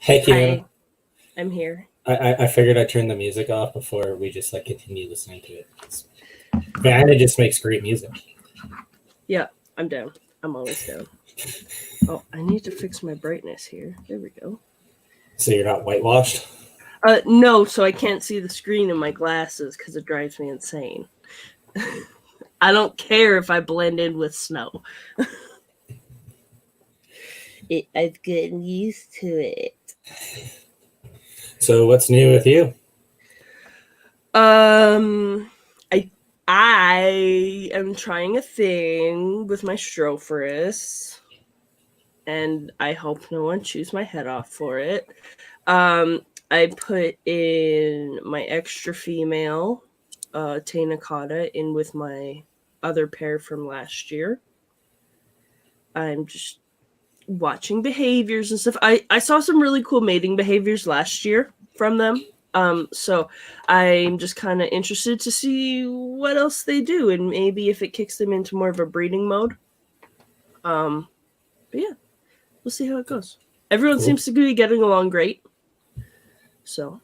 Hey, Kiana. Hi, I'm here. I figured I'd turn the music off before we just like continue listening to it. Vanna just makes great music. Yeah, I'm down. I'm always down. Oh, I need to fix my brightness here. There we go. So you're not whitewashed? No, so I can't see the screen in my glasses because it drives me insane. I don't care if I blend in with snow. I've gotten used to it. So what's new with you? I am trying a thing with my Strophoris, and I hope no one chews my head off for it. I put in my extra female Tainacata in with my other pair from last year. I'm just watching behaviors and stuff. I saw some really cool mating behaviors last year from them. So I'm just kind of interested to see what else they do and maybe if it kicks them into more of a breeding mode. But yeah, we'll see how it goes. Everyone seems to be getting along great. So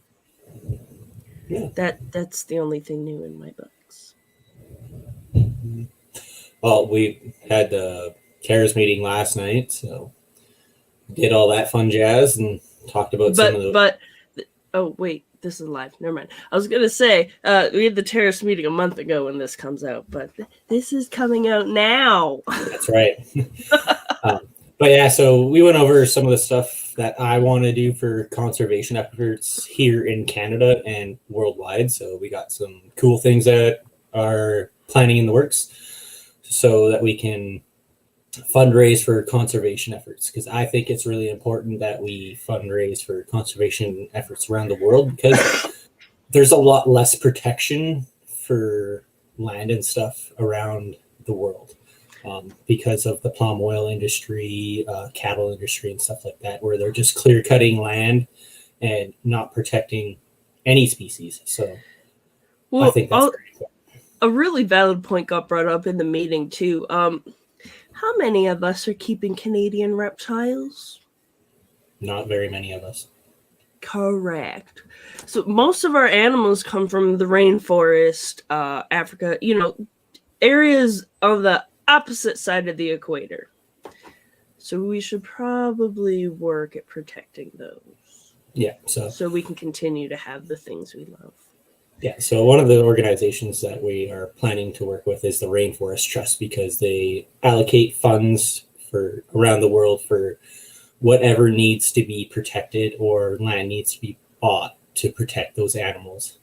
Yeah. that's the only thing new in my books. Well, we had the CARES meeting last night, so did all that fun jazz and talked about some of the... Oh, wait, this is live. Never mind. I was going to say, we had the terrorist meeting a month ago when this comes out, but this is coming out now. That's right. But yeah, so we went over some of the stuff that I want to do for conservation efforts here in Canada and worldwide. So we got some cool things that are planning in the works so that we can fundraise for conservation efforts, because I think it's really important that we fundraise for conservation efforts around the world, because there's a lot less protection for land and stuff around the world because of the palm oil industry, cattle industry and stuff like that, where they're just clear cutting land and not protecting any species. So well, I think that's very important. A really valid point got brought up in the meeting too. How many of us are keeping Canadian reptiles? Not very many of us. Correct. So most of our animals come from the rainforest, Africa, areas on the opposite side of the equator. So we should probably work at protecting those. Yeah. So we can continue to have the things we love. Yeah, so one of the organizations that we are planning to work with is the Rainforest Trust, because they allocate funds for around the world for whatever needs to be protected or land needs to be bought to protect those animals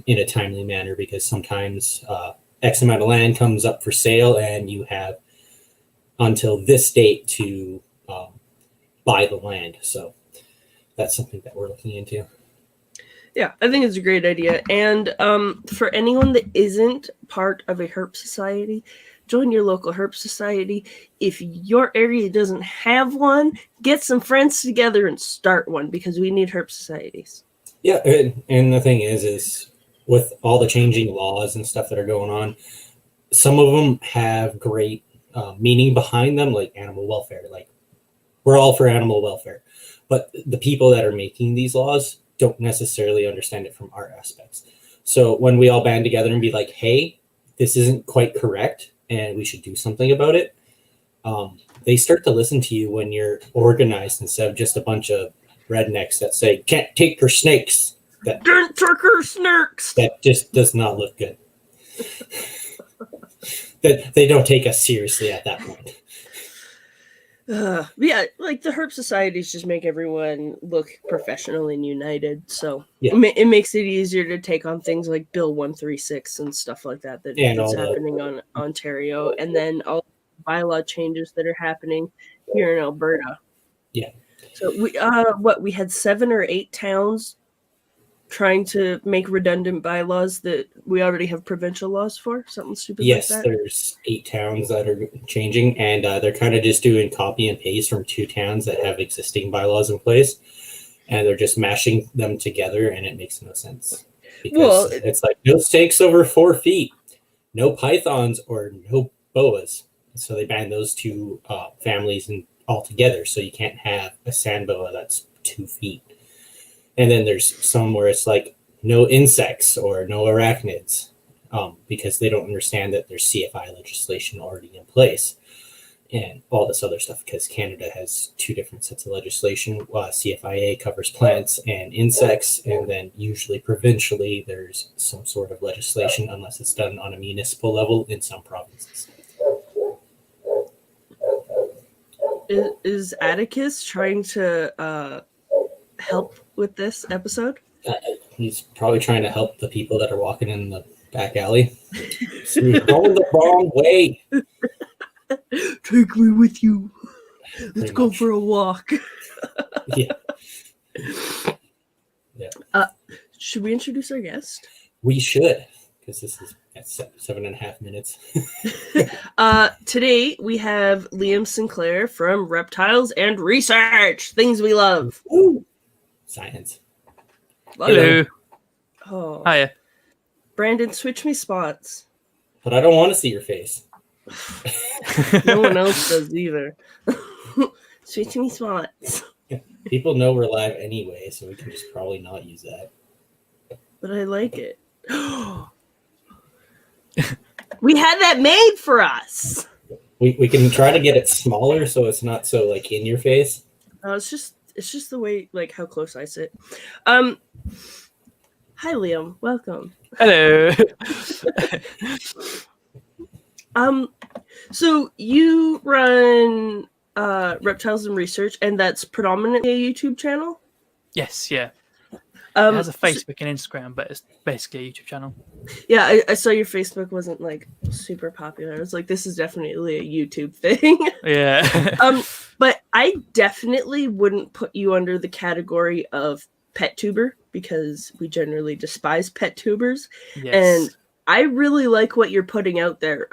in a timely manner, because sometimes X amount of land comes up for sale and you have until this date to buy the land. So that's something that we're looking into. Yeah, I think it's a great idea. And for anyone that isn't part of a herp society, join your local herp society. If your area doesn't have one, get some friends together and start one, because we need herp societies. Yeah, and the thing is with all the changing laws and stuff that are going on, some of them have great meaning behind them, like animal welfare. Like, we're all for animal welfare. But the people that are making these laws don't necessarily understand it from our aspects. So when we all band together and be like, hey, this isn't quite correct and we should do something about it, they start to listen to you when you're organized instead of just a bunch of rednecks that say, can't take her snakes. Don't take her snakes. That just does not look good. That they don't take us seriously at that point. Yeah, like the herp societies just make everyone look professional and united. So yeah. It makes it easier to take on things like Bill 136 and stuff like that's happening on Ontario, and then all the bylaw changes that are happening here in Alberta. Yeah. So we had 7 or 8 towns trying to make redundant bylaws that we already have provincial laws for, something stupid like that. Yes, there's 8 towns that are changing, and they're kind of just doing copy and paste from 2 towns that have existing bylaws in place, and they're just mashing them together, and it makes no sense. Because it's like, no snakes over 4 feet, no pythons, or no boas. So they banned those 2 families altogether, so you can't have a sand boa that's 2 feet. And then there's some where it's like no insects or no arachnids, because they don't understand that there's CFI legislation already in place and all this other stuff, because Canada has 2 different sets of legislation. CFIA covers plants and insects, and then usually provincially there's some sort of legislation, unless it's done on a municipal level in some provinces. Is Atticus trying to help with this episode? He's probably trying to help the people that are walking in the back alley. So you're going the wrong way. Take me with you. Let's go for a walk. Yeah. Should we introduce our guest? We should, because this is at 7.5 minutes. Today we have Liam Sinclair from Reptiles and Research. Things we love. Woo. Science. Hello. Oh. Hiya. Brandon, switch me spots. But I don't want to see your face. No one else does either. Switch me spots. People know we're live anyway, so we can just probably not use that. But I like it. We had that made for us. We can try to get it smaller so it's not so like in your face. It's just the way, like, how close I sit. Hi Liam, welcome. Hello. So you run Reptiles and Research, and that's predominantly a YouTube channel? Yes, yeah. It has a Facebook and Instagram, but it's basically a YouTube channel. Yeah, I saw your Facebook wasn't like super popular. I was like, this is definitely a YouTube thing. Yeah. But I definitely wouldn't put you under the category of pet tuber, because we generally despise pet tubers. Yes. And I really like what you're putting out there.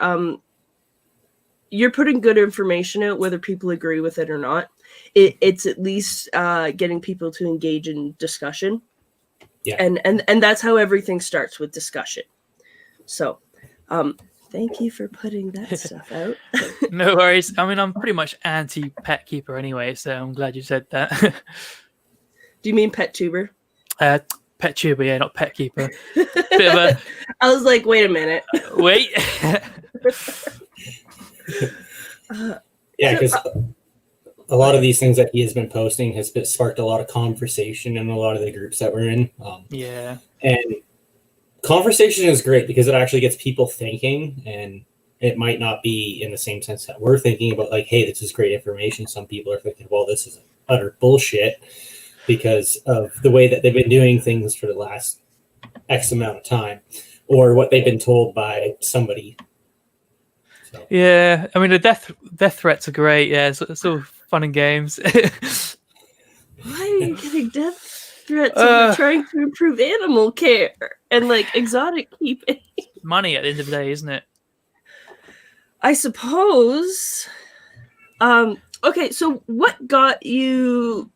You're putting good information out, whether people agree with it or not. It's at least getting people to engage in discussion. Yeah. And that's how everything starts, with discussion. So thank you for putting that stuff out. No worries. I mean, I'm pretty much anti-pet keeper anyway, so I'm glad you said that. Do you mean pet tuber? Pet tuber, yeah, not pet keeper. Bit of a... I was like, wait a minute. Wait. Yeah, because a lot of these things that he has been posting has sparked a lot of conversation in a lot of the groups that we're in. Yeah. And conversation is great because it actually gets people thinking, and it might not be in the same sense that we're thinking about, like, hey, this is great information. Some people are thinking, well, this is utter bullshit because of the way that they've been doing things for the last X amount of time, or what they've been told by somebody. So. Yeah, I mean, the death threats are great. Yeah, it's all fun and games. Why are you getting death threats over trying to improve animal care and like exotic keeping? Money at the end of the day, isn't it? I suppose. Okay, so what got you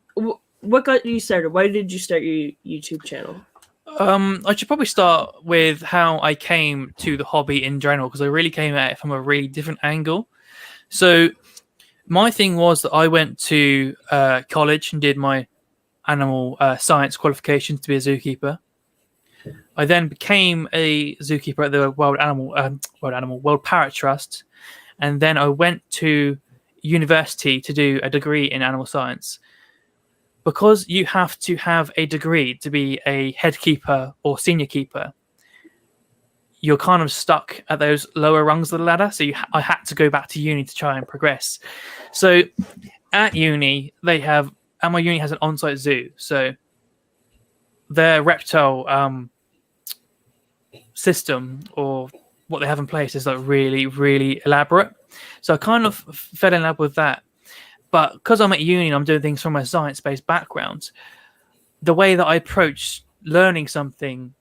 started? Why did you start your YouTube channel? I should probably start with how I came to the hobby in general, because I really came at it from a really different angle. So my thing was that I went to college and did my animal science qualifications to be a zookeeper. I then became a zookeeper at the World Parrot Trust, and then I went to university to do a degree in animal science. Because you have to have a degree to be a head keeper or senior keeper, you're kind of stuck at those lower rungs of the ladder. So I had to go back to uni to try and progress. So at uni, my uni has an on-site zoo. So their reptile system, or what they have in place, is like really, really elaborate. So I kind of fell in love with that. But because I'm at uni and I'm doing things from my science-based background, the way that I approach learning something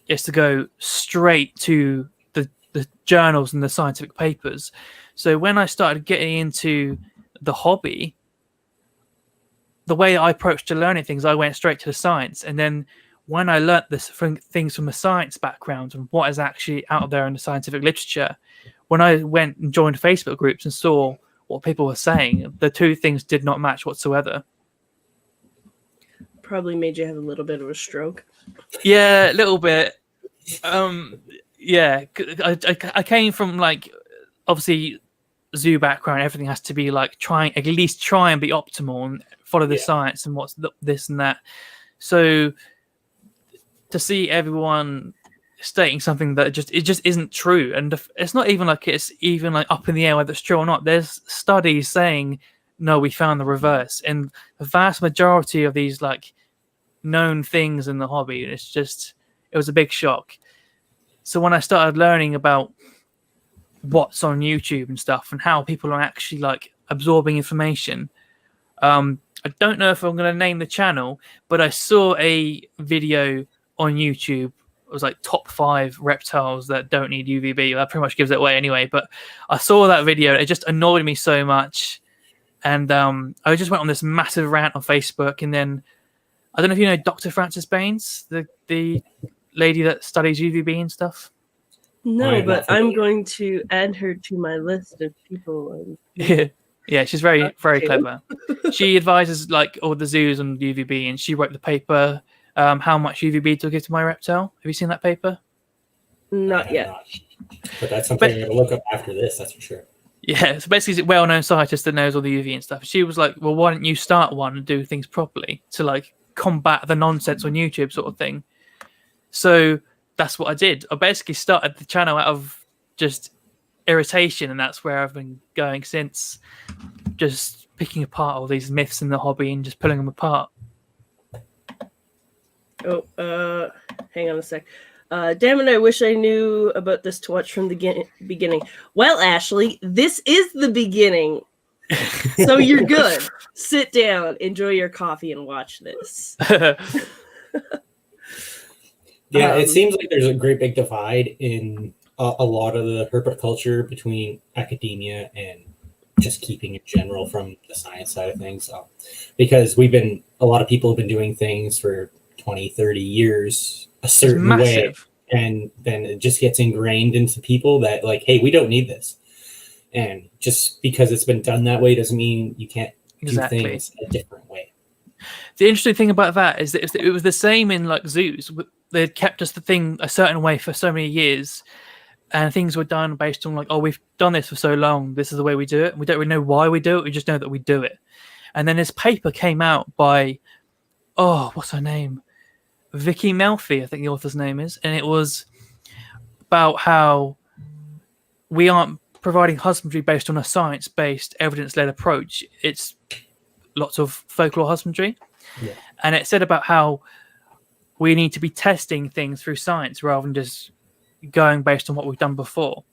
is to go straight to the journals and the scientific papers. So when I started getting into the hobby, the way I approached to learning things, I went straight to the science. And then when I learnt things from a science background and what is actually out there in the scientific literature, when I went and joined Facebook groups and saw what people were saying, the two things did not match whatsoever. probably made you have a little bit of a stroke. Yeah, a little bit. Yeah, I came from like obviously zoo background. Everything has to be like try and be optimal and follow the science and what's this and that. So to see everyone stating something that it just isn't true, and it's not even like it's even like up in the air whether it's true or not. There's studies saying no, we found the reverse, and the vast majority of these like known things in the hobby, it was a big shock. So when I started learning about what's on YouTube and stuff and how people are actually like absorbing information, I don't know if I'm going to name the channel, but I saw a video on YouTube. It was like top 5 reptiles that don't need UVB. That pretty much gives it away anyway. But I saw that video. It just annoyed me so much. And I just went on this massive rant on Facebook. And then, I don't know if you know Dr. Frances Baines, the lady that studies UVB and stuff. No, but I'm going to add her to my list of people. Yeah, she's very clever. She advises like all the zoos on UVB, and she wrote the paper, how much UVB to give to my reptile. Have you seen that paper? Not yet. But that's something I'm going to look up after this, that's for sure. Yeah, so basically, it's a well-known scientist that knows all the UV and stuff. She was like, well, why don't you start one and do things properly to like combat the nonsense on YouTube sort of thing. So that's what I did. I basically started the channel out of just irritation, and that's where I've been going since, just picking apart all these myths in the hobby and just pulling them apart. Oh, hang on a sec. Damn it, I wish I knew about this to watch from the beginning. Well, Ashley, this is the beginning. So you're good. Sit down, enjoy your coffee, and watch this. Yeah, it seems like there's a great big divide in a lot of the herpetoculture between academia and just keeping in general from the science side of things. Because a lot of people have been doing things for 20, 30 years a certain way, and then it just gets ingrained into people that like, hey, we don't need this. And just because it's been done that way doesn't mean you can't do things a different way. The interesting thing about that is that it was the same in like zoos. They kept us the thing a certain way for so many years, and things were done based on like, oh, we've done this for so long, this is the way we do it. We don't really know why we do it, we just know that we do it. And then this paper came out by, what's her name? Vicky Melfi, I think the author's name is. And it was about how we aren't providing husbandry based on a science-based, evidence-led approach. It's lots of folklore husbandry. Yeah. And it said about how we need to be testing things through science rather than just going based on what we've done before.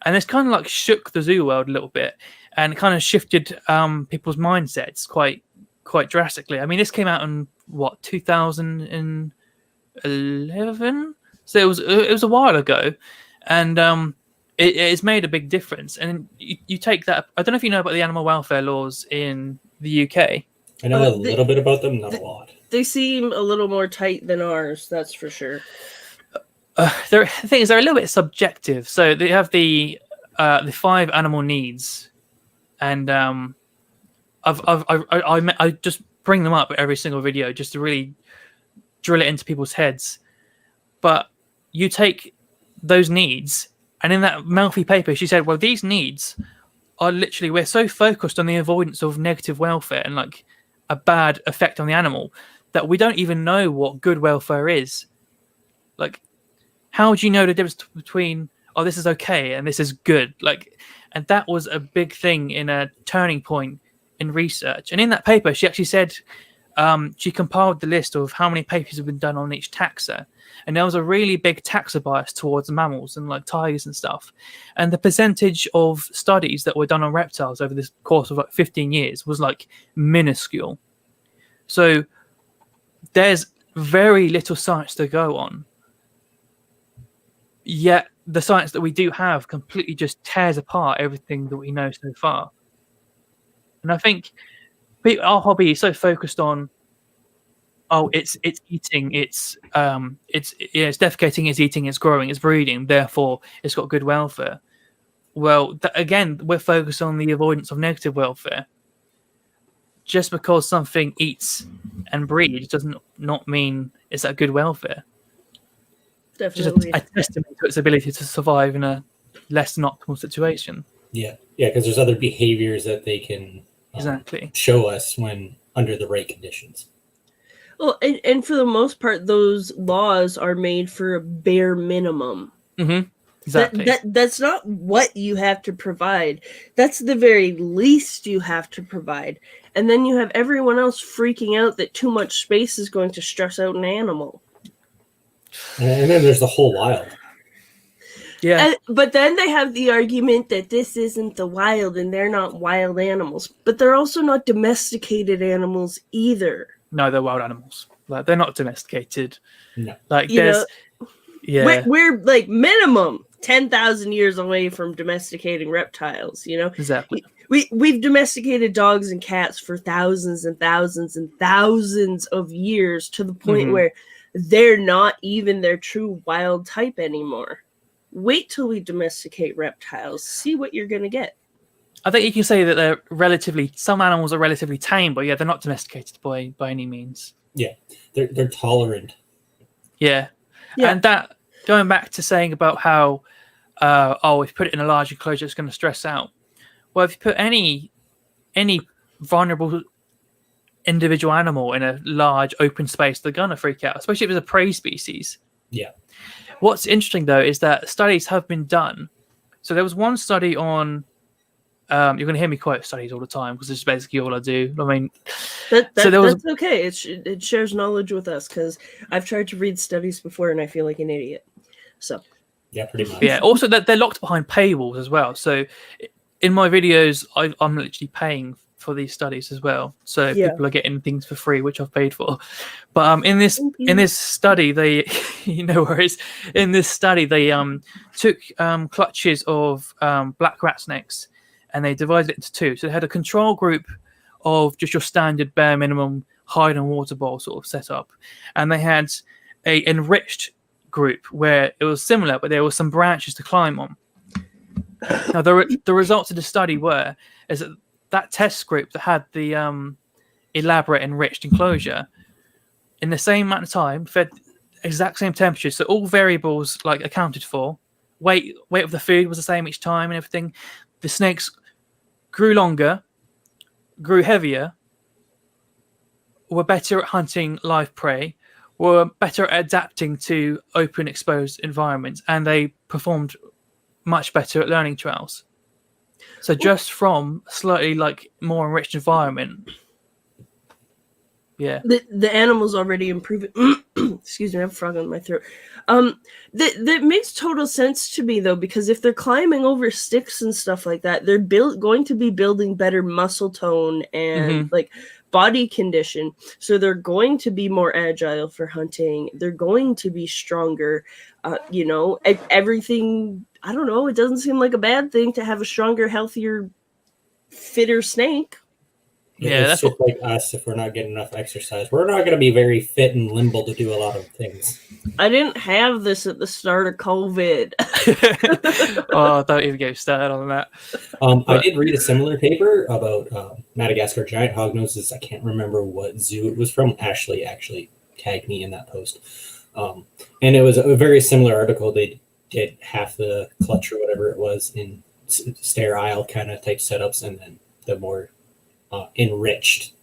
And this kind of like shook the zoo world a little bit, and kind of shifted people's mindsets quite drastically. I mean, this came out in 2011, so it was a while ago, and it's made a big difference. And you take that. I don't know if you know about the animal welfare laws in the UK. I know a little bit about them, not a lot. They seem a little more tight than ours, that's for sure. The thing is, they're a little bit subjective. So they have the 5 animal needs, and I just bring them up every single video just to really drill it into people's heads. But you take those needs, and in that Melfi paper, she said, well, these needs are literally, we're so focused on the avoidance of negative welfare and like a bad effect on the animal that we don't even know what good welfare is. Like, how do you know the difference between, oh, this is okay and this is good? Like, and that was a big thing in a turning point in research. And in that paper, she actually said, she compiled the list of how many papers have been done on each taxa. And there was a really big taxa bias towards mammals and like tigers and stuff. And the percentage of studies that were done on reptiles over this course of like 15 years was like minuscule. So there's very little science to go on. Yet the science that we do have completely just tears apart everything that we know so far. And I think our hobby is so focused on, oh, it's eating, it's defecating, it's eating, it's growing, it's breeding, therefore it's got good welfare. Well, again, we're focused on the avoidance of negative welfare. just because something eats and breeds doesn't not mean it's at good welfare. Definitely. Just a testament to its ability to survive in a less than optimal situation. Yeah, because there's other behaviors that they can Exactly show us when under the right conditions. Well, and for the most part, those laws are made for a bare minimum. Mm-hmm. Exactly. That's not what you have to provide. That's the very least you have to provide. And then you have everyone else freaking out that too much space is going to stress out an animal. And then there's the whole wild. Yeah. But then they have the argument that this isn't the wild and they're not wild animals. But they're also not domesticated animals either. No, they're wild animals. Like, they're not domesticated. No. Like, we're like minimum 10,000 years away from domesticating reptiles, Exactly. We've domesticated dogs and cats for thousands and thousands and thousands of years to the point where they're not even their true wild type anymore. Wait till we domesticate reptiles. See what you're going to get. I think you can say that some animals are relatively tame, but they're not domesticated by any means. Yeah, they're tolerant. Yeah. And that, going back to saying about how, if you put it in a large enclosure, it's going to stress out. Well, if you put any vulnerable individual animal in a large open space, they're going to freak out, especially if it's a prey species. Yeah. What's interesting, though, is that studies have been done. So there was one study on, you're going to hear me quote studies all the time because this is basically all I do. I mean, that's okay. It shares knowledge with us because I've tried to read studies before and I feel like an idiot. So yeah, pretty much. Yeah. Also, that they're locked behind paywalls as well. So in my videos, I'm literally paying for these studies as well. So people are getting things for free, which I've paid for. But in this study, they in this study they took clutches of black rat snakes and they divided it into two. So they had a control group of just your standard bare minimum hide and water bowl sort of setup, and they had a enriched group where it was similar, but there were some branches to climb on. Now the results of the study is that test group that had the elaborate enriched enclosure in the same amount of time fed exact same temperature, so all variables like accounted for. Weight of the food was the same each time and everything. The snakes grew longer, grew heavier, were better at hunting live prey, were better at adapting to open exposed environments, and they performed much better at learning trials. So just from slightly more enriched environment. Yeah. The animals already improving. Excuse me, I have a frog in my throat. That makes total sense to me though, because if they're climbing over sticks and stuff like that, they're going to be building better muscle tone and body condition. So they're going to be more agile for hunting. They're going to be stronger. Everything. I don't know. It doesn't seem like a bad thing to have a stronger, healthier, fitter snake. Yeah, that's just like us. If we're not getting enough exercise, we're not going to be very fit and limble to do a lot of things. I didn't have this at the start of COVID. Oh, don't even get started on that. I did read a similar paper about Madagascar giant hognoses. I can't remember what zoo it was from. Ashley actually tagged me in that post. And it was a very similar article. They did half the clutch or whatever it was in sterile kind of type setups, and then the more enriched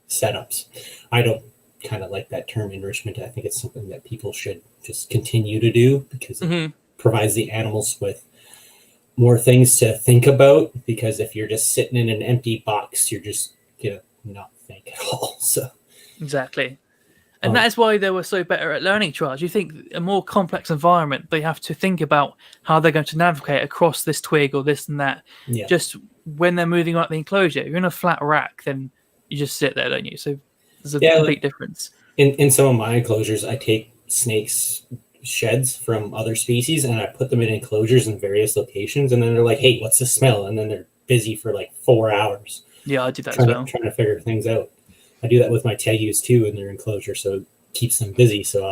setups. I don't kind of like that term enrichment. I think it's something that people should just continue to do because it provides the animals with more things to think about, because if you're just sitting in an empty box, you're just gonna not think at all. So exactly. And that is why they were so better at learning trials. You think a more complex environment, they have to think about how they're going to navigate across this twig or this and that. Yeah. Just when they're moving out the enclosure, if you're in a flat rack, then you just sit there, don't you? So there's a complete difference. In some of my enclosures, I take snakes sheds from other species and I put them in enclosures in various locations, and then they're like, "Hey, what's the smell?" And then they're busy for 4 hours. Yeah, I do that as well. Trying to figure things out. I do that with my tegus too in their enclosure, so it keeps them busy. So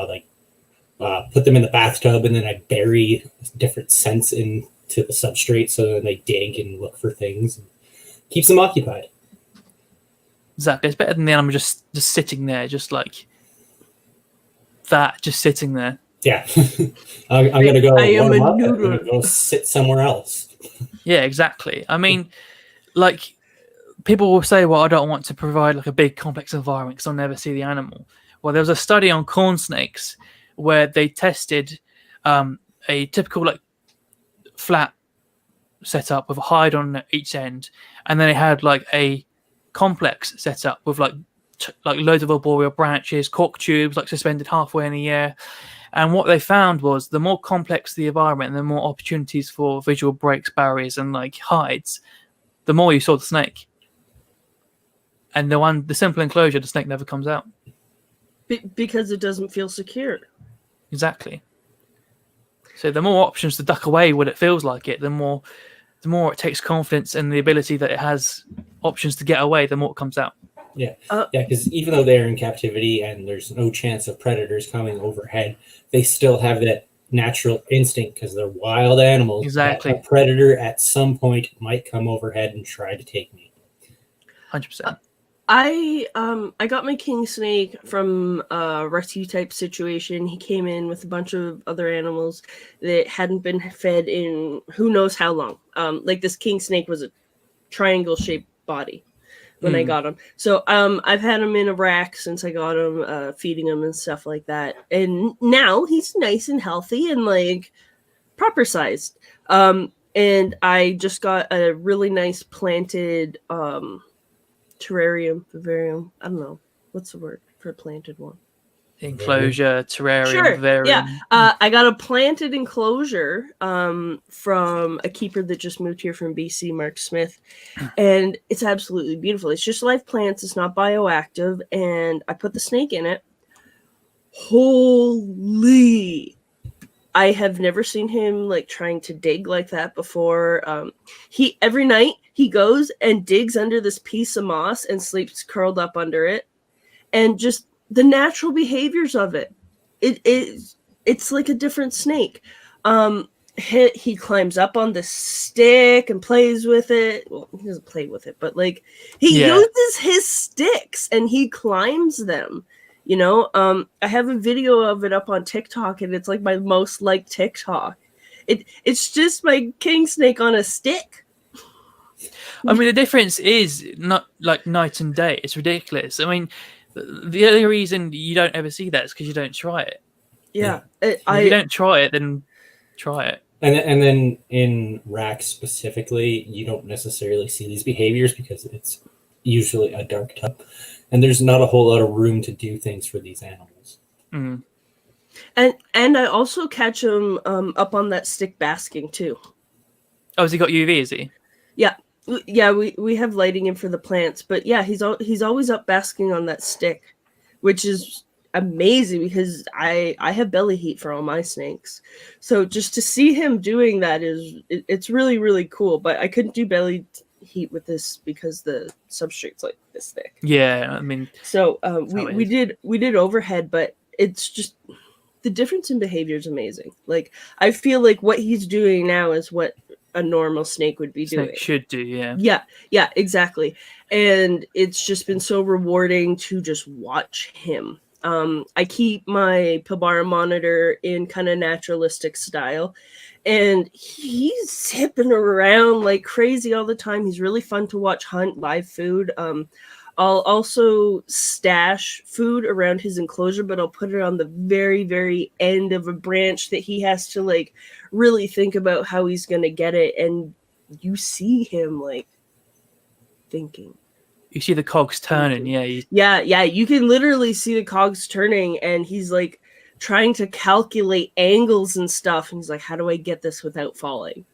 I put them in the bathtub, and then I bury different scents into the substrate so then they dig and look for things. And keeps them occupied. Exactly. It's better than the animal just sitting there, just like that, just sitting there. Yeah. I'm going to go I am warm a up and I'm noodle. going to go sit somewhere else. Yeah, exactly. I mean, like, people will say, well, I don't want to provide like a big complex environment because I'll never see the animal. Well, there was a study on corn snakes where they tested a typical like flat setup with a hide on each end, and then they had like a complex setup with like loads of arboreal branches, cork tubes like suspended halfway in the air. And what they found was the more complex the environment, the more opportunities for visual breaks, barriers, and like hides, the more you saw the snake. And the simple enclosure, the snake never comes out. Because it doesn't feel secure. Exactly. So the more options to duck away when it feels like it, the more it takes confidence and the ability that it has options to get away, the more it comes out. Yeah, because even though they're in captivity and there's no chance of predators coming overhead, they still have that natural instinct because they're wild animals. Exactly. That a predator at some point might come overhead and try to take me. 100%. I got my king snake from a rescue type situation. He came in with a bunch of other animals that hadn't been fed in who knows how long. Like this king snake was a triangle shaped body when I got him. So I've had him in a rack since I got him, feeding him and stuff like that. And now he's nice and healthy and like proper sized. And I just got a really nice planted vivarium. I don't know. What's the word for a planted one? Enclosure, terrarium, Sure. vivarium. Yeah. I got a planted enclosure from a keeper that just moved here from BC, Mark Smith. And it's absolutely beautiful. It's just live plants. It's not bioactive. And I put the snake in it. Holy! I have never seen him like trying to dig like that before. He every night he goes and digs under this piece of moss and sleeps curled up under it, and just the natural behaviors of it. It's like a different snake. He climbs up on the stick and plays with it. Well, he doesn't play with it, but like he uses his sticks and he climbs them. You know, I have a video of it up on TikTok, and it's like my most liked TikTok. It's just my king snake on a stick. I mean, the difference is not like night and day. It's ridiculous. I mean, the only reason you don't ever see that is because you don't try it. Yeah. If you don't try it, then try it. And then in racks specifically, you don't necessarily see these behaviors because it's usually a dark tub. And there's not a whole lot of room to do things for these animals. Mm. And I also catch him up on that stick basking too. Oh, has he got UV? Is he? Yeah, we have lighting in for the plants, but yeah, he's always up basking on that stick, which is amazing because I have belly heat for all my snakes. So just to see him doing that it's really, really cool. But I couldn't do belly heat with this because the substrate's like this thick. Yeah, I mean, so we did overhead, but it's just the difference in behavior is amazing. Like I feel like what he's doing now is what a normal snake would be doing. Should do, yeah. Yeah, exactly. And it's just been so rewarding to just watch him. I keep my Pilbara monitor in kind of naturalistic style, and he's zipping around like crazy all the time. He's really fun to watch hunt live food. I'll also stash food around his enclosure, but I'll put it on the very, very end of a branch that he has to like really think about how he's going to get it. And you see him like thinking. You see the cogs turning, yeah. Yeah. You can literally see the cogs turning, and he's like trying to calculate angles and stuff. And he's like, how do I get this without falling?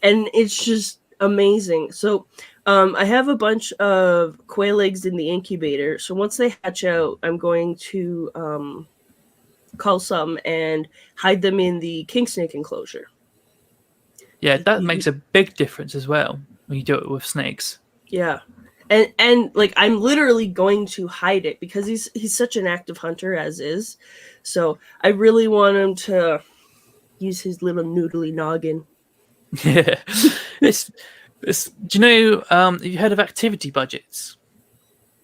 And it's just amazing. So I have a bunch of quail eggs in the incubator. So once they hatch out, I'm going to cull some and hide them in the king snake enclosure. Yeah, that makes a big difference as well when you do it with snakes. Yeah. And like I'm literally going to hide it because he's such an active hunter as is. So I really want him to use his little noodly noggin. Yeah. Do you know, have you heard of activity budgets?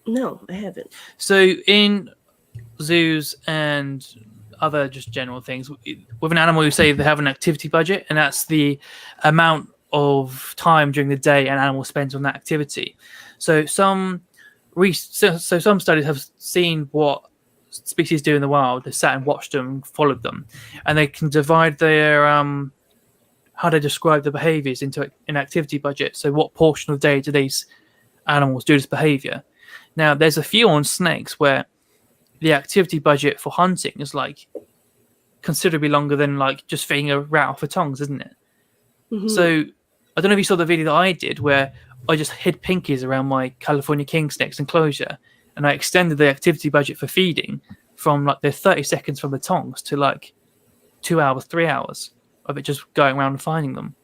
No, I haven't. So in zoos and other just general things, with an animal, you say they have an activity budget, and that's the amount of time during the day an animal spends on that activity. So some some studies have seen what species do in the wild. They sat and watched them, followed them, and they can divide their how they describe the behaviors into an activity budget. So what portion of the day do these animals do this behavior? Now, there's a few on snakes where the activity budget for hunting is like considerably longer than like just feeding a rat off of tongs, isn't it? Mhm. So I don't know if you saw the video that I did where I just hid pinkies around my California king snake's enclosure, and I extended the activity budget for feeding from like the 30 seconds from the tongs to like 2 hours, 3 hours of it just going around and finding them.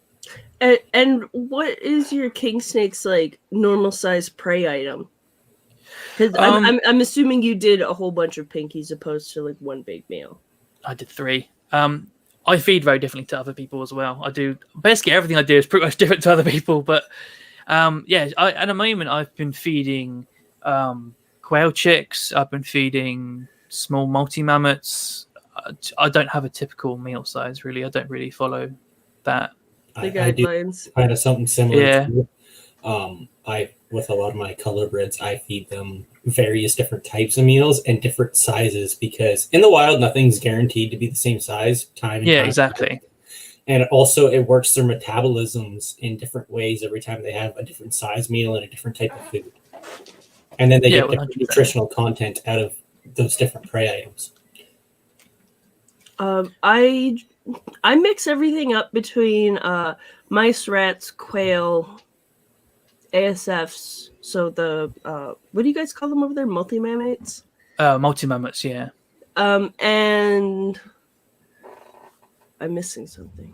And what is your king snake's like normal size prey item? Because I'm assuming you did a whole bunch of pinkies opposed to like one big meal. I did 3. I feed very differently to other people as well. I do basically everything I do is pretty much different to other people. But at the moment I've been feeding quail chicks. I've been feeding small multi-mammoths. I don't have a typical meal size really. I don't really follow that. The guidelines. I do kind of something similar. Yeah. With a lot of my colorbreds, I feed them various different types of meals and different sizes because in the wild, nothing's guaranteed to be the same size time. Yeah, exactly. And also, it works their metabolisms in different ways every time they have a different size meal and a different type of food. And then they get different 100%. nutritional content out of those different prey items. I mix everything up between mice, rats, quail, ASFs. So the what do you guys call them over there? Multi-mammates? Multi-mammoths, yeah. And I'm missing something.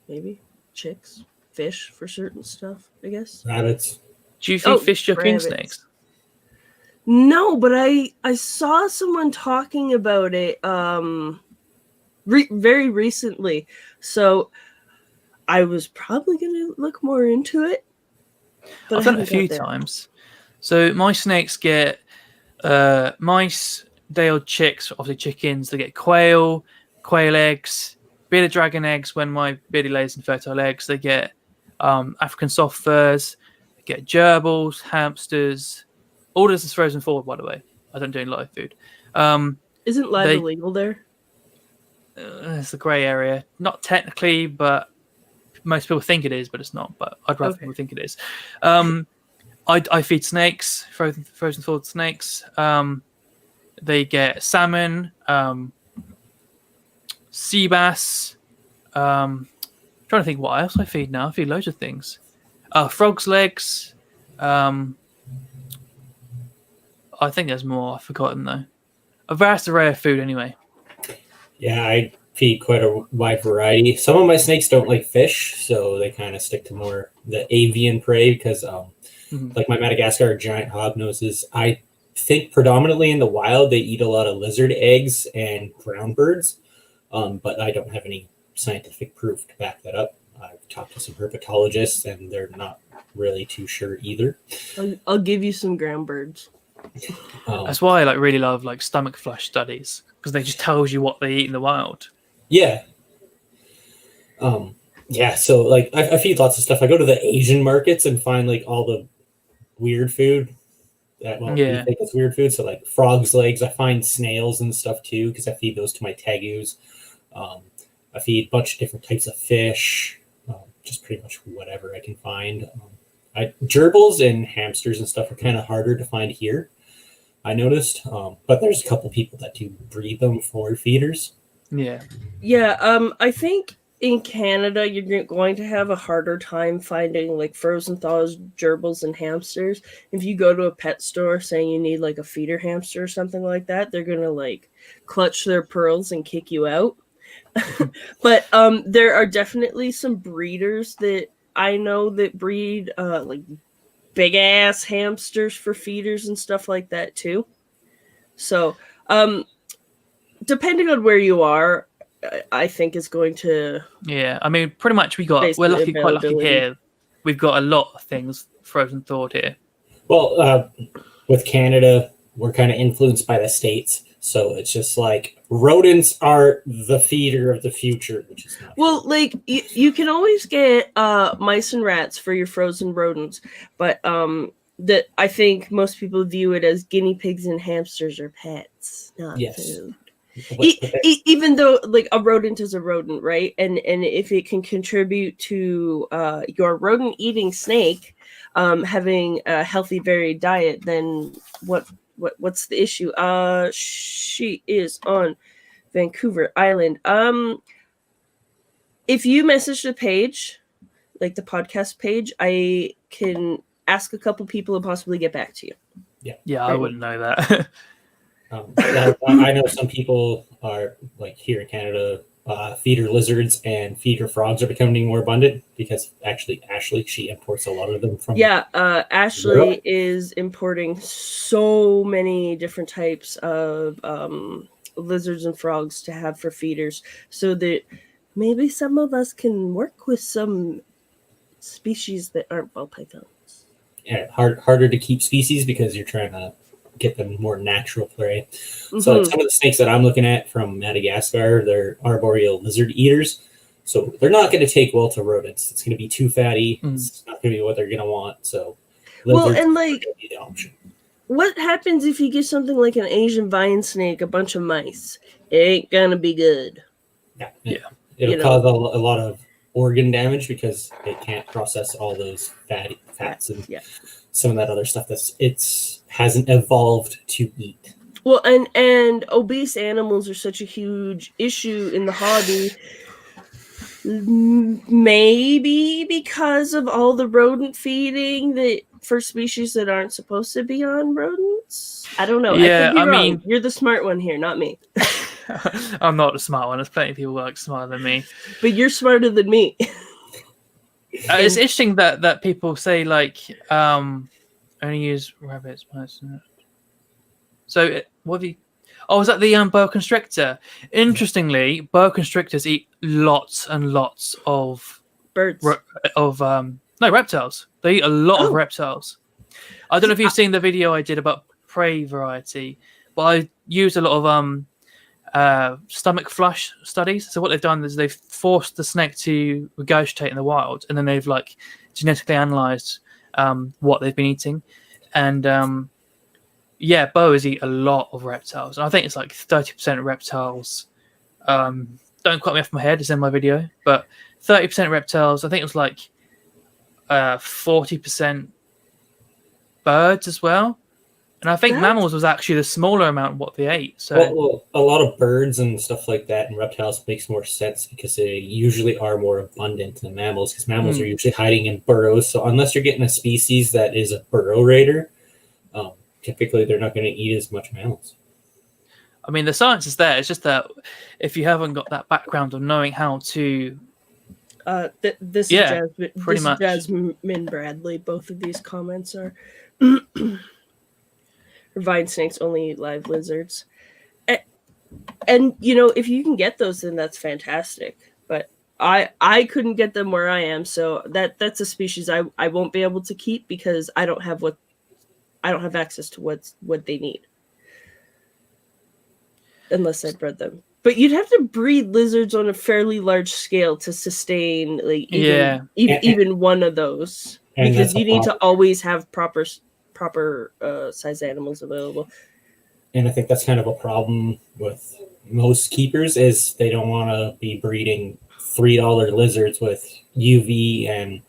Maybe chicks, fish for certain stuff, I guess. Rabbits. Do you feed fish to your king rabbits. snakes? No, but I saw someone talking about it very recently. So I was probably going to look more into it. I've done it a few times. So my snakes get mice, day-old chicks, obviously chickens. They get quail eggs, bearded dragon eggs when my beardy lays infertile eggs. They get African soft furs. They get gerbils, hamsters. All this is frozen forward, by the way. I don't do any live food. Isn't live illegal there? It's a grey area. Not technically, but most people think it is, but it's not. But I'd rather people think it is. I feed snakes, frozen forward snakes. They get salmon, sea bass. Trying to think what else I feed now. I feed loads of things. Frogs' legs. I think there's more. I've forgotten though. A vast array of food anyway. Yeah, I feed quite a wide variety. Some of my snakes don't like fish, so they kind of stick to more the avian prey because like my Madagascar giant hognoses, I think predominantly in the wild they eat a lot of lizard eggs and ground birds, but I don't have any scientific proof to back that up. I've talked to some herpetologists and they're not really too sure either. I'll give you some ground birds. That's why I really love stomach flush studies because they just tells you what they eat in the wild. Yeah. So I feed lots of stuff. I go to the Asian markets and find all the weird food that we think is weird food. So frogs' legs. I find snails and stuff too because I feed those to my tegus. I feed a bunch of different types of fish, just pretty much whatever I can find. Gerbils and hamsters and stuff are kind of harder to find here, I noticed. But there's a couple people that do breed them for feeders. Yeah. I think in Canada you're going to have a harder time finding frozen thaws, gerbils, and hamsters. If you go to a pet store saying you need a feeder hamster or something like that, they're gonna clutch their pearls and kick you out. But there are definitely some breeders that I know that breed big ass hamsters for feeders and stuff like that too. So depending on where you are, I think is going to. Yeah, I mean, pretty much quite lucky here. We've got a lot of things frozen thawed here. Well, with Canada, we're kind of influenced by the States. So it's just like rodents are the feeder of the future, which is not Well, like you can always get mice and rats for your frozen rodents, but that I think most people view it as guinea pigs and hamsters are pets, not food. Even though like a rodent is a rodent, right? And if it can contribute to your rodent eating snake having a healthy, varied diet, then what's the issue? She is on Vancouver Island. If you message the page, like the podcast page, I can ask a couple people and possibly get back to you. Yeah, I wouldn't know that. I know some people are like here in Canada, feeder lizards and feeder frogs are becoming more abundant because actually Ashley, she imports a lot of them from. Yeah, Ashley is importing so many different types of lizards and frogs to have for feeders, so that maybe some of us can work with some species that aren't ball pythons. Yeah, harder to keep species because you're trying to get them more natural prey. So like some of the snakes that I'm looking at from Madagascar, they're arboreal lizard eaters. So they're not going to take well to rodents. It's going to be too fatty. It's not going to be what they're going to want. So well, and like, be the option. What happens if you get something like an Asian vine snake, a bunch of mice? It ain't going to be good. Yeah. It'll cause a lot of organ damage because it can't process all those fats and some of that other stuff it hasn't evolved to eat. Well, and obese animals are such a huge issue in the hobby. Maybe because of all the rodent feeding that for species that aren't supposed to be on rodents. I don't know. Yeah, I mean, you're the smart one here, not me. I'm not the smart one. There's plenty of people who are smarter than me. But you're smarter than me. It's interesting that people say like only use rabbits. So what have you? Oh, is that the boa constrictor? Interestingly, boa constrictors eat lots and lots of birds. Reptiles. They eat a lot of reptiles. I don't know if you've seen the video I did about prey variety, but I used a lot of stomach flush studies. So what they've done is they've forced the snake to regurgitate in the wild, and then they've like genetically analyzed what they've been eating, and boas eat a lot of reptiles. And I think it's like 30% reptiles. Don't quote me off my head; it's in my video, but 30% reptiles. I think it was like 40% birds as well. And I think mammals was actually the smaller amount of what they ate. So well, a lot of birds and stuff like that and reptiles makes more sense because they usually are more abundant than mammals because mammals are usually hiding in burrows. So unless you're getting a species that is a burrow raider, typically they're not going to eat as much mammals. I mean, the science is there. It's just that if you haven't got that background of knowing how to... This is Jasmine Bradley. Both of these comments are... Vine snakes only eat live lizards. And if you can get those, then that's fantastic. But I couldn't get them where I am, so that's a species I won't be able to keep because I don't have access to what they need. Unless I bred them. But you'd have to breed lizards on a fairly large scale to sustain even one of those. Because you need to always have proper size animals available. And I think that's kind of a problem with most keepers is they don't want to be breeding $3 lizards with UV, and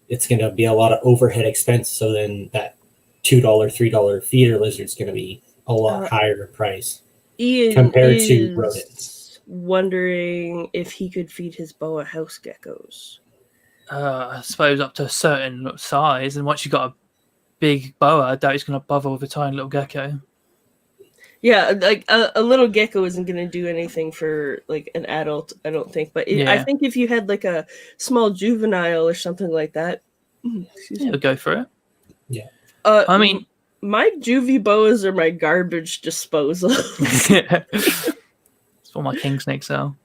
it's going to be a lot of overhead expense. So then that $2, $3 feeder lizard is going to be a lot higher price compared to rodents. Wondering if he could feed his boa house geckos. I suppose up to a certain size, and once you got a big boa, I doubt he's going to bother with a tiny little gecko. Yeah, like a little gecko isn't going to do anything for like an adult, I don't think. But I think if you had like a small juvenile or something like that, you'll go for it. Yeah. I mean, my juvie boas are my garbage disposal. It's what my king snakes are.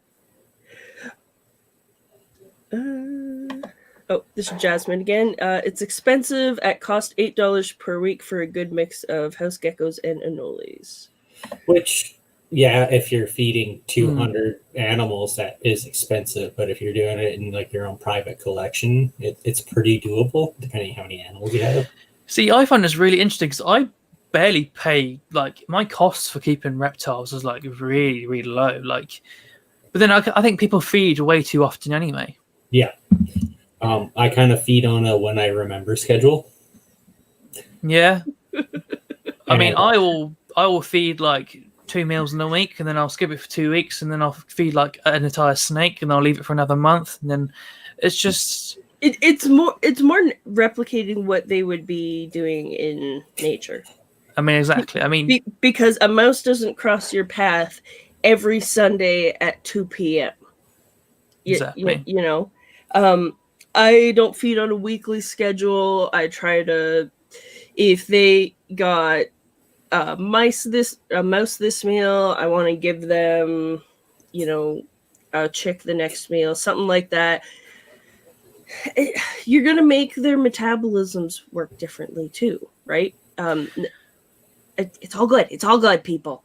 Oh, this is Jasmine again. It's expensive at cost $8 per week for a good mix of house geckos and anoles. Which, yeah, if you're feeding 200 animals, that is expensive. But if you're doing it in like your own private collection, it's pretty doable, depending how many animals you have. See, I find this really interesting because I barely pay, like, my costs for keeping reptiles is like really, really low. Like, but then I think people feed way too often anyway. Yeah. I kind of feed on a when I remember schedule. Yeah. I mean, I will feed like 2 meals in a week, and then I'll skip it for 2 weeks, and then I'll feed like an entire snake, and I'll leave it for another month, and then it's just it's more replicating what they would be doing in nature. I mean, exactly. I mean, because a mouse doesn't cross your path every Sunday at 2 p.m. Exactly. You know, I don't feed on a weekly schedule. I try to, if they got a mouse this meal, I want to give them, a chick the next meal, something like that. You're gonna make their metabolisms work differently too, right? It's all good. It's all good, people.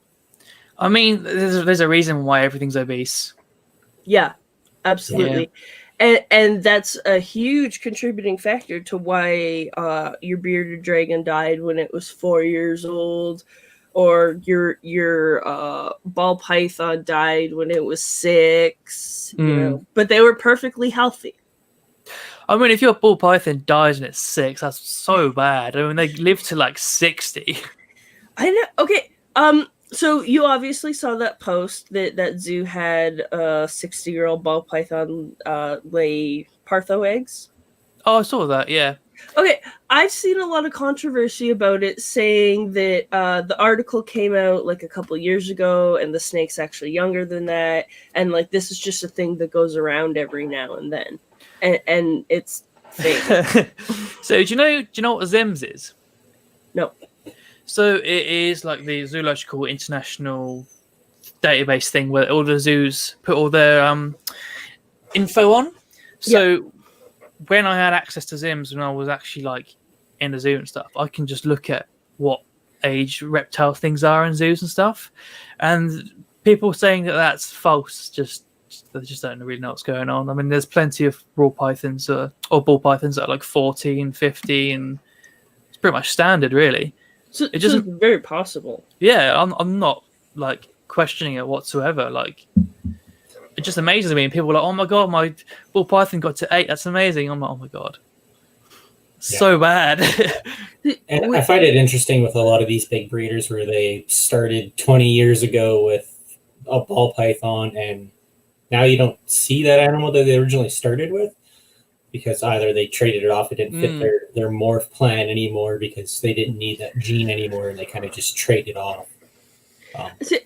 I mean, there's a reason why everything's obese. Yeah, absolutely. Yeah. And that's a huge contributing factor to why your bearded dragon died when it was 4 years old, or your ball python died when it was 6. You know, but they were perfectly healthy. I mean, if your ball python dies and it's 6, that's so bad. I mean, they live to like 60. I know. Okay. So you obviously saw that post that zoo had a 60-year-old ball python lay partho eggs. Oh, I saw that. Yeah. Okay, I've seen a lot of controversy about it, saying that the article came out like a couple years ago, and the snake's actually younger than that, and like this is just a thing that goes around every now and then, and it's fake. So do you know what a ZIMS is? No. So it is like the Zoological International database thing where all the zoos put all their info on. So when I had access to ZIMS, when I was actually like in the zoo and stuff, I can just look at what age reptile things are in zoos and stuff. And people saying that that's false, they just don't really know what's going on. I mean, there's plenty of raw pythons or ball pythons that are like 40 and 50, and it's pretty much standard, really. So it's very possible. Yeah, I'm not like questioning it whatsoever. Like, it just amazes me. And people are like, "Oh my god, my ball python got to 8. That's amazing." I'm like, "Oh my god, so bad." And I find it interesting with a lot of these big breeders where they started 20 years ago with a ball python, and now you don't see that animal that they originally started with, because either they traded it off, it didn't fit their morph plan anymore, because they didn't need that gene anymore, and they kind of just traded off.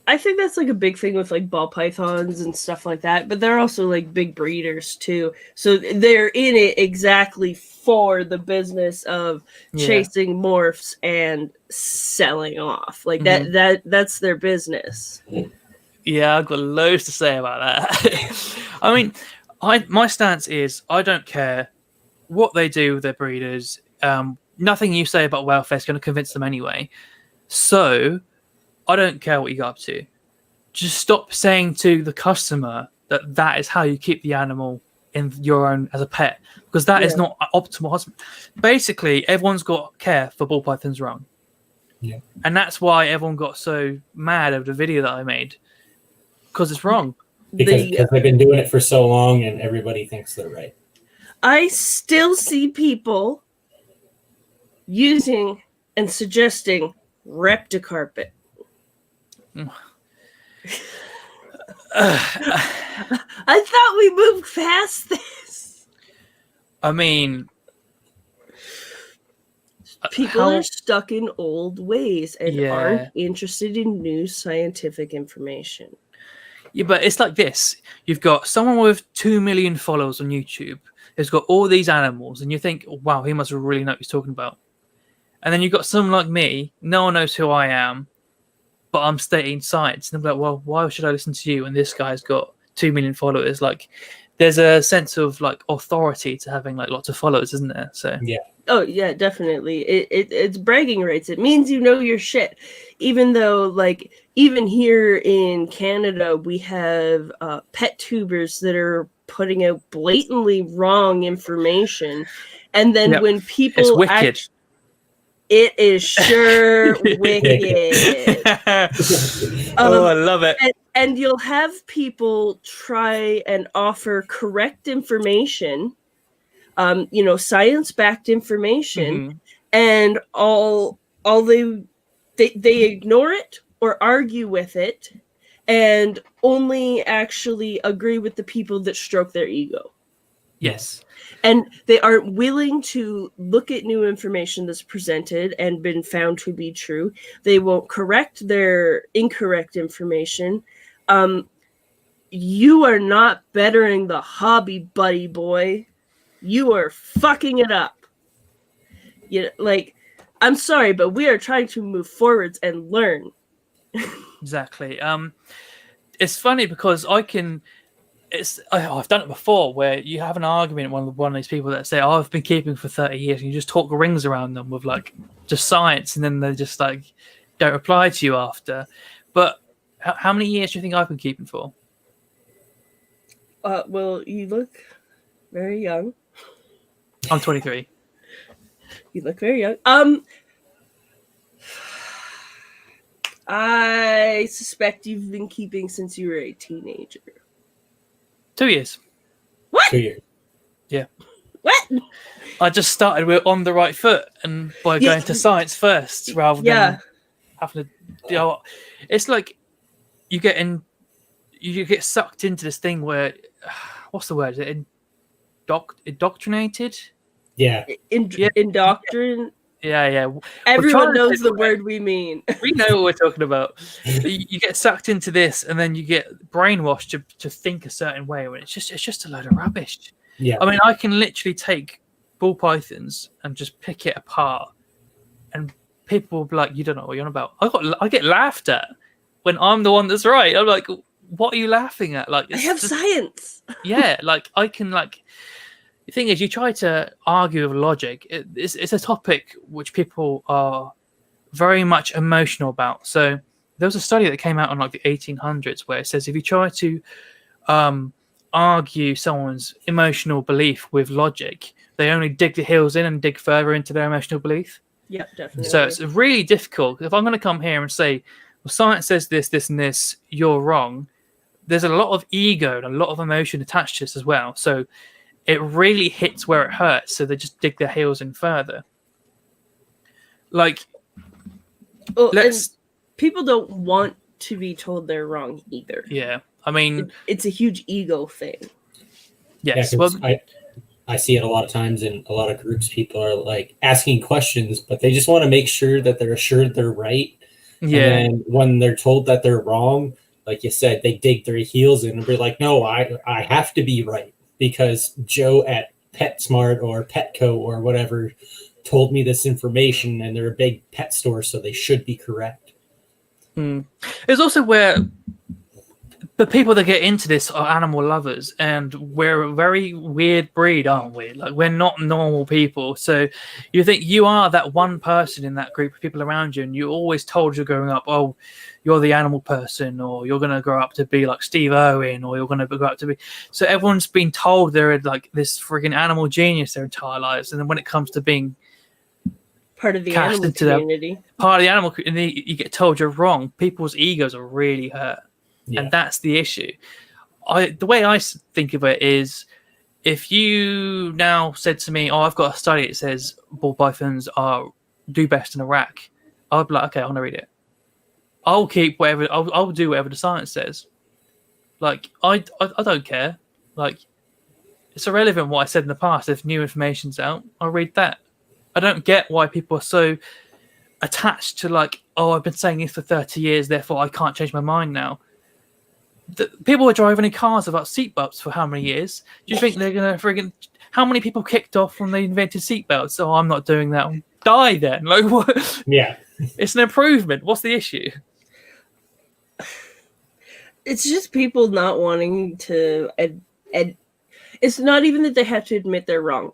I think that's like a big thing with like ball pythons and stuff like that, but they're also like big breeders too. So they're in it exactly for the business of chasing morphs and selling off. Like that's their business. Yeah, I've got loads to say about that. I mean, my stance is I don't care what they do with their breeders. Nothing you say about welfare is going to convince them anyway. So I don't care what you get up to. Just stop saying to the customer that is how you keep the animal in your own as a pet, because that is not optimal. Basically, everyone's got care for ball pythons wrong. Yeah. And that's why everyone got so mad over the video that I made, because it's wrong. Because they've been doing it for so long and everybody thinks they're right. I still see people using and suggesting Repticarpet. I thought we moved past this. I mean, people are stuck in old ways and aren't interested in new scientific information. Yeah, but it's like this. You've got someone with 2 million followers on YouTube who's got all these animals, and you think, wow, he must really know what he's talking about. And then you've got someone like me, no one knows who I am, but I'm stating science. And I'm like, well, why should I listen to you? And this guy's got 2 million followers. Like, there's a sense of like authority to having like lots of followers, isn't there? So Yeah. Oh yeah, definitely. It's bragging rights. It means you know your shit. Even though, like, even here in Canada, we have pet tubers that are putting out blatantly wrong information, and then Yep. when it's people wicked. it is sure wicked. Oh, I love it. And you'll have people try and offer correct information, science-backed information, and all they ignore it or argue with it, and only actually agree with the people that stroke their ego. Yes. And they aren't willing to look at new information that's presented and been found to be true. They won't correct their incorrect information. You are not bettering the hobby, buddy boy. You are fucking it up. I'm sorry, but we are trying to move forwards and learn. Exactly. It's funny because I've done it before, where you have an argument with one of these people that say, I've been keeping for 30 years, and you just talk rings around them with like just science, and then they just like don't reply to you after. But how many years do you think I've been keeping for? Well, you look very young. I'm 23. You look very young. I suspect you've been keeping since you were a teenager. 2 years. What? 2 years. Yeah. What? I just started with on the right foot and by going to science first rather than having to. It's like you get sucked into this thing where, what's the word? Is it indoctrinated? Yeah. Indoctrinate. Yeah. Everyone knows the word we mean. We know what we're talking about. You get sucked into this, and then you get brainwashed to think a certain way. When it's just a load of rubbish. Yeah. I mean, I can literally take ball pythons and just pick it apart, and people will be like, "You don't know what you're on about." I get laughed at when I'm the one that's right. I'm like, "What are you laughing at?" Like, I have science. Yeah, like I can like. The thing is, you try to argue with logic. It's a topic which people are very much emotional about. So there was a study that came out in like the 1800s where it says if you try to argue someone's emotional belief with logic, they only dig their heels in and dig further into their emotional belief. Yeah, definitely. So it's really difficult. If I'm going to come here and say, well, science says this, this, and this, you're wrong, there's a lot of ego and a lot of emotion attached to this as well. So it really hits where it hurts, so they just dig their heels in further. Like, people don't want to be told they're wrong either. Yeah, I mean, it's a huge ego thing. Yes, I see it a lot of times in a lot of groups. People are like asking questions, but they just want to make sure that they're assured they're right. Yeah. And then when they're told that they're wrong, like you said, they dig their heels in and be like, "No, I have to be right." Because Joe at PetSmart or Petco or whatever told me this information, and they're a big pet store, so they should be correct. It's also where the people that get into this are animal lovers, and we're a very weird breed, aren't we? Like, we're not normal people. So you think you are that one person in that group of people around you, and you're always told you're growing up, oh, you're the animal person, or you're going to grow up to be like Steve Irwin, or you're going to grow up to be. So everyone's been told they're like this friggin' animal genius their entire lives, and then when it comes to being part of the animal community, you get told you're wrong. People's egos are really hurt. Yeah. And that's the issue. The way I think of it is, if you now said to me, "Oh, I've got a study that says ball pythons do best in Iraq," I'd be like, "Okay, I want to read it. I'll keep whatever. I'll do whatever the science says." Like, I don't care. Like, it's irrelevant what I said in the past. If new information's out, I'll read that. I don't get why people are so attached to like, "Oh, I've been saying this for 30 years, therefore I can't change my mind now." People are driving in cars without seatbelts for how many years? Do you think they're going to friggin'... How many people kicked off when they invented seatbelts? Oh, I'm not doing that. I'll die then. Like, what? Yeah. It's an improvement. What's the issue? It's just people not wanting to... It's not even that they have to admit they're wrong.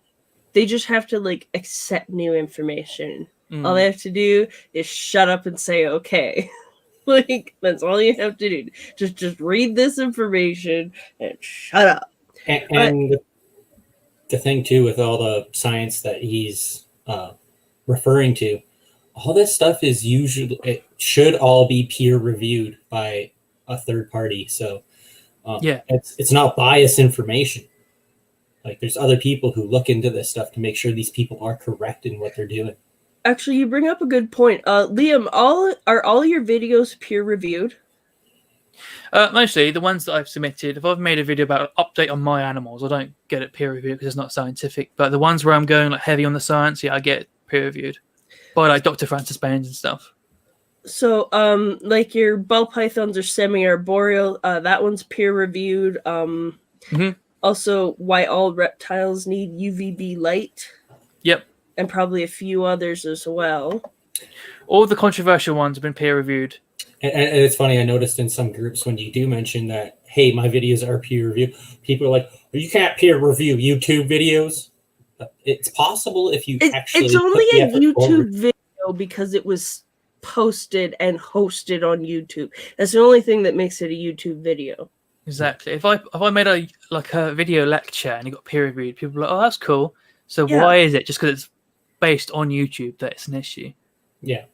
They just have to like accept new information. All they have to do is shut up and say okay. Like that's all you have to do. Just read this information and shut up. And the thing too with all the science that he's referring to, all this stuff is usually, it should all be peer reviewed by a third party. So it's not biased information. Like there's other people who look into this stuff to make sure these people are correct in what they're doing. Actually, you bring up a good point. Liam, are all your videos peer reviewed? Mostly the ones that I've submitted. If I've made a video about an update on my animals, I don't get it peer reviewed because it's not scientific. But the ones where I'm going like heavy on the science, I get peer reviewed by like Dr. Francis Baines and stuff. So, like your ball pythons are semi-arboreal. That one's peer reviewed. Also, why all reptiles need UVB light. Yep. And probably a few others as well. All the controversial ones have been peer reviewed. And it's funny, I noticed in some groups when you do mention that, hey, my videos are peer reviewed, people are like, well, you can't peer review YouTube videos. It's possible if you actually. It's only a YouTube video because it was posted and hosted on YouTube. That's the only thing that makes it a YouTube video. Exactly. If I made a video lecture and it got peer reviewed, people are like, oh, that's cool. So why is it just because it's based on YouTube that it's an issue? Yeah.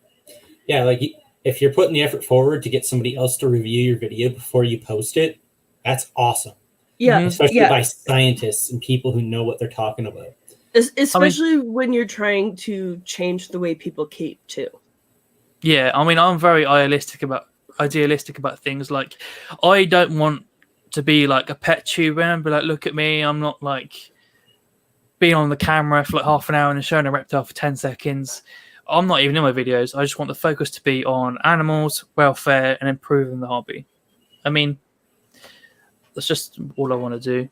Like if you're putting the effort forward to get somebody else to review your video before you post it, that's awesome. Yeah. Especially by scientists and people who know what they're talking about. Especially when you're trying to change the way people keep too. Yeah, I mean, I'm very idealistic about things. Like, I don't want to be like a pet tuber and be like, look at me, I'm not like being on the camera for like half an hour and showing a reptile for 10 seconds. I'm not even in my videos. I just want the focus to be on animals, welfare, and improving the hobby. I mean, that's just all I want to do.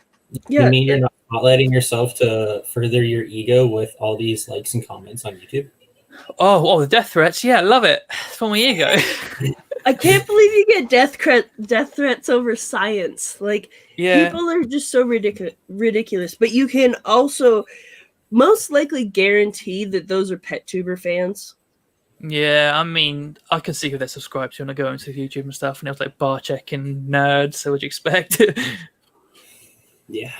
Yeah, you mean you're not letting yourself to further your ego with all these likes and comments on YouTube? Oh, the death threats. Yeah, I love it. It's for my ego. I can't believe you get death threats over science. Like, people are just so ridiculous. But you can also most likely guarantee that those are pet tuber fans. Yeah, I mean, I can see who they're subscribed to when I go into YouTube and stuff, and it was like bar checking nerds. So what'd you expect? Yeah.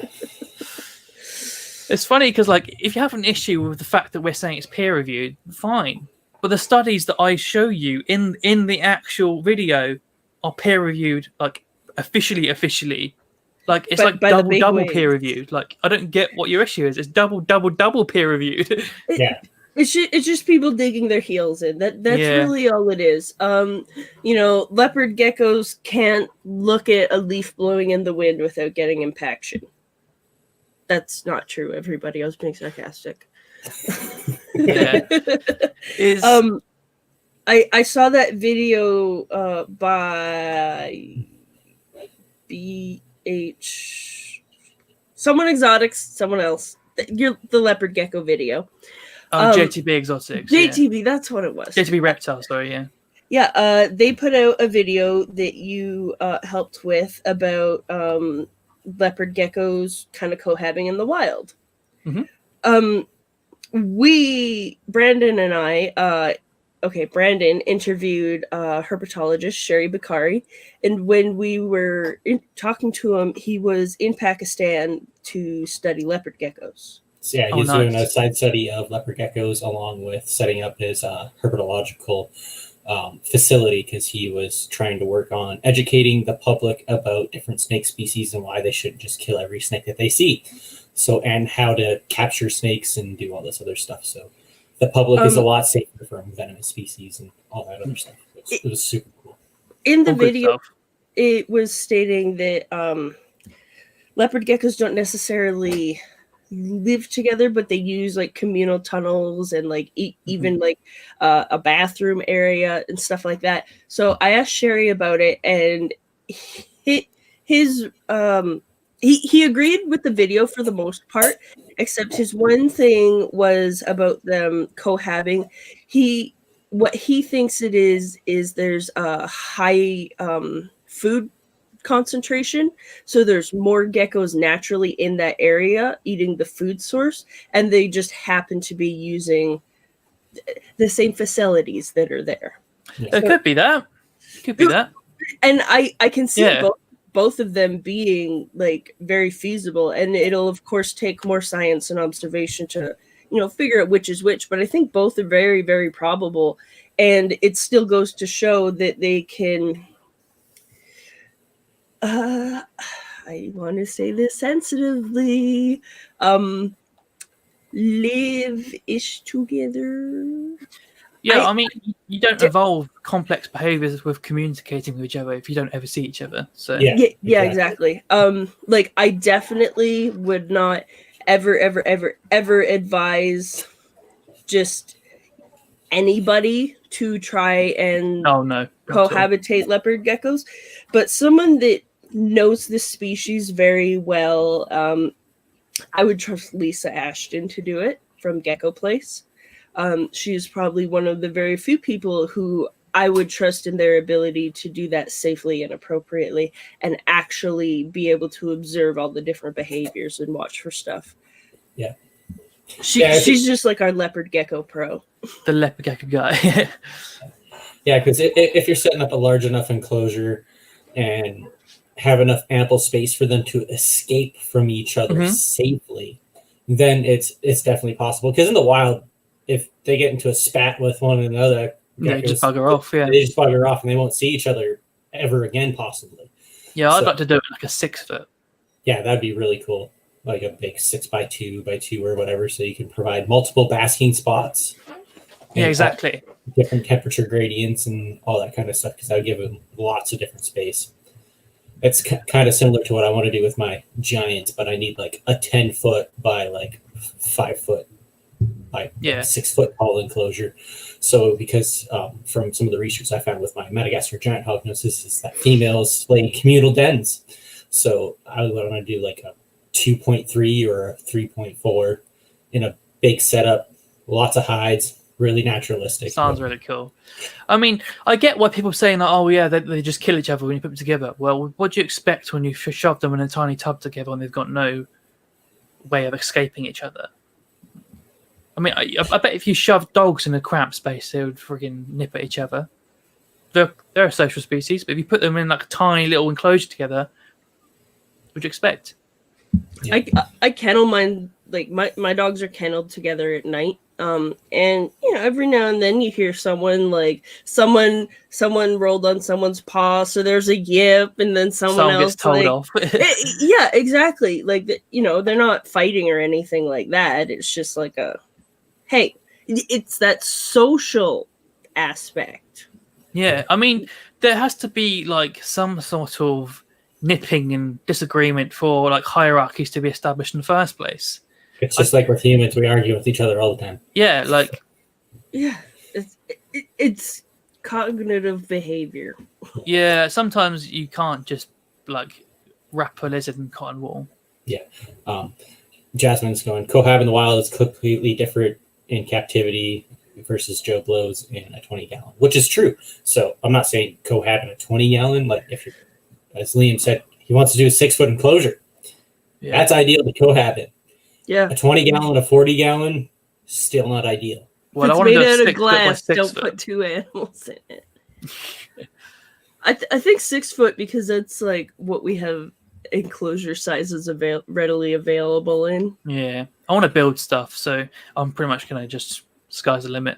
It's funny because, like, if you have an issue with the fact that we're saying it's peer reviewed, fine. But the studies that I show you in the actual video are peer reviewed, like officially. Like it's like double peer reviewed. Like I don't get what your issue is. It's double peer reviewed. Yeah. It's just people digging their heels in. That's really all it is. Leopard geckos can't look at a leaf blowing in the wind without getting impaction. That's not true, everybody. I was being sarcastic. Yeah. I saw that video by BH someone exotics, someone else. The leopard gecko video. JTB Exotics. JTB, that's what it was. JTB Reptile, sorry, yeah. Yeah, they put out a video that you helped with about leopard geckos kind of cohabbing in the wild. Mm-hmm. Brandon and I, Brandon interviewed herpetologist Sherry Bakari, and when we were talking to him, he was in Pakistan to study leopard geckos. So yeah, he's doing a side study of leopard geckos along with setting up his herpetological facility because he was trying to work on educating the public about different snake species and why they shouldn't just kill every snake that they see. So, and how to capture snakes and do all this other stuff. So the public is a lot safer from venomous species and all that other stuff. It was super cool. In the video, it was stating that leopard geckos don't necessarily live together, but they use like communal tunnels and like even like a bathroom area and stuff like that. So I asked Sherry about it, and he agreed with the video for the most part, except his one thing was about them cohabbing. What he thinks it is there's a high food concentration. So there's more geckos naturally in that area eating the food source, and they just happen to be using the same facilities that are there. It could be that. Could be that. And I can see both of them being like very feasible, and it'll of course take more science and observation to figure out which is which, but I think both are very, very probable, and it still goes to show that they can I want to say this sensitively, live-ish together. Yeah, I mean, you don't evolve complex behaviors with communicating with each other if you don't ever see each other. So yeah, exactly. Like I definitely would not ever advise just anybody to try and cohabitate leopard geckos, but someone that knows this species very well, I would trust Lisa Ashton to do it from Gecko Place. She's probably one of the very few people who I would trust in their ability to do that safely and appropriately and actually be able to observe all the different behaviors and watch for stuff. Yeah. She's just like our leopard gecko pro. The leopard gecko guy. Yeah, because if you're setting up a large enough enclosure and have enough ample space for them to escape from each other safely, then it's definitely possible. Because in the wild, if they get into a spat with one another, they just bugger off. Yeah, they just bugger off, and they won't see each other ever again, possibly. Yeah, I'd like to do it like a 6 foot. Yeah, that'd be really cool, like a big 6x2 or whatever, so you can provide multiple basking spots. Yeah, exactly. Different temperature gradients and all that kind of stuff, because that would give them lots of different space. It's kind of similar to what I want to do with my giants, but I need like a 10-foot by like 5 foot by 6 foot tall enclosure. So because from some of the research I found with my Madagascar giant hognoses is that females lay in communal dens. So I would want to do like a 2.3 or a 3.4 in a big setup, lots of hides, really naturalistic. Sounds really cool. I mean, I get why people are saying that, oh yeah, they just kill each other when you put them together. Well, what do you expect when you shove them in a tiny tub together and they've got no way of escaping each other? I mean, I bet if you shoved dogs in a cramped space, they would friggin' nip at each other. They're a social species, but if you put them in like a tiny little enclosure together, what would you expect? Yeah. I kennel mine, like my dogs are kenneled together at night. And every now and then you hear someone rolled on someone's paw, so there's a yip, and then someone else gets told off. Yeah, exactly. Like they're not fighting or anything like that. It's just like hey, it's that social aspect. Yeah, I mean, there has to be like some sort of nipping and disagreement for like hierarchies to be established in the first place. It's just like with humans, we argue with each other all the time. Yeah, like... Yeah, it's cognitive behavior. Yeah, sometimes you can't just, like, wrap a lizard in cotton wool. Yeah. Jasmine's going, Cohabbing in the wild is completely different in captivity versus Joe Blow's in a 20-gallon, which is true. So I'm not saying Cohabbing a 20-gallon. Like, if you're, as Liam said, he wants to do a 6-foot enclosure. Yeah. That's ideal to Cohabbing. Yeah. A 20-gallon, a 40-gallon, still not ideal. Well, it's made out of glass. Don't put 2 animals in it. I think 6 foot, because that's like what we have enclosure sizes readily available in. Yeah. I want to build stuff, so I'm pretty much going to just sky's the limit.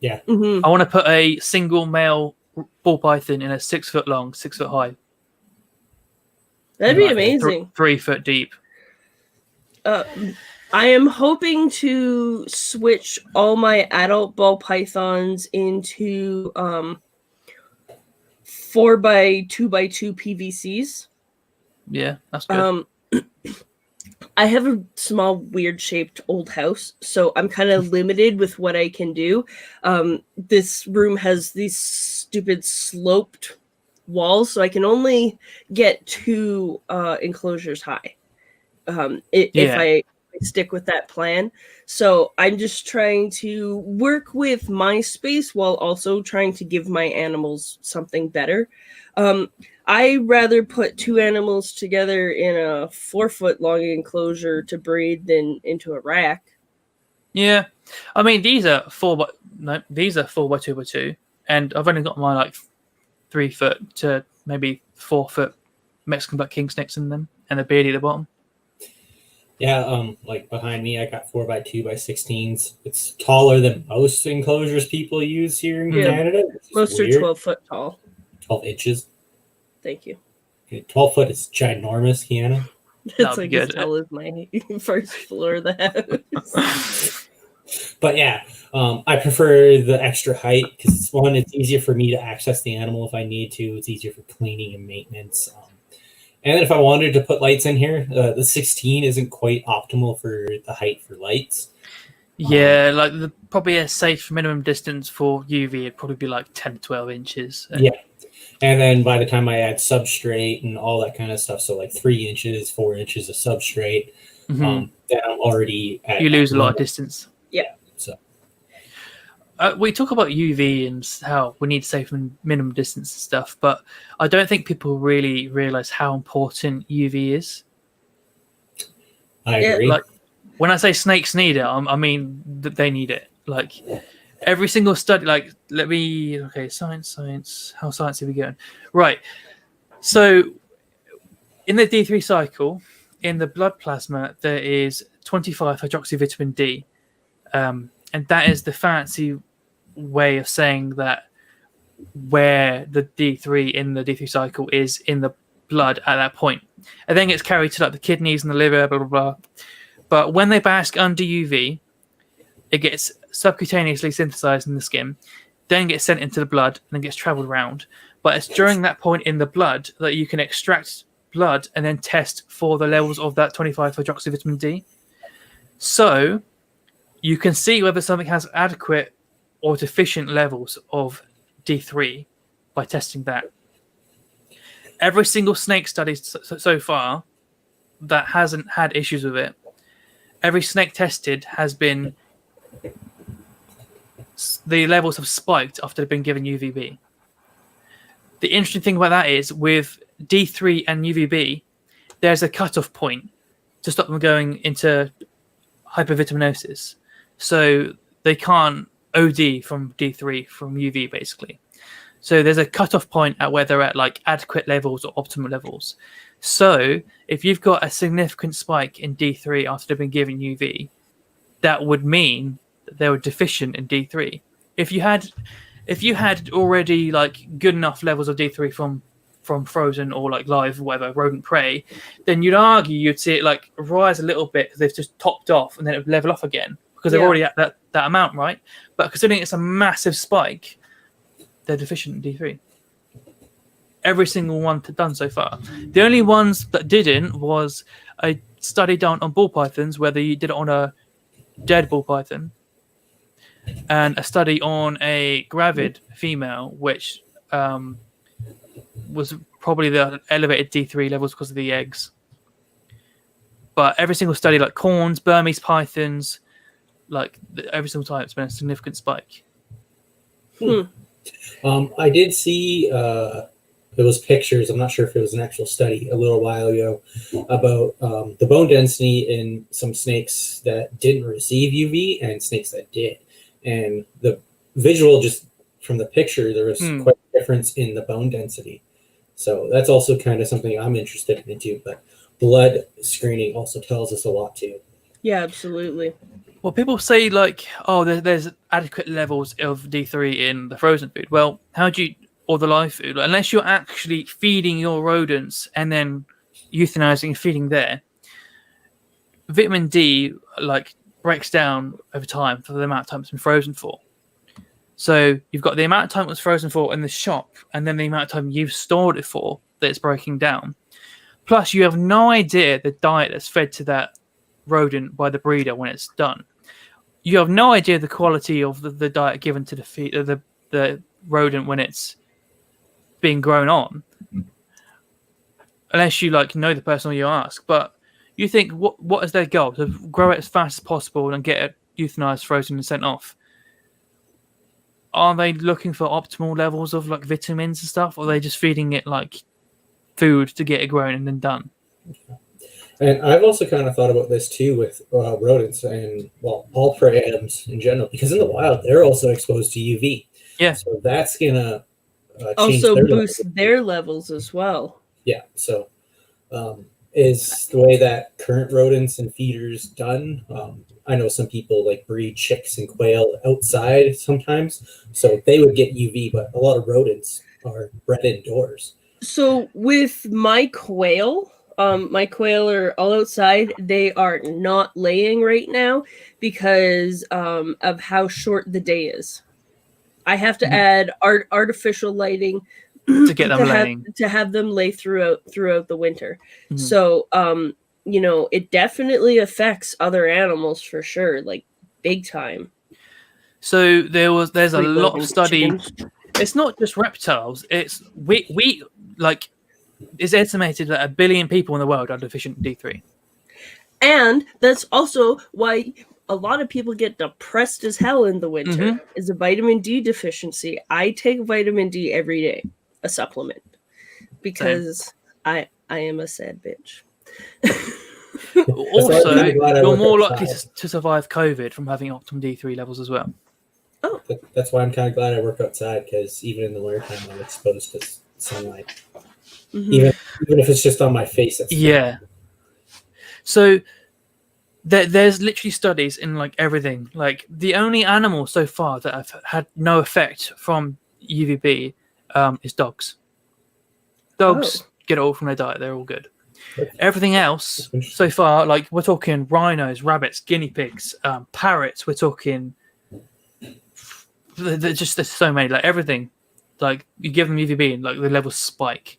Yeah. Mm-hmm. I want to put a single male ball python in a 6 foot long, 6 foot high. That'd be amazing. 3 foot deep. I am hoping to switch all my adult ball pythons into 4x2x2 PVCs. Yeah, that's good. I have a small, weird shaped old house, so I'm kind of limited with what I can do. This room has these stupid sloped walls, so I can only get 2 enclosures high. If I stick with that plan. So I'm just trying to work with my space while also trying to give my animals something better. I rather put 2 animals together in a 4-foot long enclosure to breed than into a rack. Yeah, I mean these are 4x2x2, and I've only got mine like 3 foot to maybe 4 foot Mexican black king snakes in them, and a beardy at the bottom. Yeah, like behind me, I got 4x2x16s. It's taller than most enclosures people use here in Canada. Most are 12 foot tall. 12 inches. Thank you. 12 foot is ginormous, Kiana. It's like as tall as my first floor of the house. But yeah, I prefer the extra height because one, it's easier for me to access the animal if I need to. It's easier for cleaning and maintenance. And then if I wanted to put lights in here, the 16 isn't quite optimal for the height for lights. Yeah, like probably a safe minimum distance for UV would probably be like 10 to 12 inches. Yeah. And then by the time I add substrate and all that kind of stuff, so like 3 inches, 4 inches of substrate, then I'm already at... You lose a lot of distance. Yeah. So we talk about UV and how we need safe minimum distance and stuff, but I don't think people really realize how important UV is. I agree. Like when I say snakes need it, I mean that they need it. Like every single study, like science. How sciencey are we going? Right. So in the D3 cycle, in the blood plasma, there is 25 hydroxyvitamin D. And that is the fancy way of saying that where the D3 in the D3 cycle is in the blood at that point. And then it gets carried to like the kidneys and the liver, blah, blah, blah. But when they bask under UV, it gets subcutaneously synthesized in the skin, then gets sent into the blood, and then gets traveled around. But it's during that point in the blood that you can extract blood and then test for the levels of that 25 hydroxyvitamin D. So you can see whether something has adequate or deficient levels of D3 by testing that. Every single snake study so far that hasn't had issues with it, every snake tested has been, the levels have spiked after they've been given UVB. The interesting thing about that is with D3 and UVB, there's a cutoff point to stop them going into hypervitaminosis. So they can't OD from D3 from UV basically. So there's a cutoff point at where they're at like adequate levels or optimal levels. So if you've got a significant spike in D3 after they've been given UV, that would mean that they were deficient in D3. If you had already like good enough levels of D3 from frozen or like live, whatever, rodent prey, then you'd see it like rise a little bit because they've just topped off and then it would level off again because they're already at that amount, right? But considering it's a massive spike, they're deficient in D3. Every single one done so far. The only ones that didn't was a study done on ball pythons where they did it on a dead ball python, and a study on a gravid female, which was probably the elevated D3 levels because of the eggs. But every single study, like corns, Burmese pythons, like every single time it's been a significant spike. I did see there was pictures, I'm not sure if it was an actual study, a little while ago about the bone density in some snakes that didn't receive UV and snakes that did. And the visual, just from the picture, there was quite a difference in the bone density. So that's also kind of something I'm interested into. But blood screening also tells us a lot too. Yeah, absolutely. Well, people say like, oh, there's adequate levels of D3 in the frozen food. Well, how do you, or the live food, unless you're actually feeding your rodents and then euthanizing and feeding there, vitamin D like breaks down over time for the amount of time it's been frozen for. So you've got the amount of time it was frozen for in the shop, and then the amount of time you've stored it for that it's breaking down. Plus, you have no idea the diet that's fed to that rodent by the breeder when it's done. You have no idea the quality of the diet given to the rodent when it's being grown on, unless you like know the person or you ask. But You think what is their goal? To grow it as fast as possible and get it euthanized, frozen, and sent off. Are they looking for optimal levels of like vitamins and stuff, or are they just feeding it like food to get it grown and then done? And I've also kind of thought about this too with rodents and, well, all prey items in general, because in the wild, they're also exposed to UV. Yeah. So that's going to also boost their levels as well. Yeah. So is the way that current rodents and feeders done. I know some people like breed chicks and quail outside sometimes, so they would get UV, but a lot of rodents are bred indoors. So with my quail are all outside. They are not laying right now because of how short the day is. I have to add artificial lighting to get them laying, to have them lay throughout the winter. So it definitely affects other animals for sure, like big time. So there's a lot of study. It's not just reptiles. It's we like. It's estimated that 1 billion people in the world are deficient in D3. And that's also why a lot of people get depressed as hell in the winter, is a vitamin D deficiency. I take vitamin D every day, a supplement, because I am a sad bitch. Also, you're more likely to survive COVID from having optimum D3 levels as well. Oh. That's why I'm kind of glad I work outside, because even in the wintertime, I'm exposed to sunlight. Even if it's just on my face. Yeah. So there's literally studies in like everything. Like the only animal so far that have had no effect from UVB is dogs. Dogs get it all from their diet. They're all good. Everything else so far, like we're talking rhinos, rabbits, guinea pigs, parrots. We're talking. There's so many. Like everything. Like you give them UVB and like the levels spike.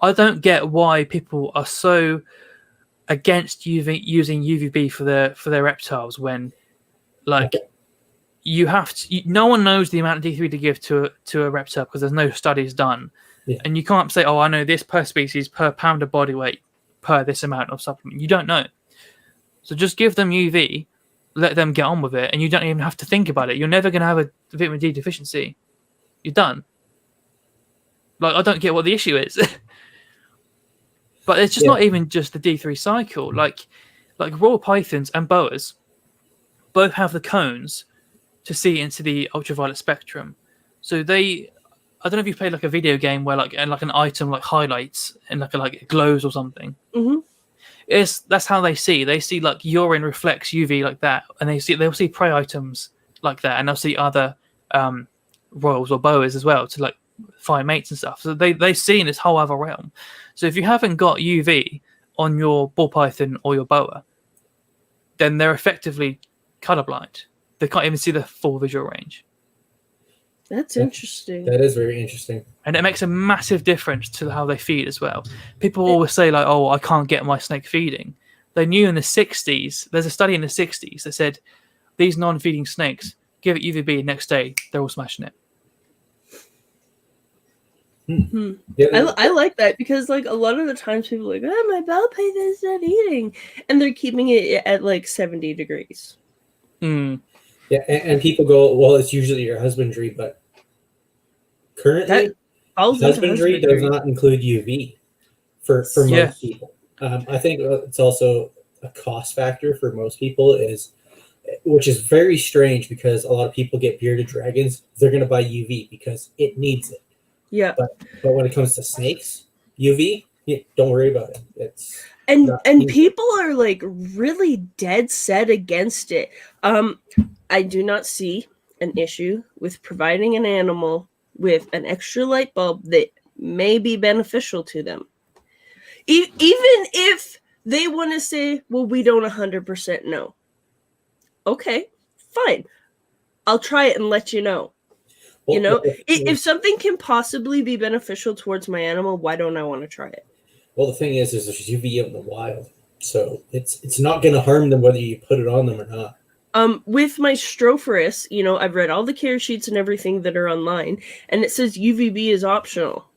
I don't get why people are so against using UVB for their reptiles when, like, you have to. No one knows the amount of D3 to give to a reptile because there's no studies done, and you can't say, "Oh, I know this per species, per pound of body weight, per this amount of supplement." You don't know, so just give them UV, let them get on with it, and you don't even have to think about it. You're never going to have a vitamin D deficiency. You're done. Like, I don't get what the issue is. But it's just not even just the D3 cycle. Like royal pythons and boas both have the cones to see into the ultraviolet spectrum. So I don't know if you played like a video game where like an item like highlights and like it glows or something. That's how they see. They see like urine reflects UV like that, and they'll see prey items like that, and they'll see other royals or boas as well to like find mates and stuff. So they see in this whole other realm. So if you haven't got UV on your ball python or your boa, then they're effectively colorblind. They can't even see the full visual range. That's interesting. That is very interesting. And it makes a massive difference to how they feed as well. People always say like, "Oh, I can't get my snake feeding." They knew in the 60s, there's a study in the 60s that said these non-feeding snakes, give it UVB, next day they're all smashing it. I like that because like a lot of the times people are like, "Oh, my bell python's not eating," and they're keeping it at like 70 degrees. Yeah, and people go, "Well, it's usually your husbandry," but currently husbandry does not include UV for most people. I think it's also a cost factor for most people, which is very strange because a lot of people get bearded dragons. They're going to buy UV because it needs it. Yeah, but when it comes to snakes, UV, don't worry about it. And people are like really dead set against it. I do not see an issue with providing an animal with an extra light bulb that may be beneficial to them, even if they want to say, "Well, we don't 100% know." Okay, fine. I'll try it and let you know. Well, if something can possibly be beneficial towards my animal, why don't I want to try it? Well, the thing is there's UV out in the wild, so it's not going to harm them whether you put it on them or not. With my Stropharis, I've read all the care sheets and everything that are online, and it says UVB is optional.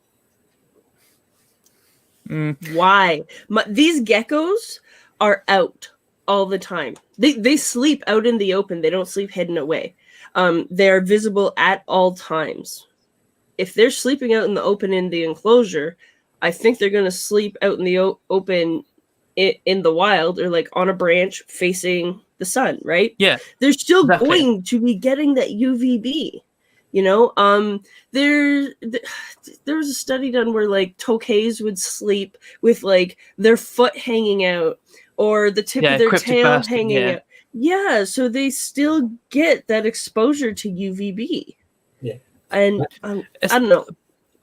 Why? These geckos are out all the time. They sleep out in the open. They don't sleep hidden away. They're visible at all times. If they're sleeping out in the open in the enclosure, I think they're going to sleep out in the open in the wild, or like on a branch facing the sun, right? Yeah. They're still exactly. going to be getting that UVB. You know, there was a study done where like tokays would sleep with like their foot hanging out or the tip of their tail basking, hanging out. Yeah, so they still get that exposure to UVB. Yeah. And I don't know.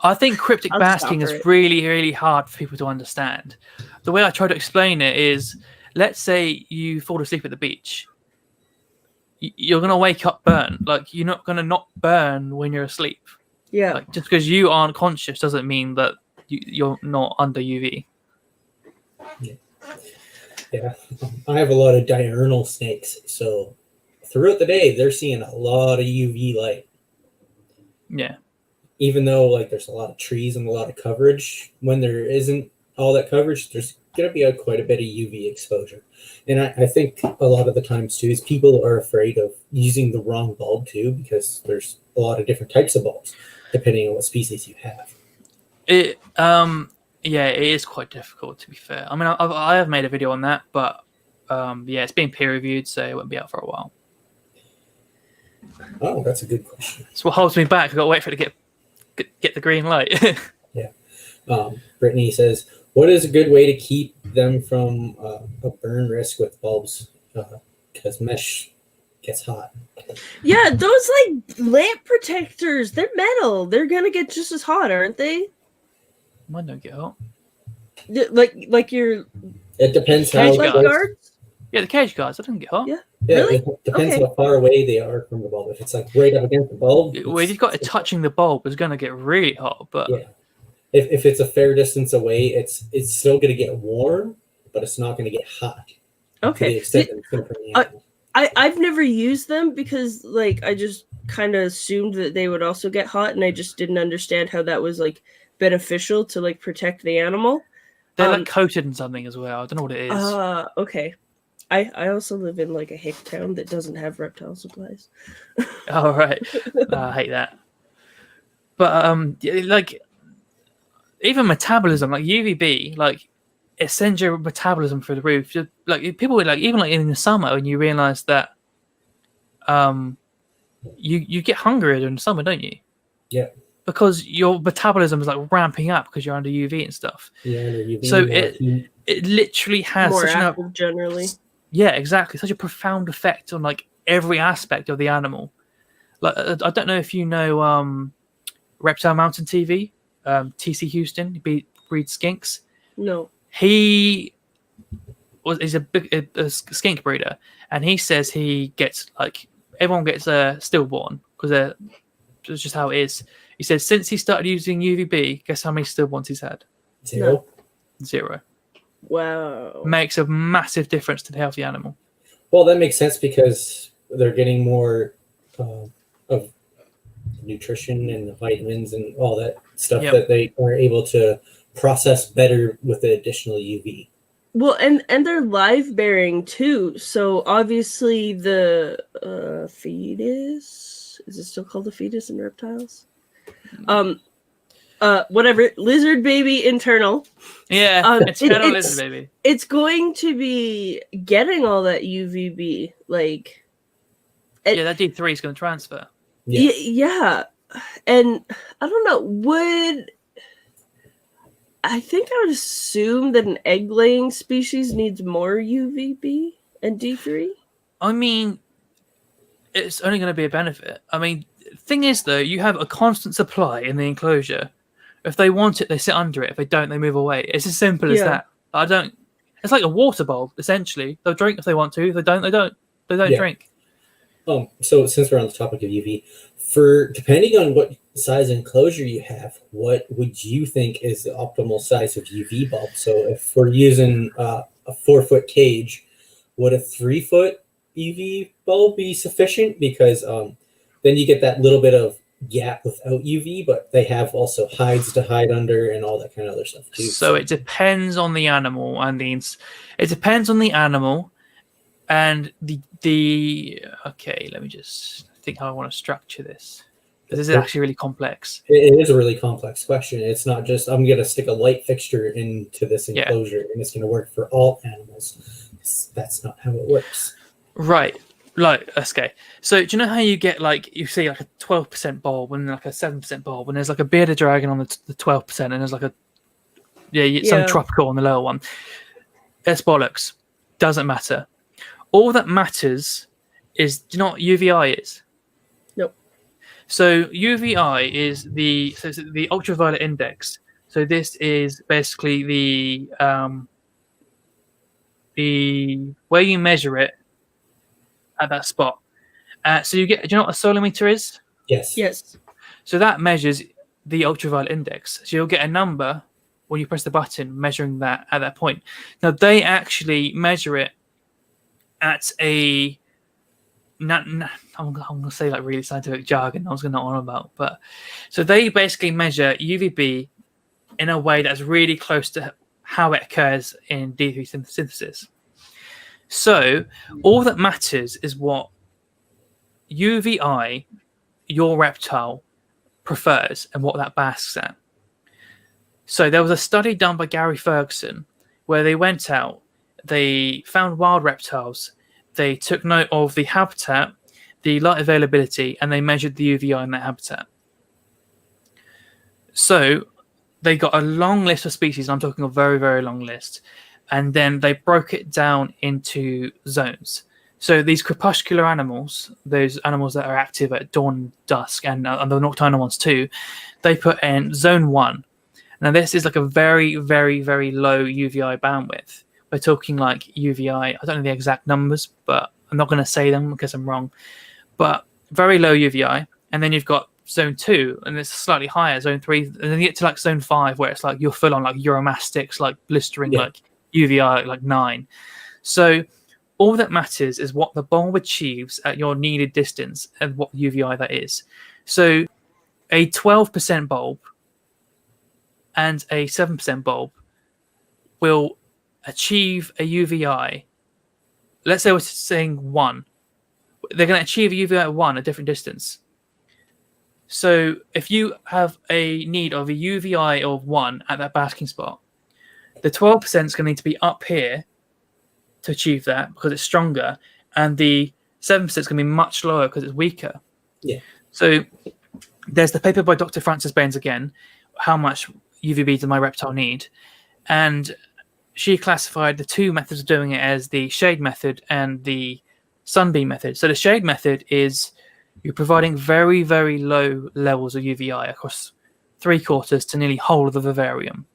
I think cryptic I'll just basking offer is it. really, really hard for people to understand. The way I try to explain it is, let's say you fall asleep at the beach. You're going to wake up burnt. Like, you're not going to not burn when you're asleep. Yeah. Like, just because you aren't conscious doesn't mean that you're not under UV. Yeah. I have a lot of diurnal snakes, so throughout the day, they're seeing a lot of UV light. Yeah. Even though like there's a lot of trees and a lot of coverage, when there isn't all that coverage, there's going to be quite a bit of UV exposure. And I think a lot of the times too is people are afraid of using the wrong bulb too, because there's a lot of different types of bulbs depending on what species you have. It is quite difficult, to be fair. I mean, I have made a video on that, but it's being peer reviewed, so it won't be out for a while. Oh, that's a good question. That's what holds me back. I've got to wait for it to get the green light. Brittany says, what is a good way to keep them from a burn risk with bulbs? Because mesh gets hot. Yeah, those like lamp protectors, they're metal. They're going to get just as hot, aren't they? Mine don't get hot. Like your It depends how Cage light guards. guards? Yeah, the cage guards, I don't get hot. Yeah. Yeah, Really? it depends Okay. how far away they are from the bulb. If it's like right up against the bulb, Well, if you've got it touching the bulb, it's going to get really hot. But yeah. If it's a fair distance away, it's still going to get warm, but it's not going to get hot. To the Okay. extent that it's going to burn the animal. I've never used them because like I just kind of assumed that they would also get hot, and I just didn't understand how that was like beneficial to like protect the animal. they're like coated in something as well. I don't know what it is. Okay. I also live in like a hick town that doesn't have reptile supplies. Oh, right. I hate that. But like even metabolism, like UVB, like it sends your metabolism through the roof. Just, like people would like even like in the summer when you realize that you get hungrier during the summer, don't you? Yeah. Because your metabolism is like ramping up because you're under UV and stuff. Yeah, under UV, So heat. it literally has More such active generally. yeah, exactly. Such a profound effect on like every aspect of the animal. Like I don't know if you know Reptile Mountain TV, TC Houston, he breeds skinks. No. He's a skink breeder, and he says he gets like everyone gets a stillborn because that's just how it is. He says since he started using UVB, guess how many stillborns he's had? Zero. Zero. Wow. Makes a massive difference to the healthy animal. Well, that makes sense because they're getting more of nutrition and the vitamins and all that stuff that they are able to process better with the additional UV. Well, and they're live bearing too. So obviously the fetus, is it still called a fetus in reptiles? Whatever, lizard baby internal. Yeah, it's kind of lizard baby. It's going to be getting all that UVB, like. Yeah, that D3 is going to transfer. Yeah, and I don't know. I think I would assume that an egg-laying species needs more UVB and D3. I mean, it's only going to be a benefit. I mean, thing is though, you have a constant supply in the enclosure. If they want it, they sit under it. If they don't, they move away. It's as simple as that. It's like a water bulb, essentially. They'll drink if they want to. If they don't, they don't. They don't drink. So since we're on the topic of UV, depending on what size enclosure you have, what would you think is the optimal size of UV bulb? So if we're using a 4-foot cage, would a 3-foot UV bulb be sufficient? Because then you get that little bit of Yeah, without UV, but they have also hides to hide under and all that kind of other stuff too. So it depends on the animal, and it depends on the animal and the. Okay, let me just think how I want to structure this. This is actually really complex. It is a really complex question. It's not just I'm going to stick a light fixture into this enclosure and it's going to work for all animals. That's not how it works. Right. Like, okay. So do you know how you get like you see like a 12% bulb and like a 7% bulb, and there's like a bearded dragon on the 12%, and there's like a some tropical on the lower one. That's bollocks. Doesn't matter. All that matters is, do you know what UVI is? Nope. So UVI is the ultraviolet index. So this is basically the where you measure it at that spot. So do you know what a solar meter is? Yes. Yes. So that measures the ultraviolet index. So you'll get a number when you press the button measuring that at that point. Now they actually measure it at a I'm going to say like really scientific jargon I was going to on about, but so they basically measure UVB in a way that's really close to how it occurs in D3 synthesis. So all that matters is what UVI your reptile prefers and what that basks at. So there was a study done by Gary Ferguson where they went out, they found wild reptiles, they took note of the habitat, the light availability, and they measured the UVI in that habitat. So they got a long list of species. I'm talking a very, very long list. And then they broke it down into zones. So these crepuscular animals, those animals that are active at dawn, dusk, and the nocturnal ones too, they put in zone 1. Now this is like a very, very, very low UVI bandwidth. We're talking like UVI, I don't know the exact numbers, but I'm not going to say them because I'm wrong. But very low UVI. And then you've got zone 2, and it's slightly higher, zone 3. And then you get to like zone 5, where it's like you're full on like uromastics, like blistering, like UVI like 9. So all that matters is what the bulb achieves at your needed distance and what UVI that is. So a 12% bulb and a 7% bulb will achieve a UVI. Let's say we're saying 1. They're going to achieve a UVI at 1 at different distance. So if you have a need of a UVI of 1 at that basking spot, the 12% is going to need to be up here to achieve that because it's stronger, and the 7% is going to be much lower because it's weaker. Yeah. So there's the paper by Dr. Frances Baines again, how much UVB does my reptile need? And she classified the two methods of doing it as the shade method and the sunbeam method. So the shade method is you're providing very, very low levels of UVI across 3/4 to nearly whole of the vivarium.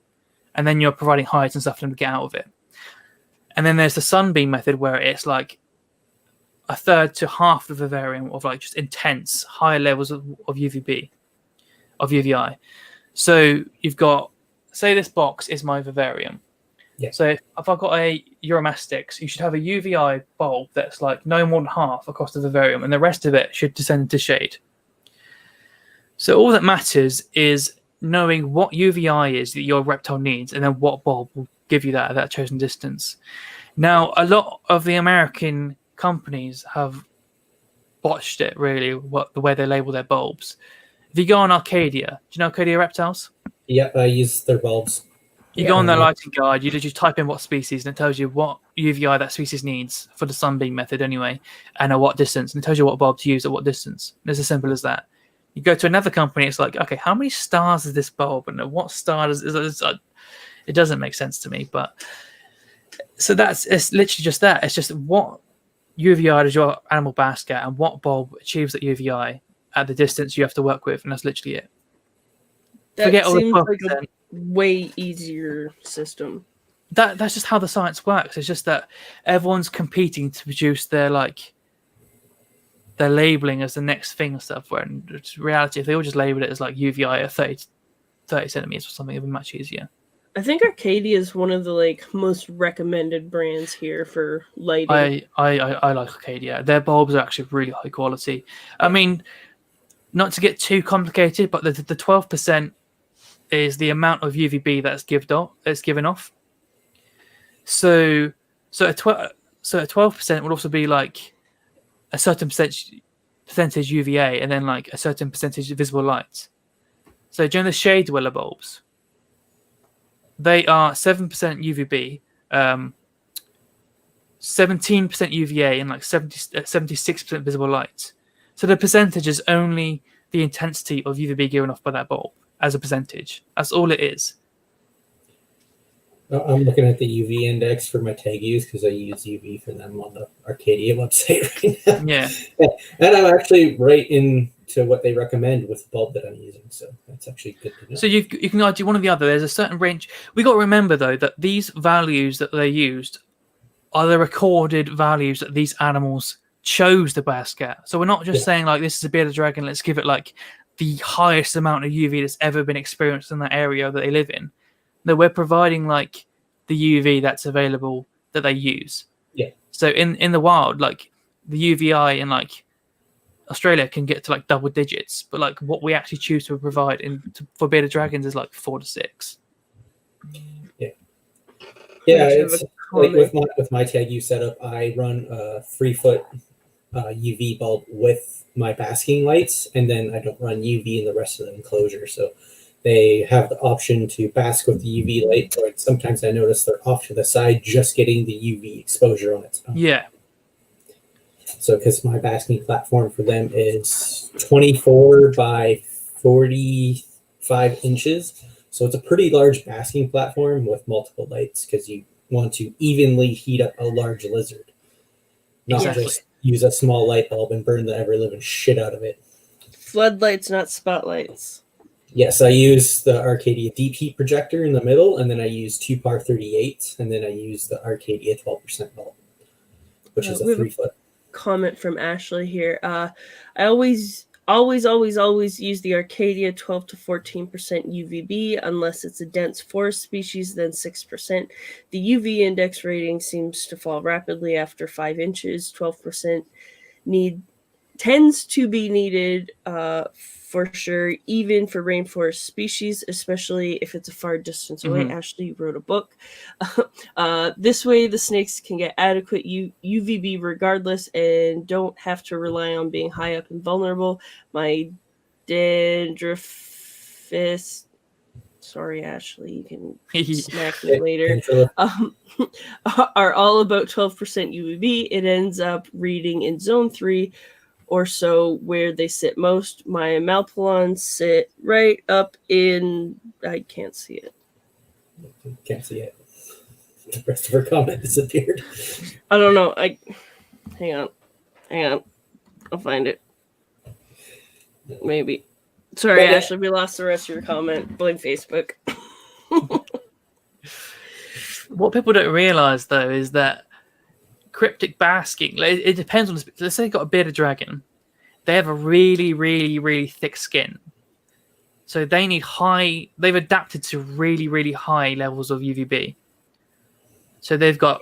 And then you're providing hides and stuff for them to get out of it. And then there's the sunbeam method where it's like 1/3 to half the vivarium of like just intense higher levels of UVI. So you've got, say this box is my vivarium. Yeah. So if I've got a uromastix, you should have a UVI bulb that's like no more than half across the vivarium, and the rest of it should descend into shade. So all that matters is knowing what UVI is that your reptile needs, and then what bulb will give you that at that chosen distance. Now, a lot of the American companies have botched it, really, the way they label their bulbs. If you go on Arcadia, do you know Arcadia Reptiles? Yep, I use their bulbs. You go on their lighting guide, you literally type in what species, and it tells you what UVI that species needs for the sunbeam method anyway, and at what distance, and it tells you what bulb to use at what distance. And it's as simple as that. You go to another company, it's like, okay, how many stars is this bulb, and what star is it? Doesn't make sense to me, but so it's literally just that. It's just what UVI does your animal bask at, and what bulb achieves that UVI at the distance you have to work with, and that's literally it. That Forget all the seems 12%. like a way easier system. That's just how the science works. It's just that everyone's competing to produce their labeling as the next thing and stuff. Where in reality, if they all just label it as like UVI of 30 centimeters or something, it'd be much easier. I think Arcadia is one of the most recommended brands here for lighting. I like Arcadia. Their bulbs are actually really high quality. I mean, not to get too complicated, but the 12% is the amount of UVB that's given off. So a 12% would also be like a certain percentage UVA, and then like a certain percentage of visible light. So during the shade dweller bulbs, they are 7% UVB, 17% UVA, and like 76% visible light. So the percentage is only the intensity of UVB given off by that bulb as a percentage. That's all it is. I'm looking at the UV index for my tag use because I use UV for them on the Arcadia website right now. Yeah. And I'm actually right into what they recommend with the bulb that I'm using. So that's actually good to know. So you can either do one or the other. There's a certain range. We got to remember, though, that these values that they used are the recorded values that these animals chose to bask at. So we're not just saying, like, this is a bearded dragon, let's give it, like, the highest amount of UV that's ever been experienced in that area that they live in. No, we're providing like the UV that's available that they use. Yeah. So in the wild, like the UVI in like Australia can get to like double digits, but like what we actually choose to provide for bearded dragons is like 4 to 6. Yeah. Yeah. It's like with my tag use setup, I run a 3-foot UV bulb with my basking lights, and then I don't run UV in the rest of the enclosure. So they have the option to bask with the UV light, but sometimes I notice they're off to the side just getting the UV exposure on its own. Yeah. So because my basking platform for them is 24 by 45 inches. So it's a pretty large basking platform with multiple lights because you want to evenly heat up a large lizard. Not just use a small light bulb and burn the ever-living shit out of it. Floodlights, not spotlights. Yes, I use the Arcadia deep heat projector in the middle, and then I use 2 par 38, and then I use the Arcadia 12% bulb, which is a 3-foot. Comment from Ashley here. I always use the Arcadia 12 to 14% UVB unless it's a dense forest species, then 6%. The UV index rating seems to fall rapidly after 5 inches. 12% tends to be needed for sure, even for rainforest species, especially if it's a far distance away. Mm-hmm. Ashley wrote a book. This way, the snakes can get adequate UVB regardless and don't have to rely on being high up and vulnerable. My dendrophis... Sorry, Ashley, you can smack me later. Are all about 12% UVB. It ends up reading in zone 3 or so where they sit most. My Malpolons sit right up in... I can't see it. Can't see it. The rest of her comment disappeared. I don't know. Hang on. I'll find it. Maybe. Sorry, Ashley, we lost the rest of your comment. Blame Facebook. What people don't realize, though, is that cryptic basking, it depends on the species. Let's say you've got a bearded dragon. They have a really, really, really thick skin. So they've adapted to really, really high levels of UVB. So they've got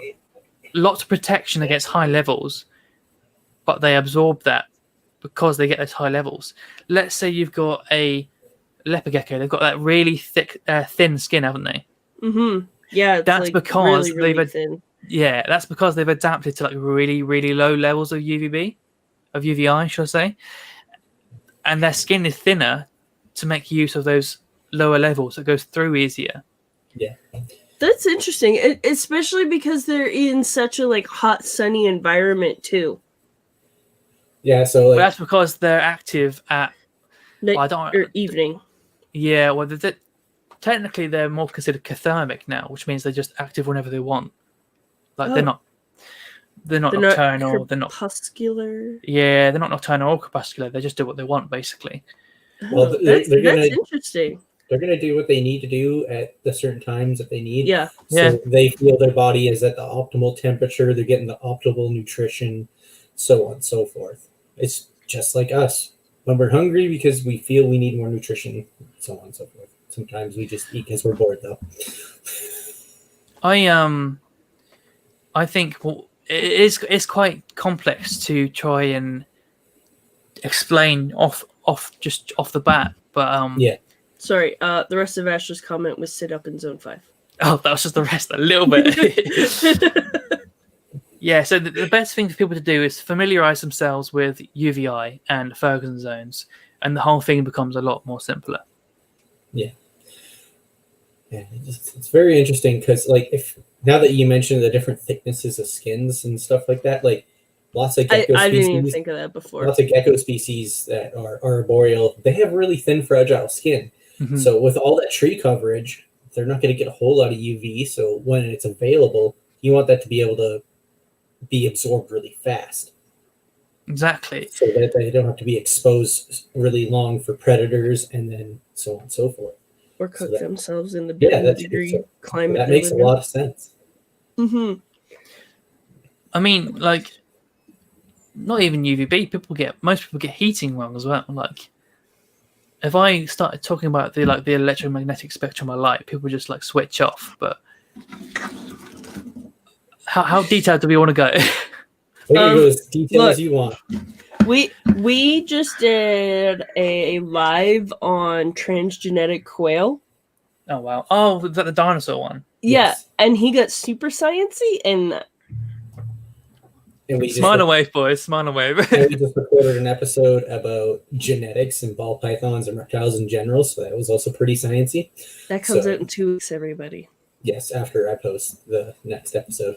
lots of protection against high levels, but they absorb that because they get those high levels. Let's say you've got a leopard gecko. They've got that really thick, thin skin, haven't they? Mm-hmm. Yeah, that's like because really thin. Yeah, that's because they've adapted to like really, really low levels of UVI, should I say. And their skin is thinner to make use of those lower levels. It goes through easier. Yeah. That's interesting, especially because they're in such a like hot, sunny environment too. Yeah, so like, that's because they're active at night or evening. Yeah, well, technically they're more considered cathermic now, which means they're just active whenever they want. Like they're not nocturnal. They're not crepuscular. Yeah, they're not nocturnal or crepuscular. They just do what they want, basically. Well, that's interesting. They're going to do what they need to do at the certain times that they need. Yeah. So they feel their body is at the optimal temperature. They're getting the optimal nutrition, so on and so forth. It's just like us. When we're hungry because we feel we need more nutrition, so on and so forth. Sometimes we just eat because we're bored, though. I think it's quite complex to try and explain off the bat. But Yeah. Sorry, the rest of Asher's comment was sit up in zone 5. Oh, that was just the rest a little bit. Yeah, so the best thing for people to do is familiarize themselves with UVI and Ferguson zones, and the whole thing becomes a lot more simpler. Yeah. Yeah, it's very interesting because, like, if now that you mentioned the different thicknesses of skins and stuff like that, like lots of gecko I species, didn't even think of that before. lots of gecko species that are arboreal, they have really thin, fragile skin. Mhm. So with all that tree coverage, they're not going to get a whole lot of UV. So when it's available, you want that to be able to be absorbed really fast. Exactly. So that they don't have to be exposed really long for predators and then so on and so forth. Or cook that- themselves in the Yeah, 50-degree so climate. that makes a lot of sense. Mm-hmm. I mean, like, not even UVB. Most people get heating wrong as well. Like, if I started talking about the electromagnetic spectrum of light, people just like switch off. But how detailed do we want to go? We can go as detailed as you want. We just did a live on transgenic quail. Oh wow! Oh, is that the dinosaur one? Yeah, Yes. and he got super sciencey, and And Smile and wave, boys. Smile and wave. and we just recorded an episode about genetics and ball pythons and reptiles in general, so that was also pretty sciencey. that comes So- out in 2 weeks, everybody. Yes, after I post the next episode.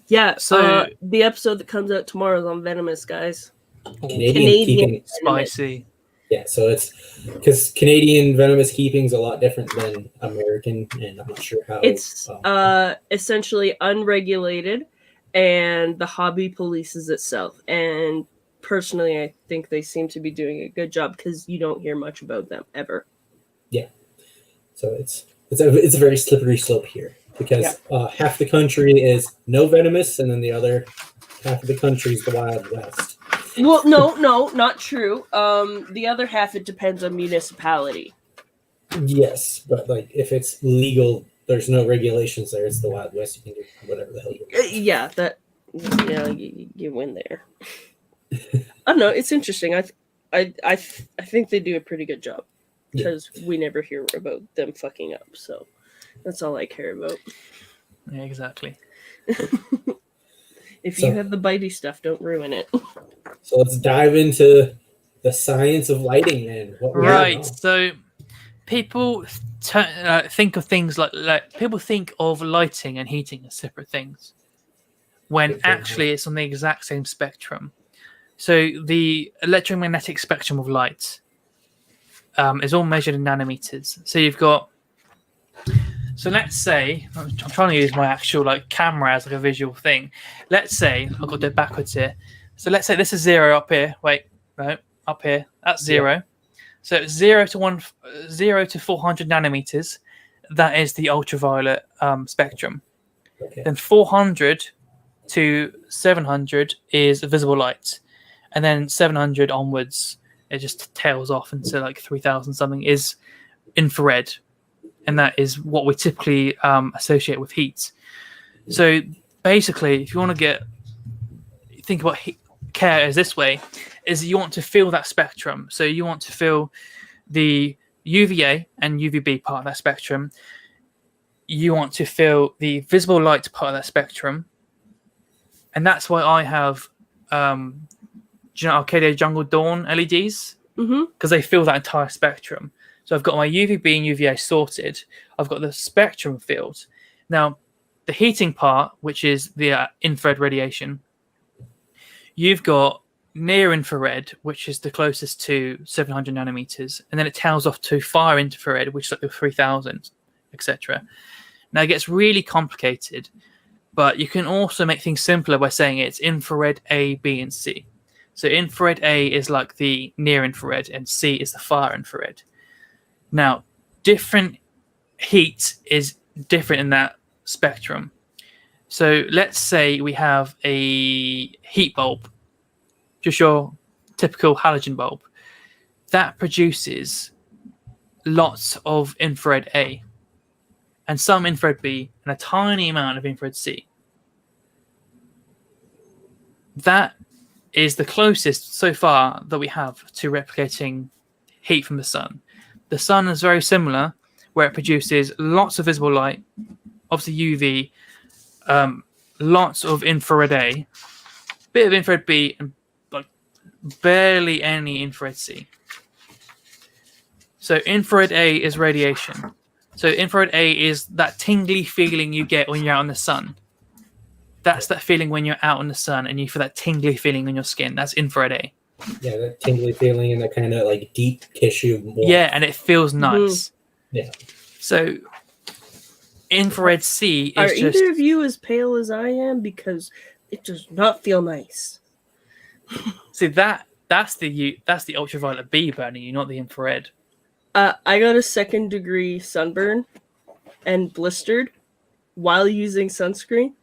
Yeah, So- the episode that comes out tomorrow is on venomous, guys. Canadian keeping. venomous. Spicy. Yeah, so it's because Canadian venomous keeping is a lot different than American, and I'm not sure how. It's essentially unregulated, and the hobby polices itself. And personally, I think they seem to be doing a good job because you don't hear much about them ever. So it's a very slippery slope here because half the country is no venomous, and then the other half of the country is the Wild West. Well, no, not true. The other half, it depends on municipality. Yes, but like if it's legal, there's no regulations there. It's the Wild West. You can do whatever the hell you want. Yeah, you win there. I don't know. It's interesting. I think they do a pretty good job because we never hear about them fucking up. So that's all I care about. Yeah, exactly. If you have the bitey stuff, don't ruin it. So let's dive into the science of lighting and what we Right. know. So people think of things like people think of lighting and heating as separate things, when actually it's on the exact same spectrum. So the electromagnetic spectrum of light is all measured in nanometers. So you've got. So let's say I'm trying to use my actual like camera as like a visual thing. Let's say I've got to do it backwards here. So let's say this is 0 up here. Wait, no, up here. That's 0. Yeah. So it's 0 to 400 nanometers. That is the ultraviolet spectrum. Okay. Then 400 to 700 is visible light, and then 700 onwards it just tails off into like 3000 something is infrared. And that is what we typically associate with heat. So basically, if you want to think about care as this way, is you want to feel that spectrum. So you want to feel the UVA and UVB part of that spectrum. You want to feel the visible light part of that spectrum. And that's why I have, Arcadia Jungle Dawn LEDs, because they fill that entire spectrum. So I've got my UVB and UVA sorted. I've got the spectrum field. Now, the heating part, which is the infrared radiation, you've got near infrared, which is the closest to 700 nanometers, and then it tails off to far infrared, which is like the 3000, etc. Now, it gets really complicated, but you can also make things simpler by saying it's infrared A, B, and C. So infrared A is like the near infrared, and C is the far infrared. Now, different heat is different in that spectrum. So let's say we have a heat bulb, just your typical halogen bulb, that produces lots of infrared A and some infrared B and a tiny amount of infrared C. That is the closest so far that we have to replicating heat from the sun. The sun is very similar, where it produces lots of visible light, obviously UV, lots of infrared A, bit of infrared B, and like barely any infrared C. So infrared A is radiation. So infrared A is that tingly feeling you get when you're out in the sun. That's that feeling when you're out in the sun and you feel that tingly feeling on your skin. That's infrared A. Yeah, that tingly feeling and that kind of like deep tissue. Warmth. Yeah, and it feels nice. Yeah. So infrared C is Are just... either of you as pale as I am? Because it does not feel nice. See, that's the ultraviolet B burning you, not the infrared. I got a 2nd degree sunburn and blistered while using sunscreen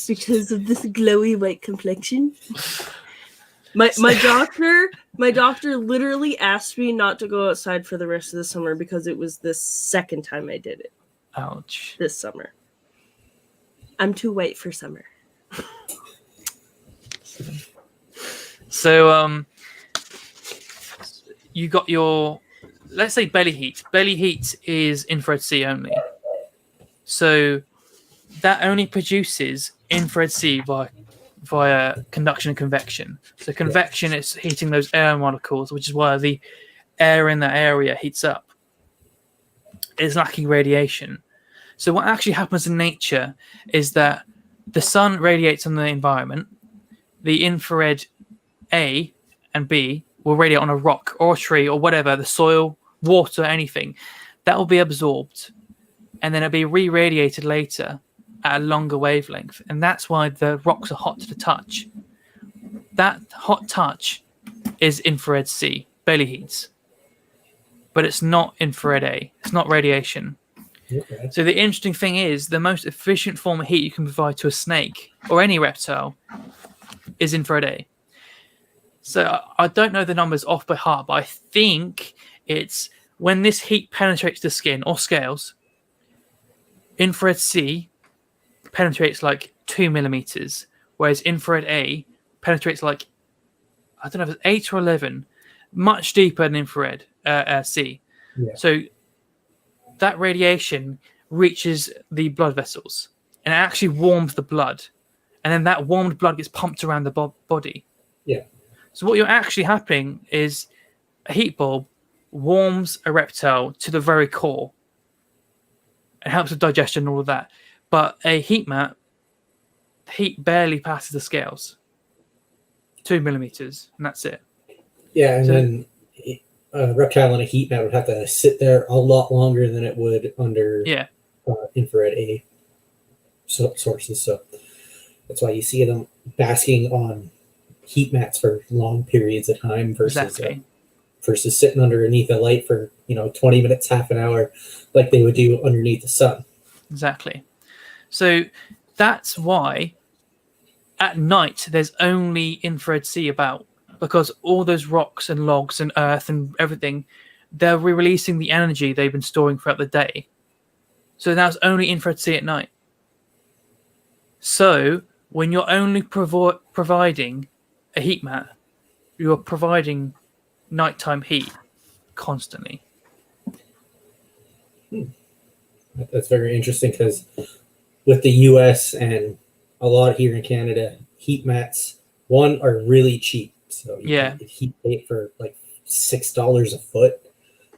because of this glowy white complexion. My doctor literally asked me not to go outside for the rest of the summer because it was the 2nd time I did it. Ouch. This summer. I'm too white for summer. So you got your, let's say, belly heat. Belly heat is infrared C only. So that only produces infrared C via conduction and convection. So convection is heating those air molecules, which is why the air in that area heats up. It's lacking radiation. So what actually happens in nature is that the sun radiates on the environment. The infrared A and B will radiate on a rock or a tree or whatever, the soil, water, anything. That will be absorbed. And then it'll be re-radiated later at a longer wavelength. And that's why the rocks are hot to the touch. That hot touch is infrared C, belly heats. But it's not infrared A. It's not radiation. Okay. So the interesting thing is the most efficient form of heat you can provide to a snake or any reptile is infrared A. So I don't know the numbers off by heart, but I think it's when this heat penetrates the skin or scales, infrared C penetrates like 2 millimeters, whereas infrared A penetrates like, I don't know if it's 8 or 11, much deeper than infrared C. Yeah. So that radiation reaches the blood vessels and it actually warms the blood. And then that warmed blood gets pumped around the body. Yeah. So what you're actually happening is a heat bulb warms a reptile to the very core. It helps with digestion and all of that. But a heat mat, heat barely passes the scales. 2 millimeters, and that's it. Yeah, and then a reptile on a heat mat would have to sit there a lot longer than it would under infrared A sources. So that's why you see them basking on heat mats for long periods of time versus versus sitting underneath a light for 20 minutes, half an hour, like they would do underneath the sun. Exactly. So that's why at night there's only infrared C about, because all those rocks and logs and earth and everything, they're releasing the energy they've been storing throughout the day. So now it's only infrared C at night. So when you're only providing a heat mat, you're providing nighttime heat constantly. That's very interesting because with the US and a lot here in Canada, heat mats, one, are really cheap. So you can get heat mate for like $6 a foot.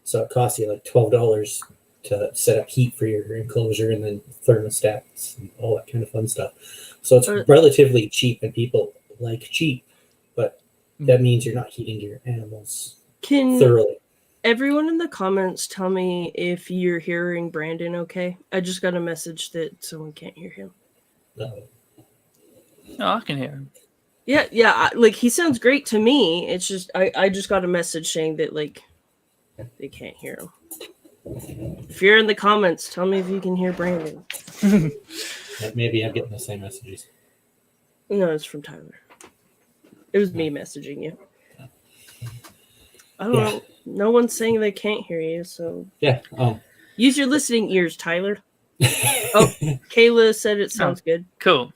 So it costs you like $12 to set up heat for your enclosure and then thermostats and all that kind of fun stuff. So it's relatively cheap and people like cheap, but that means you're not heating your animals thoroughly. Everyone in the comments tell me if you're hearing Brandon okay. I just got a message that someone can't hear him. No, I can hear him. Yeah, like he sounds great to me. It's just I just got a message saying that like they can't hear him. If you're in the comments, tell me if you can hear Brandon. Maybe I'm getting the same messages. No, it's from Tyler. It was me messaging you. I don't know. No one's saying they can't hear you, so use your listening ears, Tyler. Oh, Kayla said it sounds good. Cool.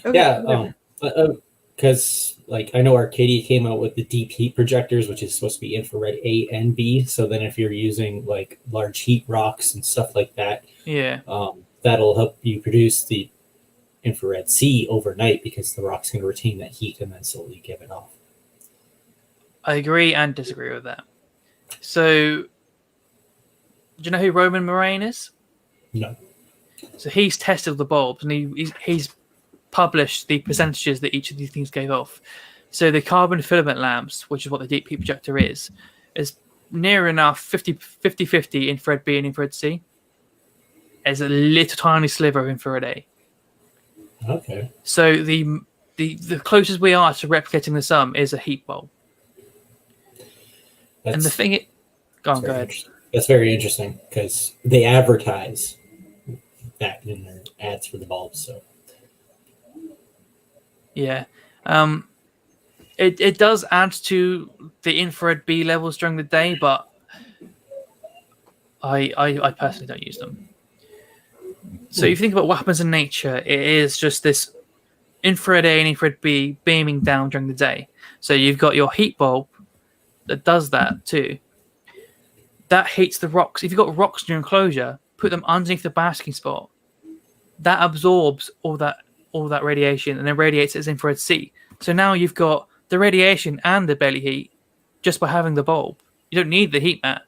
Okay, Because like I know Arcadia came out with the deep heat projectors, which is supposed to be infrared A and B. So then if you're using like large heat rocks and stuff like that, Yeah. that'll help you produce the infrared C overnight because the rock's going to retain that heat and then slowly give it off. I agree and disagree with that. So, do you know who Roman Moraine is? No. So he's tested the bulbs and he's published the percentages that each of these things gave off. So the carbon filament lamps, which is what the deep heat projector is near enough 50-50 infrared B and infrared C. There's a little tiny sliver of infrared A. Okay. So the closest we are to replicating the sun is a heat bulb. And the thing go ahead. That's very interesting because they advertise that in their ads for the bulbs. So yeah, it does add to the infrared B levels during the day, but I personally don't use them. So if you think about what happens in nature, it is just this infrared A and infrared B beaming down during the day. So you've got your heat bulb that does that too. That heats the rocks. If you've got rocks in your enclosure, put them underneath the basking spot. That absorbs all that radiation and then radiates as infrared C. So now you've got the radiation and the belly heat just by having the bulb. You don't need the heat mat.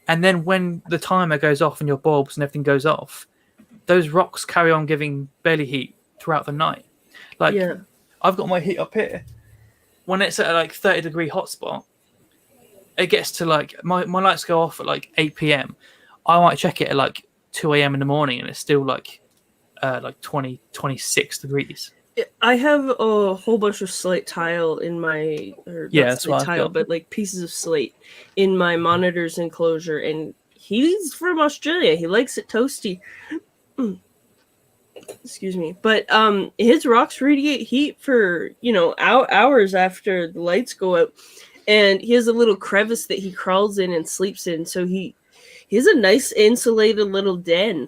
And then when the timer goes off and your bulbs and everything goes off, those rocks carry on giving belly heat throughout the night. Like, I've got my heat up here. When it's at like 30-degree hotspot, it gets to like, my lights go off at like 8 p.m. I might check it at like 2 a.m. in the morning and it's still like 20, 26 degrees. I have a whole bunch of slate tile in my, not slate tile, but like pieces of slate in my monitor's enclosure, and he's from Australia. He likes it toasty. Excuse me, but his rocks radiate heat for hours after the lights go out, and he has a little crevice that he crawls in and sleeps in. So he has a nice insulated little den.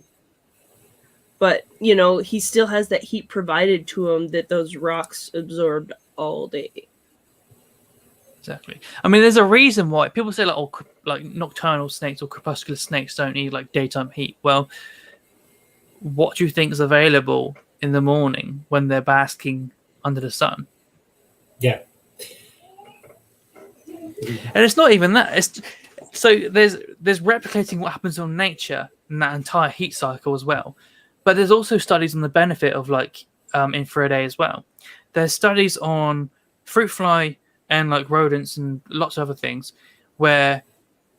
But, he still has that heat provided to him that those rocks absorbed all day. Exactly. I mean, there's a reason why people say like nocturnal snakes or crepuscular snakes don't need like daytime heat. Well, what do you think is available in the morning when they're basking under the sun? Yeah. And it's not even that. So there's replicating what happens on nature in that entire heat cycle as well. But there's also studies on the benefit of like infrared A as well. There's studies on fruit fly and like rodents and lots of other things where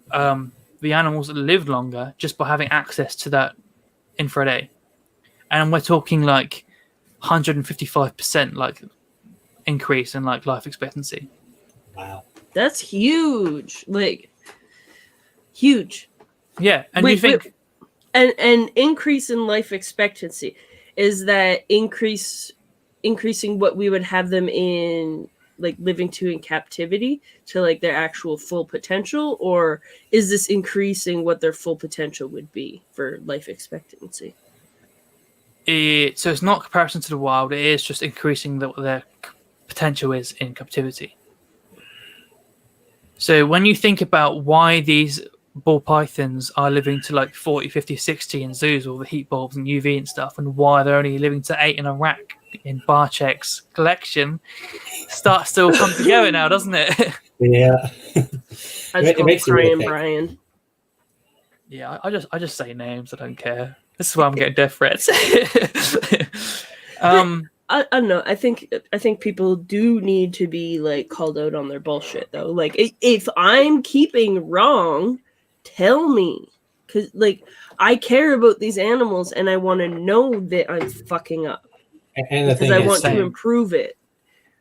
the animals live longer just by having access to that infrared A. And we're talking like 155% like increase in like life expectancy. Wow. That's huge. Like huge. Yeah. And you think an increase in life expectancy, is that increasing what we would have them in like living to in captivity to like their actual full potential, or is this increasing what their full potential would be for life expectancy? So it's not comparison to the wild, it is just increasing what their potential is in captivity. So when you think about why these ball pythons are living to like 40, 50, 60 in zoos, all the heat bulbs and UV and stuff, and why they're only living to 8 in a rack in Barczyk's collection, starts to all come together now, doesn't it? Yeah. It makes you really Brian. Yeah, I just say names. I don't care. This is why I'm getting death threats. I don't know. I think people do need to be like called out on their bullshit though. Like if I'm keeping wrong, tell me, because like I care about these animals and I want to know that I'm fucking up, and the because I want to improve it.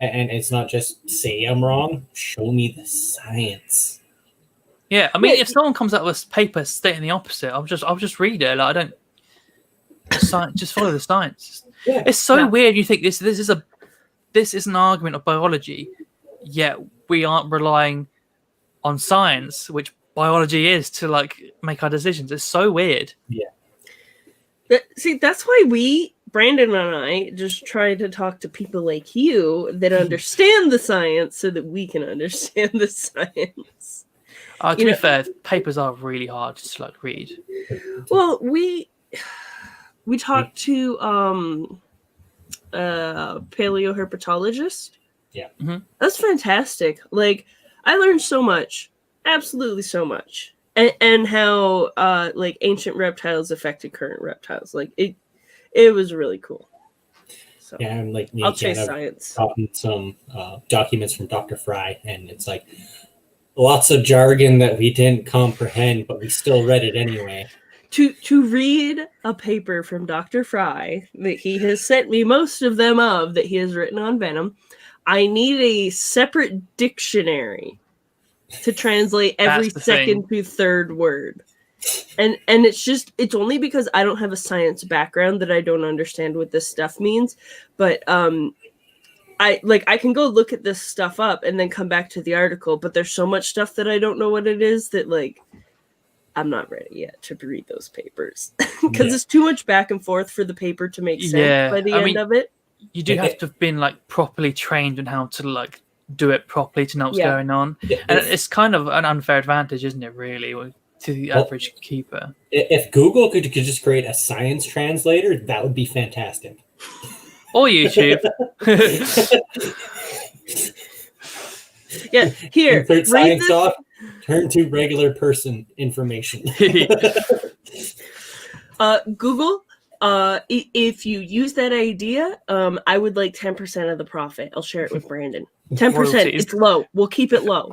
And it's not just say I'm wrong. Show me the science. Yeah, I mean, if someone comes out with a paper stating the opposite, I'll just read it. Like I don't. Just follow the science. Yeah. It's so weird. You think this is an argument of biology, yet we aren't relying on science, which biology is, to like make our decisions. It's so weird. Yeah. See, that's why we Brandon and I just try to talk to people like you that understand the science so that we can understand the science. To be fair, papers are really hard to like read. Well, we talked to paleoherpetologist. Yeah. Mm-hmm. That's fantastic. Like, I learned so much, absolutely so much, and how like ancient reptiles affected current reptiles. Like it was really cool. So yeah, and like I'll chase science. Gotten some documents from Dr. Fry, and it's like lots of jargon that we didn't comprehend, but we still read it anyway. To read a paper from Dr. Fry that he has sent me most of them that he has written on venom, I need a separate dictionary to translate every second to third word. And it's only because I don't have a science background that I don't understand what this stuff means. But I can go look at this stuff up and then come back to the article, but there's so much stuff that I don't know what it is that like I'm not ready yet to read those papers because it's too much back and forth for the paper to make sense by the end of it. You do have to have been like properly trained on how to like do it properly to know what's going on. And it's kind of an unfair advantage, isn't it, really, to the average keeper? If Google could just create a science translator, that would be fantastic. Or YouTube. Yeah, here. Insert science off, turn to regular person information. Google, if you use that idea, I would like 10% of the profit. I'll share it with Brandon. 10%. It's low. We'll keep it low.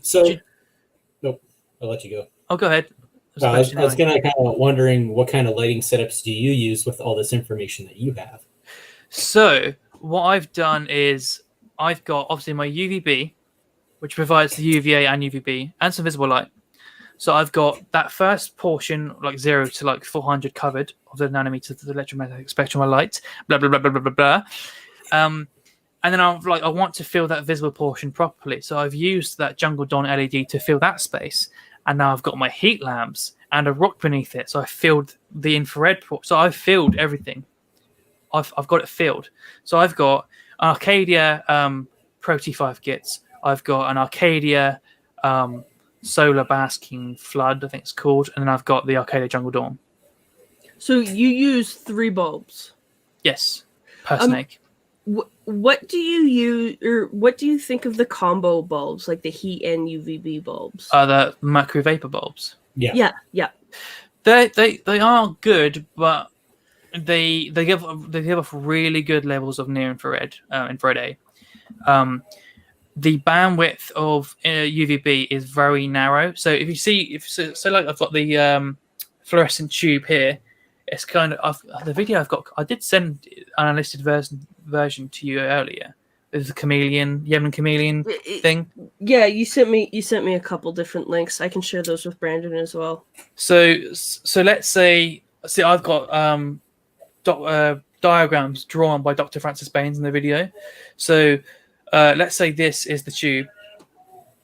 So, nope. I'll let you go. Oh, go ahead. I was kind of wondering what kind of lighting setups do you use with all this information that you have? So what I've done is I've got obviously my UVB, which provides the UVA and UVB and some visible light. So I've got that first portion, like 0 to like 400 covered of the nanometers of the electromagnetic spectrum of light, blah, blah, blah, blah, blah, blah, blah. And then I want to fill that visible portion properly. So I've used that Jungle Dawn LED to fill that space. And now I've got my heat lamps and a rock beneath it. So I filled the infrared port. So I've filled everything. I've got it filled. So I've got an Arcadia Pro T5 kits. I've got an Arcadia Solar Basking Flood, I think it's called. And then I've got the Arcadia Jungle Dawn. So you use 3 bulbs? Yes, per snake. What do you use, or what do you think of the combo bulbs, like the heat and UVB bulbs? The mercury vapor bulbs. Yeah. They are good, but they give off really good levels of near infrared A. The bandwidth of UVB is very narrow. So if you see, like I've got the fluorescent tube here. It's kind of the video I've got. I did send an unlisted version to you earlier. There's a Yemen chameleon thing. Yeah, you sent me a couple different links. I can share those with Brandon as well. So let's say I've got diagrams drawn by Dr. Francis Baines in the video. So let's say this is the tube.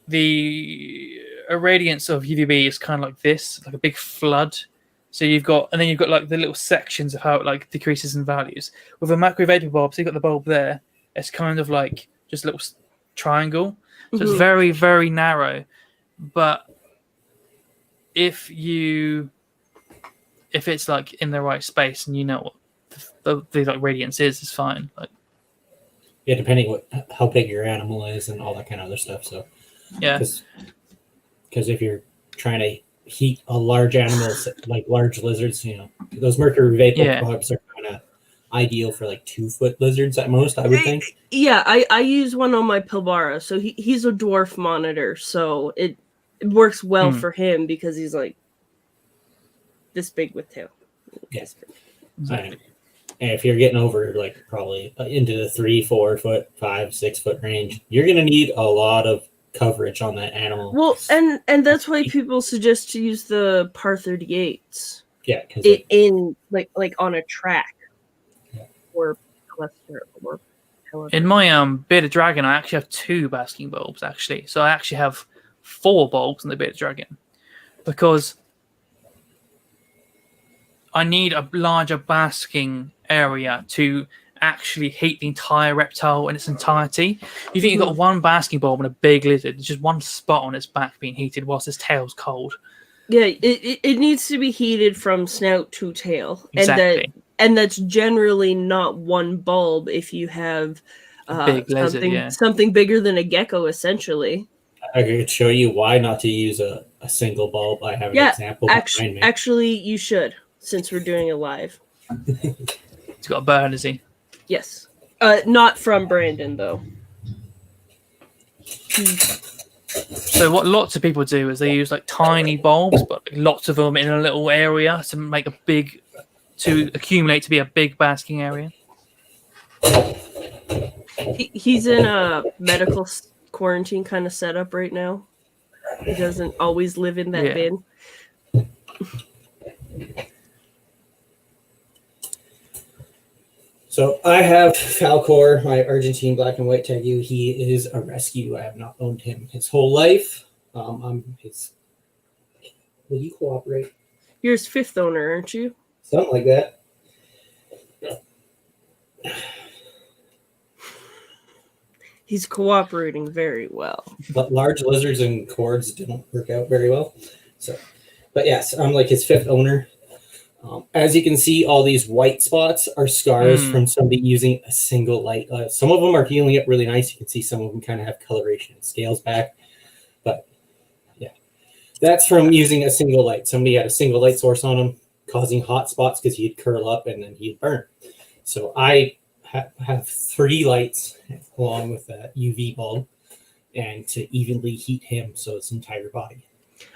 The irradiance of UVB is kind of like this, like a big flood. So you've got like the little sections of how it like decreases in values. With a mercury vapor bulb, so you've got the bulb there. It's kind of like just a little triangle. So it's very, very narrow. But if it's like in the right space and you know what the like radiance is fine. Like, yeah, depending how big your animal is and all that kind of other stuff. So yeah, because if you're trying to heat a large animal like large lizards, those mercury vapor bulbs are kind of ideal for like 2-foot lizards at most, I would think. Yeah, I use one on my Pilbara, so he's a dwarf monitor, so it works well for him because he's like this big with tail. Yes. And if you're getting over like probably into the 3, 4 foot, 5, 6 foot range, you're gonna need a lot of coverage on that animal. Well, and that's why people suggest to use the Par 38s. Yeah, because in like on a track or cluster or however. In my bearded dragon, I actually have 2 basking bulbs actually. So I actually have 4 bulbs in the bearded dragon because I need a larger basking area to actually heat the entire reptile in its entirety. You think you've got one basking bulb and a big lizard, there's just one spot on its back being heated whilst its tail's cold. Yeah, it needs to be heated from snout to tail. Exactly. And that's generally not one bulb if you have Big lizard, something bigger than a gecko, essentially. I could show you why not to use a single bulb. I have an example behind me. Actually, you should, since we're doing it live. He's got a burn, is he? Yes. Not from Brandon, though. So what lots of people do is they use like tiny bulbs, but lots of them in a little area to make to accumulate to be a big basking area. He's in a medical quarantine kind of setup right now. He doesn't always live in that bin. So I have Falcor, my Argentine black and white Tegu. He is a rescue. I have not owned him his whole life. Will you cooperate? You're his fifth owner, aren't you? Something like that. He's cooperating very well. But large lizards and cords don't work out very well. But yes, I'm like his fifth owner. As you can see, all these white spots are scars from somebody using a single light. Some of them are healing it really nice. You can see some of them kind of have coloration and scales back. But yeah, that's from using a single light. Somebody had a single light source on him, causing hot spots because he'd curl up and then he'd burn. So I have 3 lights along with a UV bulb and to evenly heat him so his entire body.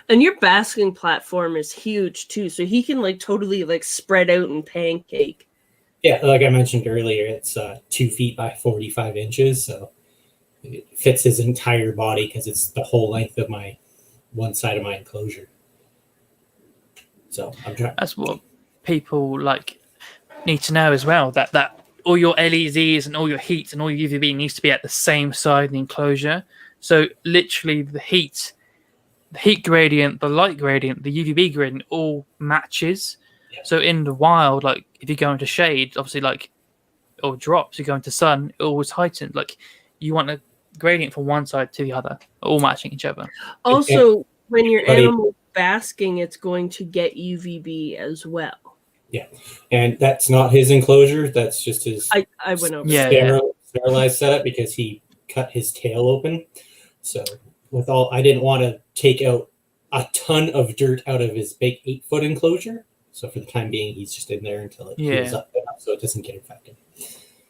And your basking platform is huge too, so he can like totally like spread out and pancake. Yeah, like I mentioned earlier, it's 2 feet by 45 inches, so it fits his entire body because it's the whole length of my one side of my enclosure. So I'm trying. That's what people like need to know as well. That all your LEDs and all your heat and all your UVB needs to be at the same side of the enclosure. So literally the heat gradient, the light gradient, the UVB gradient all matches. Yeah. So in the wild, like if you go into shade, obviously like or drops, you go into sun, it always heightens. Like you want a gradient from one side to the other, all matching each other. Also, when your animal basking, it's going to get UVB as well. Yeah, and that's not his enclosure. That's just his. I went over. Sterilized setup because he cut his tail open. So I didn't want to take out a ton of dirt out of his big 8-foot enclosure. So for the time being, he's just in there until it heals up enough so it doesn't get infected.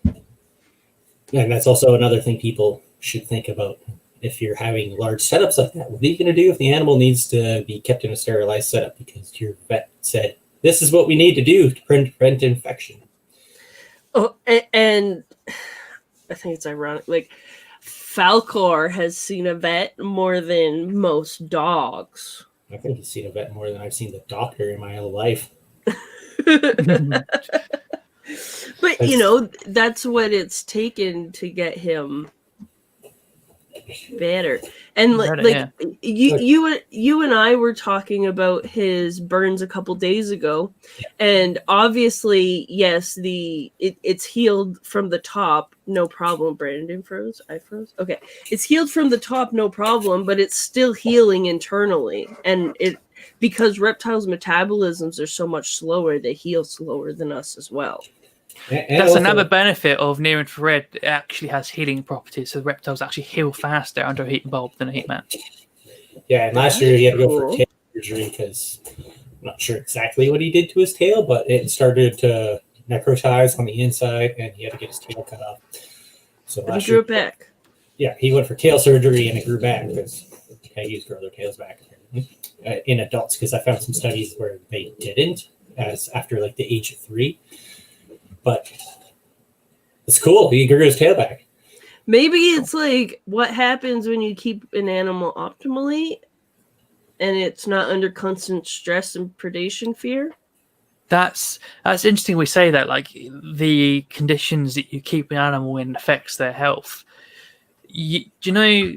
And that's also another thing people should think about if you're having large setups like that. What are you going to do if the animal needs to be kept in a sterilized setup because your vet said, this is what we need to do to prevent infection? Oh, and I think it's ironic. Like, Falcor has seen a vet more than most dogs. I think he's seen a vet more than I've seen the doctor in my whole life. But, you know, that's what it's taken to get him better. And you and I were talking about his burns a couple days ago, and obviously, yes, it's healed from the top, no problem. Brandon froze. I froze. Okay, it's healed from the top, no problem, but it's still healing internally, and because reptiles' metabolisms are so much slower, they heal slower than us as well. And that's also another benefit of near infrared. It actually has healing properties, so the reptiles actually heal faster under a heat bulb than a heat mat. Yeah, and last year he had to go for tail surgery because I'm not sure exactly what he did to his tail, but it started to necrotize on the inside, and he had to get his tail cut off. So he grew it back. Yeah, he went for tail surgery, and it grew back because Taggies grow their tails back in adults. Because I found some studies where they didn't, as after like the age of 3. But it's cool. He grew his tail back. Maybe it's like what happens when you keep an animal optimally and it's not under constant stress and predation fear. That's interesting we say that, like the conditions that you keep an animal in affects their health. Do you know,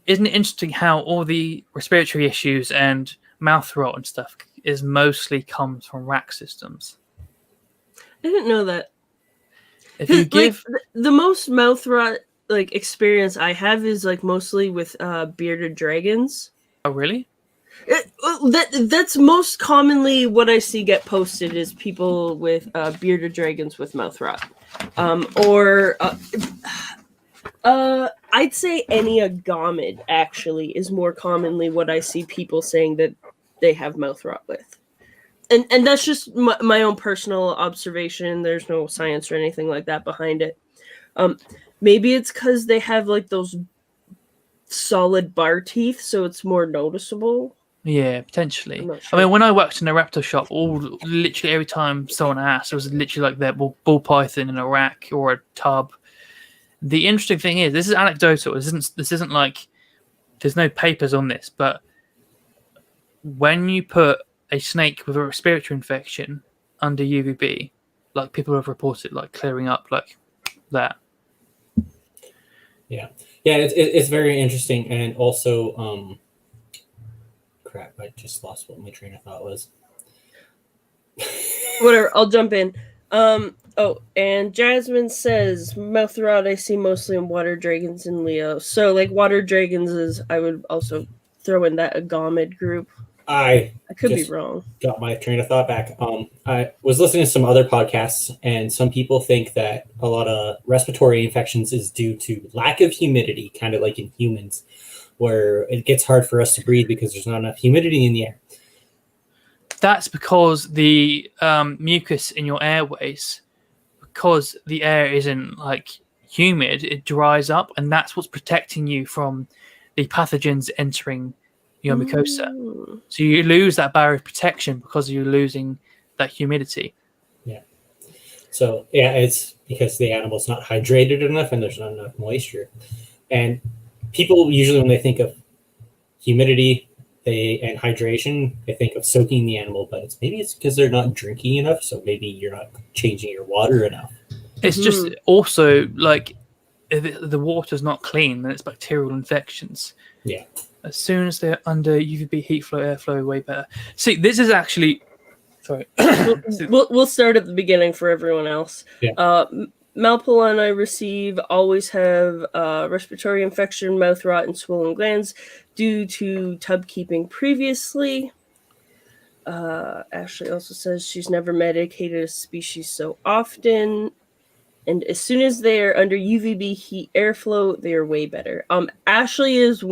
isn't it interesting how all the respiratory issues and mouth rot and stuff is mostly comes from rack systems. I didn't know that. If you give the most mouth rot like experience I have is like mostly with bearded dragons. oh really? That's most commonly what I see get posted is people with bearded dragons with mouth rot, or I'd say any agomid actually is more commonly what I see people saying that they have mouth rot with, and that's just my own personal observation. There's no science or anything like that behind it. Maybe it's because they have like those solid bar teeth, so it's more noticeable. Yeah, potentially. I'm not sure. I mean, when I worked in a reptile shop, literally every time someone asked, it was literally like their ball python in a rack or a tub. The interesting thing is, this is anecdotal. This isn't like there's no papers on this, but when you put a snake with a respiratory infection under UVB, like people have reported, like clearing up like that. Yeah, it's very interesting, and also, crap, I just lost what my train of thought was. Whatever, I'll jump in. And Jasmine says mouth rot I see mostly in water dragons and Leo. So like water dragons is I would also throw in that agomid group. I could be wrong. Got my train of thought back. I was listening to some other podcasts, and some people think that a lot of respiratory infections is due to lack of humidity, kind of like in humans, where it gets hard for us to breathe because there's not enough humidity in the air. That's because the mucus in your airways, because the air isn't like humid, it dries up, and that's what's protecting you from the pathogens entering your mucosa. So you lose that barrier of protection because you're losing that humidity. Yeah. So yeah, it's because the animal's not hydrated enough and there's not enough moisture. And people usually, when they think of humidity and hydration, they think of soaking the animal, but maybe it's because they're not drinking enough. So maybe you're not changing your water enough. It's just also like if the water's not clean, then it's bacterial infections. Yeah. As soon as they're under UVB heat flow, airflow, way better. See, this is actually... Sorry. We'll start at the beginning for everyone else. Yeah. Malpolan I always have respiratory infection, mouth rot, and swollen glands due to tub keeping previously. Ashley also says she's never medicated a species so often. And as soon as they are under UVB heat airflow, they are way better. Ashley is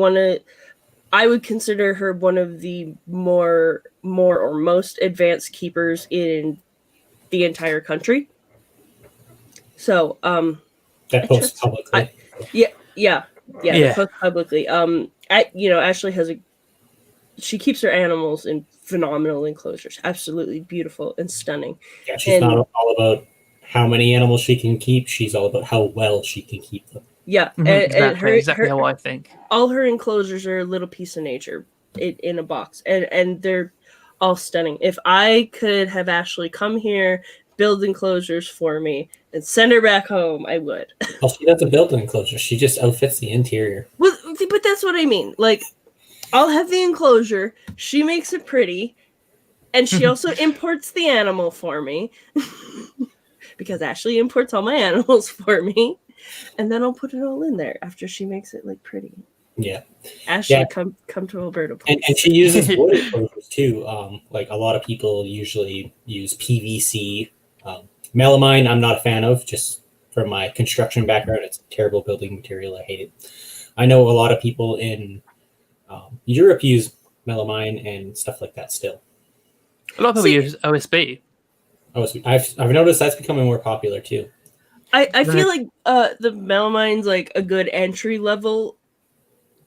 I would consider her one of the more or most advanced keepers in the entire country. So, that posts publicly. Yeah. Posts publicly. Ashley she keeps her animals in phenomenal enclosures, absolutely beautiful and stunning. Yeah, she's not all about how many animals she can keep. She's all about how well she can keep them. Yeah, exactly how I think. All her enclosures are a little piece of nature in a box, and they're all stunning. If I could have Ashley come here, build enclosures for me, and send her back home, I would. Well, she doesn't build an enclosure. She just outfits the interior. Well, but that's what I mean. Like, I'll have the enclosure. She makes it pretty, and she also imports the animal for me, because Ashley imports all my animals for me. And then I'll put it all in there after she makes it like pretty. Yeah. Ashley, come to Alberta, please. And she uses wood enclosures too. Like a lot of people usually use PVC. Melamine, I'm not a fan of, just from my construction background. It's a terrible building material. I hate it. I know a lot of people in Europe use melamine and stuff like that still. A lot of people use OSB. I've noticed that's becoming more popular too. I feel like the melamine's like a good entry level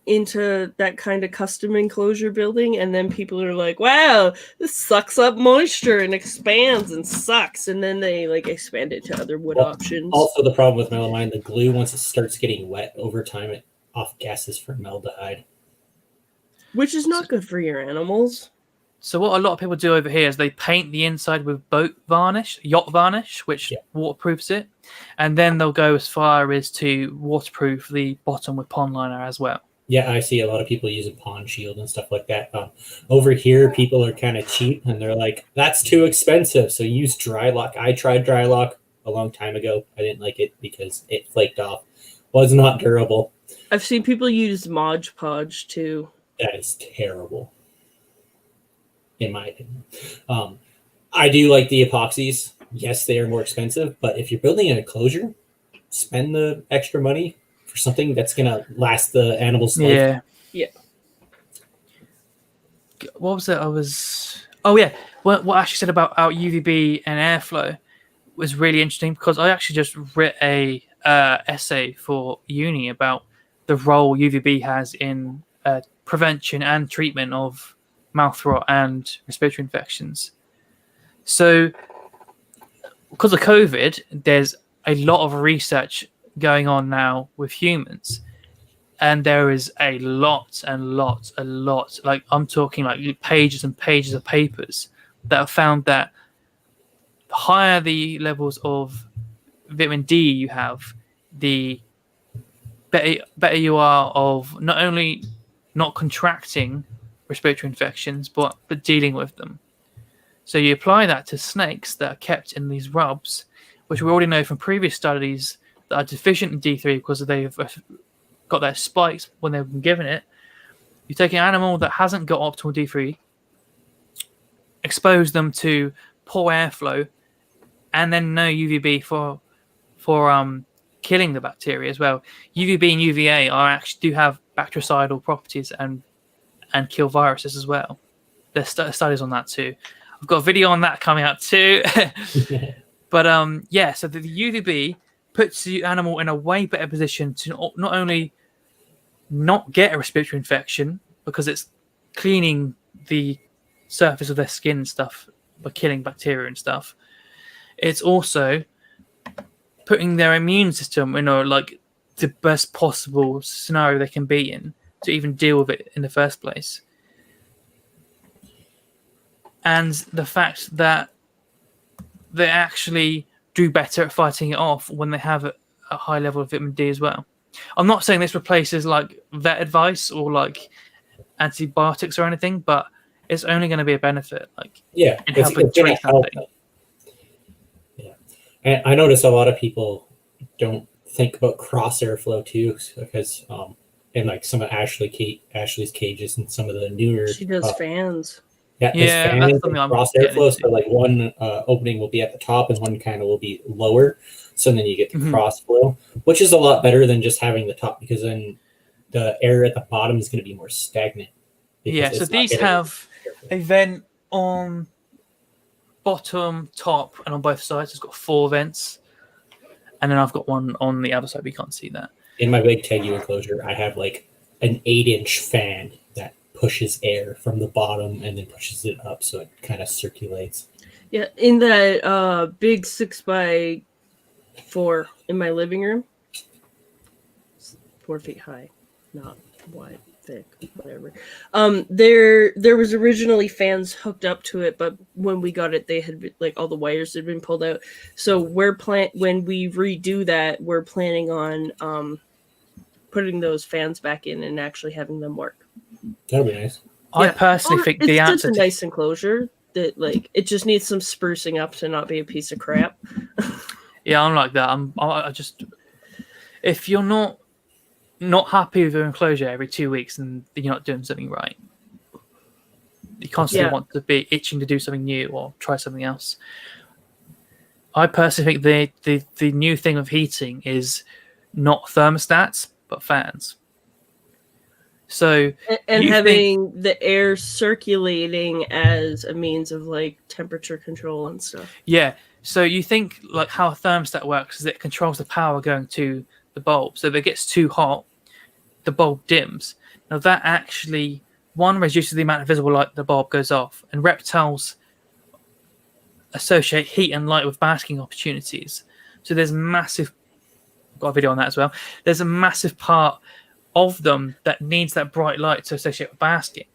into that kind of custom enclosure building, and then people are like, wow, this sucks up moisture and expands and sucks, and then they like expand it to other wood options. Also, the problem with melamine, the glue, once it starts getting wet over time, it off gases formaldehyde, which is not good for your animals. So what a lot of people do over here is they paint the inside with boat varnish, yacht varnish, which waterproofs it. And then they'll go as far as to waterproof the bottom with pond liner as well. Yeah, I see a lot of people using Pond Shield and stuff like that. Over here, people are kind of cheap, and they're like, "That's too expensive." So use dry lock. I tried dry lock a long time ago. I didn't like it because it flaked off. Was not durable. I've seen people use Mod Podge too. That is terrible, in my opinion. I do like the epoxies. Yes, they are more expensive, but if you're building an enclosure, spend the extra money for something that's gonna last the animal's life. Yeah. Yeah. What was it? Oh yeah. What Ashley said about our UVB and airflow was really interesting, because I actually just wrote a essay for uni about the role UVB has in prevention and treatment of mouth rot and respiratory infections. So, because of COVID, there's a lot of research going on now with humans, and there is a lot, like I'm talking like pages and pages of papers that have found that the higher the levels of vitamin D you have, the better you are of not only not contracting respiratory infections, but dealing with them. So you apply that to snakes that are kept in these rubs, which we already know from previous studies that are deficient in D3 because they've got their spikes when they've been given it. You take an animal that hasn't got optimal D3, expose them to poor airflow, and then no UVB for killing the bacteria as well. UVB and UVA do have bactericidal properties and kill viruses as well. There's studies on that too. I've got a video on that coming out too. But so the UVB puts the animal in a way better position to not only not get a respiratory infection, because it's cleaning the surface of their skin and stuff by killing bacteria and stuff. It's also putting their immune system in like the best possible scenario they can be in to even deal with it in the first place. And the fact that they actually do better at fighting it off when they have a high level of vitamin D as well. I'm not saying this replaces like vet advice or like antibiotics or anything, but it's only going to be a benefit. Like, yeah, in it's helping going treat to help. something. Yeah, and I notice a lot of people don't think about cross airflow too, because in like some of Ashley's cages and some of the newer She does fans. Yeah, Yeah, that's something I'm cross getting airflow. into. So like one opening will be at the top and one kind of will be lower. So then you get the cross flow, which is a lot better than just having the top, because then the air at the bottom is going to be more stagnant. Yeah, so these have a vent on bottom, top, and on both sides. It's got 4 vents. And then I've got one on the other side, but you can't see that. In my big Tegu enclosure, I have like an 8-inch fan that pushes air from the bottom and then pushes it up, so it kind of circulates. Yeah, in that big 6x4 in my living room, 4 feet high, not wide, thick, whatever. There was originally fans hooked up to it, but when we got it, they had been, like, all the wires had been pulled out. So when we redo that, we're planning on putting those fans back in and actually having them work. That'll be nice. I personally think the answer it's a nice enclosure that, like, it just needs some sprucing up to not be a piece of crap. Yeah, I'm like that. I just, if you're not happy with your enclosure every 2 weeks, and you're not doing something right, you constantly want to be itching to do something new or try something else. I personally think the new thing of heating is not thermostats but fans. So and having the air circulating as a means of like temperature control and stuff. Yeah. So you think like how a thermostat works is it controls the power going to the bulb. So if it gets too hot, the bulb dims. Now that actually, one, reduces the amount of visible light the bulb goes off. And reptiles associate heat and light with basking opportunities. So there's massive, got a video on that as well. There's a massive part of them that needs that bright light to associate with basking.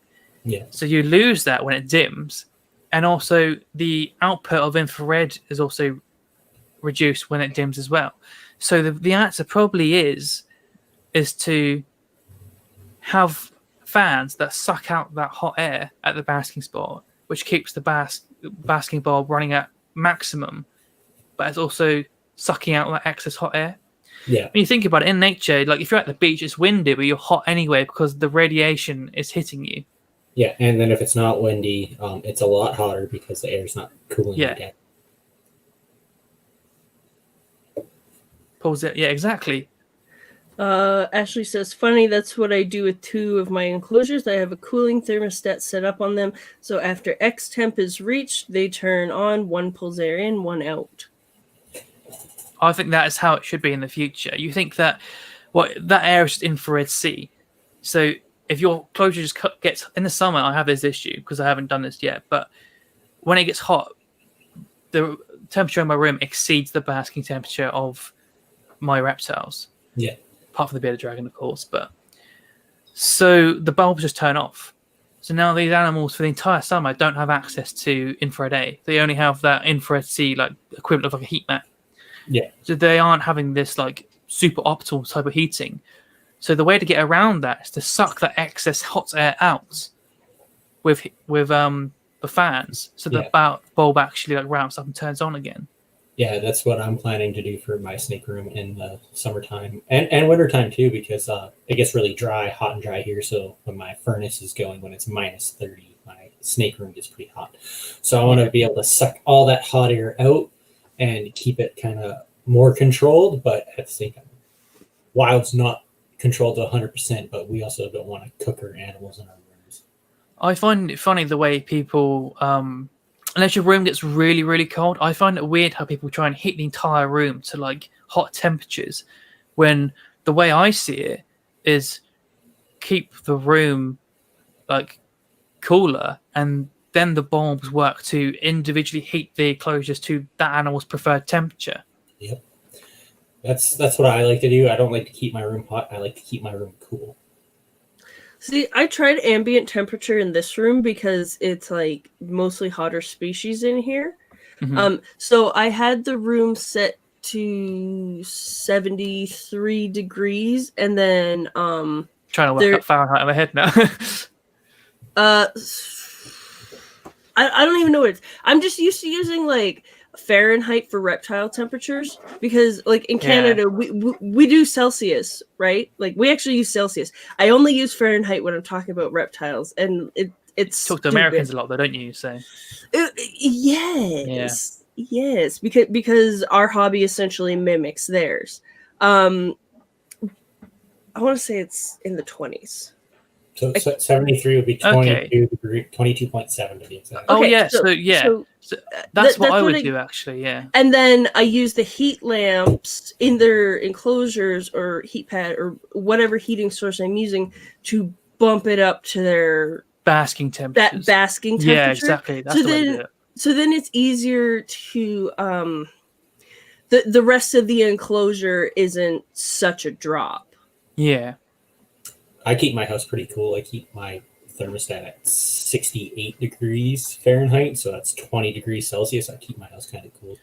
Yeah. So you lose that when it dims. And also the output of infrared is also reduced when it dims as well. So the answer probably is to have fans that suck out that hot air at the basking spot, which keeps the basking bulb running at maximum, but it's also sucking out that excess hot air. Yeah. When you think about it, in nature, like if you're at the beach, it's windy, but you're hot anyway because the radiation is hitting you. Yeah, and then if it's not windy, it's a lot hotter because the air's not cooling Yeah. it down. Pulls it. Yeah, exactly. Ashley says, funny, that's what I do with 2 of my enclosures. I have a cooling thermostat set up on them. So after X temp is reached, they turn on, one pulls air in, one out. I think that is how it should be in the future. You think that that air is just infrared C. So if your closure just gets in the summer, I have this issue because I haven't done this yet. But when it gets hot, the temperature in my room exceeds the basking temperature of my reptiles. Yeah. Apart from the bearded dragon, of course. But so the bulbs just turn off. So now these animals for the entire summer don't have access to infrared A. They only have that infrared C, like equivalent of like a heat mat. Yeah. So they aren't having this like super optimal type of heating. So the way to get around that is to suck that excess hot air out with the fans, so the bulb actually like ramps up and turns on again. Yeah, that's what I'm planning to do for my snake room in the summertime and wintertime too, because it gets really dry, hot and dry here. So when my furnace is going, when it's minus 30, my snake room gets pretty hot. So I want to be able to suck all that hot air out and keep it kind of more controlled, but at the same time, while it's not controlled to 100%, but we also don't want to cook our animals in our rooms. I find it funny the way people, unless your room gets really, really cold, I find it weird how people try and heat the entire room to like hot temperatures, when the way I see it is keep the room like cooler, and then the bulbs work to individually heat the enclosures to that animal's preferred temperature. Yep. That's what I like to do. I don't like to keep my room hot. I like to keep my room cool. See, I tried ambient temperature in this room because it's like mostly hotter species in here. Mm-hmm. So I had the room set to 73 degrees, and then trying to work out Fahrenheit in my head now. I don't even know what it's. I'm just used to using like Fahrenheit for reptile temperatures, because like in Canada we do Celsius, right? Like we actually use Celsius. I only use Fahrenheit when I'm talking about reptiles, and it's talk to Americans a lot though, don't you? So yes, because our hobby essentially mimics theirs. I want to say it's in the 20s. So 73 would be 22 degree, 22.7 to be exact. Oh okay, yeah, so that's what I would do actually, yeah. And then I use the heat lamps in their enclosures or heat pad or whatever heating source I'm using to bump it up to their basking temperature. That basking temperature. Yeah, exactly. That's the way to do it. So then it's easier to the rest of the enclosure isn't such a drop. Yeah. I keep my house pretty cool. I keep my thermostat at 68 degrees Fahrenheit, so that's 20 degrees Celsius. I keep my house kind of cool.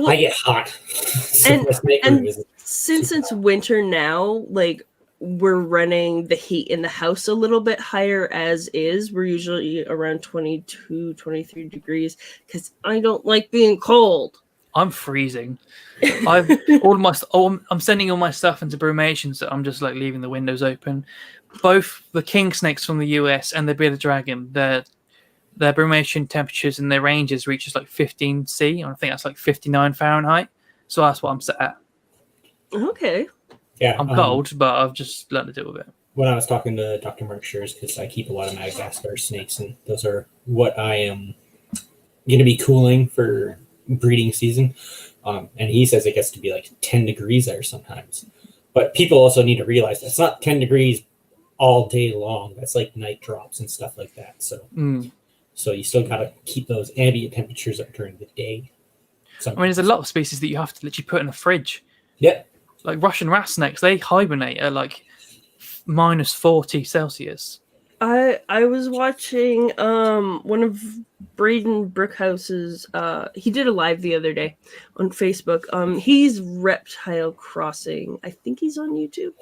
I get hot. So and since it's winter now, like we're running the heat in the house a little bit higher as is. We're usually around 22, 23 degrees because I don't like being cold. I'm freezing. I'm sending all my stuff into brumation, so I'm just like leaving the windows open. Both the king snakes from the US and the bearded dragon, their brumation temperatures and their ranges reaches like 15 C, and I think that's like 59 Fahrenheit. So that's what I'm set at. Okay. Yeah, I'm cold, but I've just learned to deal with it. When I was talking to Dr. Mark Schurz, because I keep a lot of Madagascar snakes, and those are what I am going to be cooling for breeding season, and he says it gets to be like 10 degrees there sometimes. But people also need to realize that's not 10 degrees all day long. That's like night drops and stuff like that. So so you still got to keep those ambient temperatures up during the day. I mean, there's a lot of species that you have to literally put in a fridge. Yeah. Like Russian rat snakes, they hibernate at like minus 40 Celsius. I was watching one of Braden Brookhouse's he did a live the other day on Facebook. He's Reptile Crossing. I think he's on YouTube.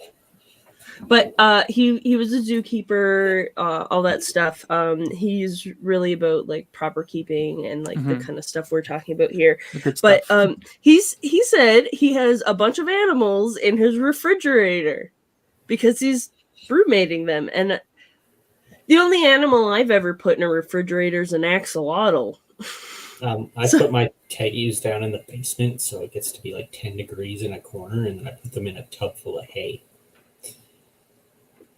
But he was a zookeeper, all that stuff. He's really about like proper keeping and like the kind of stuff we're talking about here. But he said he has a bunch of animals in his refrigerator because he's broodmating them. And the only animal I've ever put in a refrigerator is an axolotl. I put my teddies down in the basement, so it gets to be like 10 degrees in a corner, and then I put them in a tub full of hay.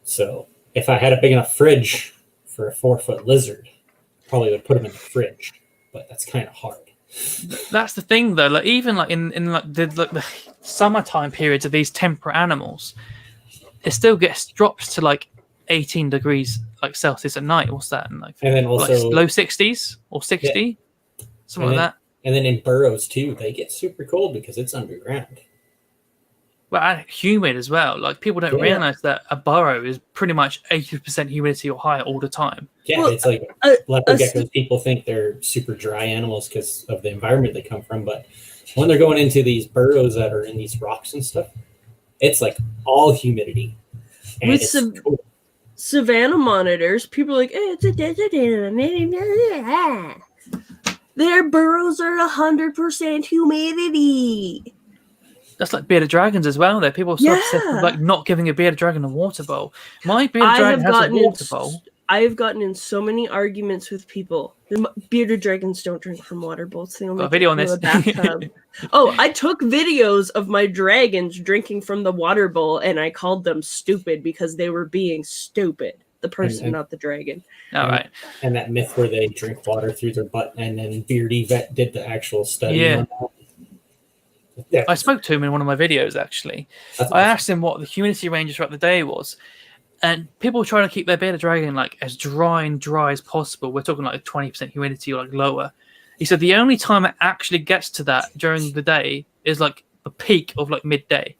So if I had a big enough fridge for a 4-foot lizard, probably would put them in the fridge, but that's kind of hard. That's the thing, though. Like even like in like the summertime periods of these temperate animals, it still gets dropped to like 18 degrees like Celsius at night. What's that? And then also like low 60s or 60. Yeah. Something like that. And then in burrows too, they get super cold because it's underground. Well, and humid as well. Like people don't realize that a burrow is pretty much 80% humidity or higher all the time. Yeah, it's like leopard geckos. People think they're super dry animals because of the environment they come from, but when they're going into these burrows that are in these rocks and stuff, it's like all humidity. And with some savanna monitors, people are like, it's a desert animal. Their burrows are 100% humidity. That's like bearded dragons as well. There, people are so upset with, like not giving a bearded dragon a water bowl. My bearded dragon has a water bowl. I have gotten in so many arguments with people. The bearded dragons don't drink from water bowls. They only got a video on this. A bathtub. Oh, I took videos of my dragons drinking from the water bowl, and I called them stupid because they were being stupid. The person, not the dragon. All right. And that myth where they drink water through their butt, and then Beardy Vet did the actual study. Yeah. On that. Yeah. I spoke to him in one of my videos, actually. I asked him what the humidity ranges throughout the day was. And people trying to keep their bearded dragon like as dry as possible. We're talking like 20% humidity or like lower. He said the only time it actually gets to that during the day is like the peak of like midday.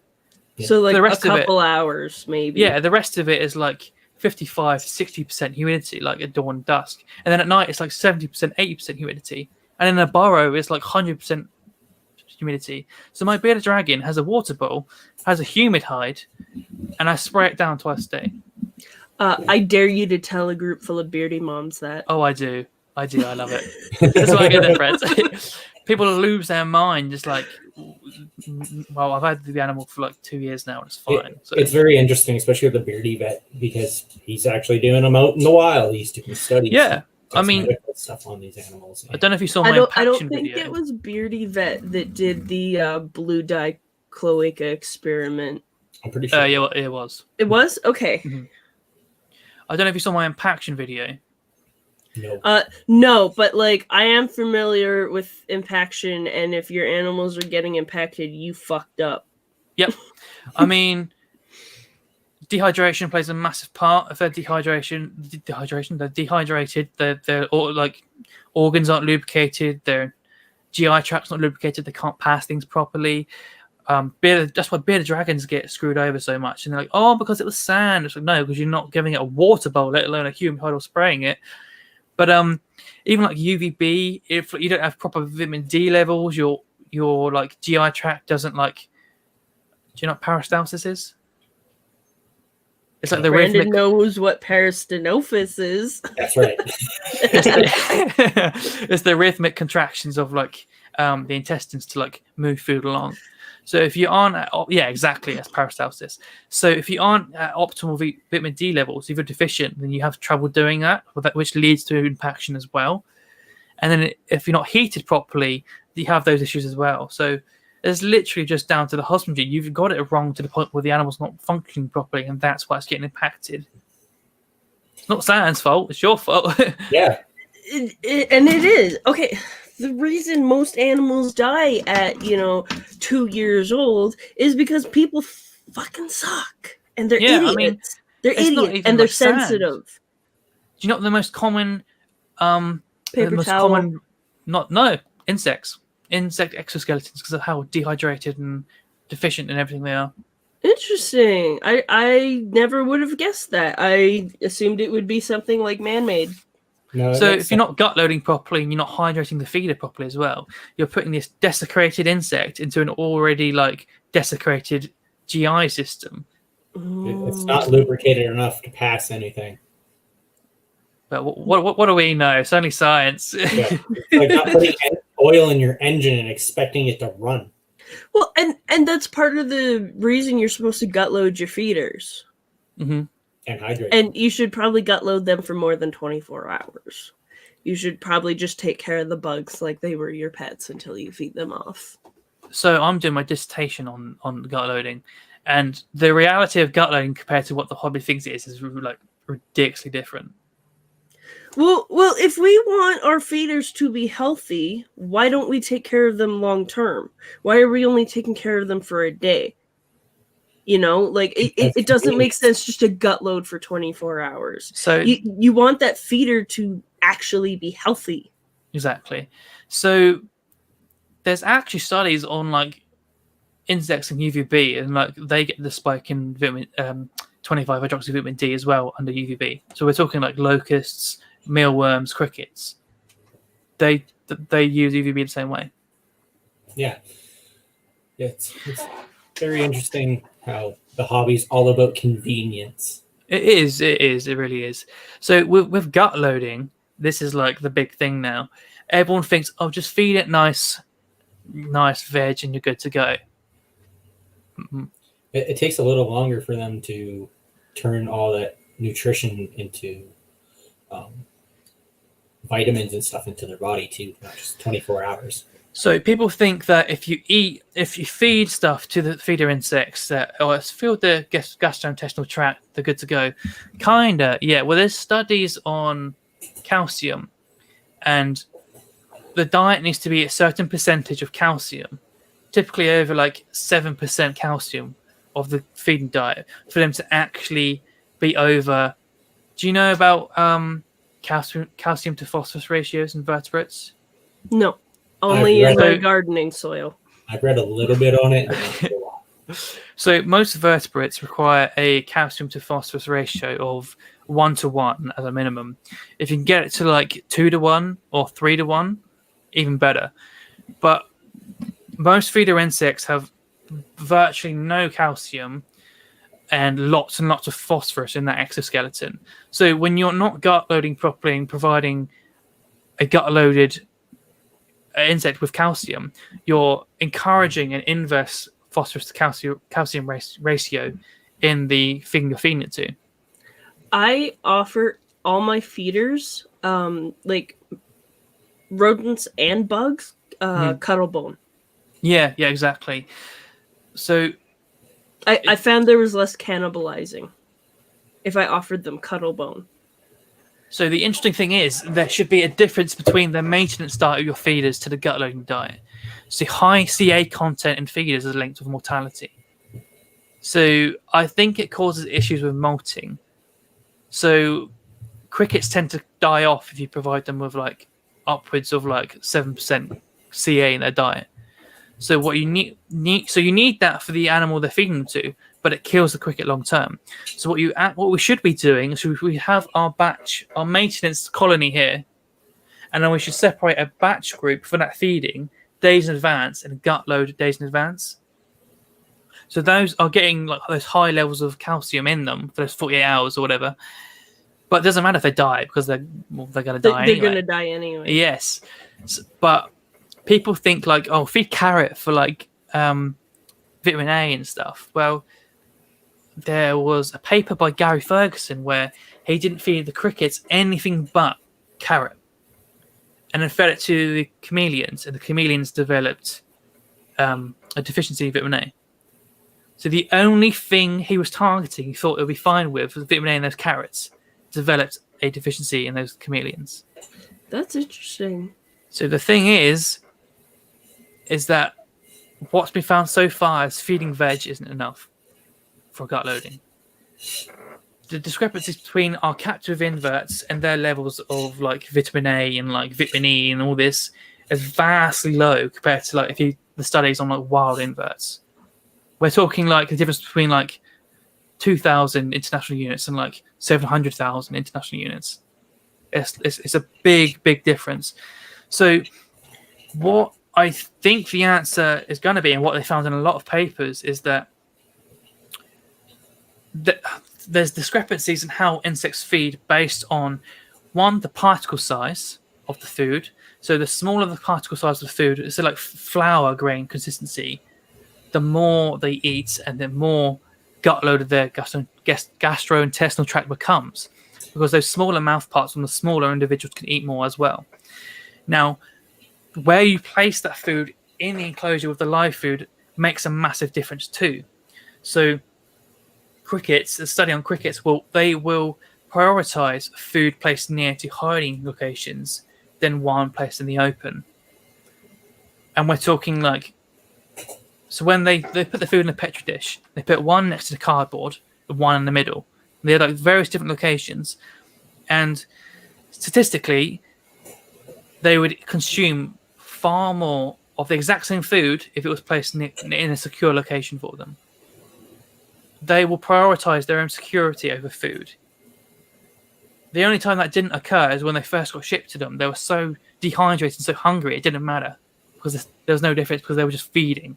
Yeah. So like the rest a couple hours, maybe. Yeah, the rest of it is like 55 to 60% humidity, like at dawn, dusk. And then at night, it's like 70%, 80% humidity. And in a burrow, it's like 100% humidity. So my bearded dragon has a water bowl, has a humid hide, and I spray it down twice a day. I dare you to tell a group full of beardy moms that. Oh, I do. I love it. That's why I get their friends. People lose their mind, just like, well, I've had the animal for like 2 years now, and it's fine. It's very interesting, especially with the Beardy Vet, because he's actually doing them out in the wild. He's doing studies. Yeah, I mean, stuff on these animals. I don't know if you saw my I don't think video. It was Beardy Vet that did the blue dye cloaca experiment. I'm pretty sure. Yeah, it was. It was? Okay. Mm-hmm. I don't know if you saw my impaction video. No. No, but like I am familiar with impaction, and if your animals are getting impacted, you fucked up. Yep. I mean, dehydration plays a massive part. If they're they're dehydrated, their like organs aren't lubricated, their GI tract's not lubricated, they can't pass things properly. That's why bearded dragons get screwed over so much. And they're like, oh, because it was sand. It's like, no, because you're not giving it a water bowl, let alone a humid hide or spraying it. But even like UVB, if you don't have proper vitamin D levels, your like GI tract doesn't like. Do you know what peristalsis is? It's like the Brandon rhythmic... knows what peristalsis is. That's right. It's the rhythmic contractions of like the intestines to like move food along. So if you aren't at, exactly, that's peristalsis. So if you aren't at optimal vitamin D levels, if you're deficient, then you have trouble doing that, which leads to impaction as well. And then if you're not heated properly, you have those issues as well. So it's literally just down to the husbandry. You've got it wrong to the point where the animal's not functioning properly, and that's why it's getting impacted. It's not Sam's fault; it's your fault. Yeah, and it is. Okay, the reason most animals die at 2 years old is because people fucking suck, and they're idiots. I mean, they're idiots, and they're sensitive. Sand. Do you know what the most common? Paper towel. Insects. Insect exoskeletons, because of how dehydrated and deficient and everything they are. Interesting. I never would have guessed that. I assumed it would be something like man-made. No, so if you're not gut loading properly and you're not hydrating the feeder properly as well, you're putting this desecrated insect into an already like desecrated GI system, It's not lubricated enough to pass anything. But what do we know? It's only science. Yeah. It's like not putting oil in your engine and expecting it to run. Well, and that's part of the reason you're supposed to gut load your feeders. Mm-hmm. And hydrate. And you should probably gut load them for more than 24 hours. You should probably just take care of the bugs like they were your pets until you feed them off. So I'm doing my dissertation on gut loading, and the reality of gut loading compared to what the hobby thinks it is like ridiculously different. Well, if we want our feeders to be healthy, why don't we take care of them long term? Why are we only taking care of them for a day? You know, like it doesn't make sense just to gut load for 24 hours. So you want that feeder to actually be healthy. Exactly. So there's actually studies on like insects and UVB, and like they get the spike in vitamin 25 hydroxyvitamin D as well under UVB. So we're talking like locusts, mealworms, crickets. They use UVB the same way. Yeah. It's very interesting how the hobby's all about convenience. It is. It really is. So with gut loading, this is like the big thing now. Everyone thinks, oh, just feed it nice veg and you're good to go. Mm-hmm. It takes a little longer for them to turn all that nutrition into vitamins and stuff into their body too, not just 24 hours. So people think that if you feed stuff to the feeder insects that it's filled the gastrointestinal tract, they're good to go. Kinda, yeah. Well, there's studies on calcium, and the diet needs to be a certain percentage of calcium, typically over like 7% calcium of the feeding diet, for them to actually be over. Do you know about calcium to phosphorus ratios in vertebrates? No. Only in the gardening soil. I've read a little bit on it. So most vertebrates require a calcium to phosphorus ratio of 1:1 as a minimum. If you can get it to like 2:1 or 3:1, even better. But most feeder insects have virtually no calcium and lots of phosphorus in that exoskeleton. So when you're not gut loading properly and providing a gut loaded insect with calcium, you're encouraging an inverse phosphorus to calcium ratio in the thing you're feeding it to. I offer all my feeders, like rodents and bugs, cuttle bone. Yeah, exactly. So I found there was less cannibalizing if I offered them cuttle bone. So the interesting thing is there should be a difference between the maintenance diet of your feeders to the gut loading diet. So high CA content in feeders is linked with mortality. So I think it causes issues with molting. So crickets tend to die off if you provide them with like upwards of like 7% CA in their diet. So what you need that for the animal they're feeding them to, but it kills the cricket long term. So what we should be doing is we have our maintenance colony here, and then we should separate a batch group for that feeding days in advance and gut load days in advance. So those are getting like those high levels of calcium in them for those 48 hours or whatever. But it doesn't matter if they die because they're going to die anyway. They're going to die anyway. Yes, but people think like, oh, feed carrot for like vitamin A and stuff. Well, there was a paper by Gary Ferguson where he didn't feed the crickets anything but carrot, and then fed it to the chameleons, and the chameleons developed a deficiency in vitamin A. So the only thing he was targeting, he thought it would be fine with, was vitamin A in those carrots, developed a deficiency in those chameleons. That's interesting. So the thing is that what's been found so far is feeding veg isn't enough for gut loading. The discrepancies between our captive inverts and their levels of like vitamin A and like vitamin E and all this is vastly low compared to like the studies on like wild inverts. We're talking like the difference between like 2,000 international units and like 700,000 international units. It's a big difference. So what I think the answer is going to be, and what they found in a lot of papers, is that there's discrepancies in how insects feed based on, one, the particle size of the food. So the smaller the particle size of the food, it's like flour grain consistency, the more they eat and the more gut loaded their gastrointestinal tract becomes, because those smaller mouth parts on the smaller individuals can eat more as well. Now, where you place that food in the enclosure with the live food makes a massive difference too. So crickets, the study on crickets, they will prioritize food placed near to hiding locations than one placed in the open. And we're talking like, so when they put the food in a petri dish, they put one next to the cardboard and one in the middle. They're like various different locations, and statistically they would consume far more of the exact same food if it was placed in a secure location for them. They will prioritize their own security over food. The only time that didn't occur is when they first got shipped to them. They were so dehydrated and so hungry, it didn't matter because there was no difference because they were just feeding.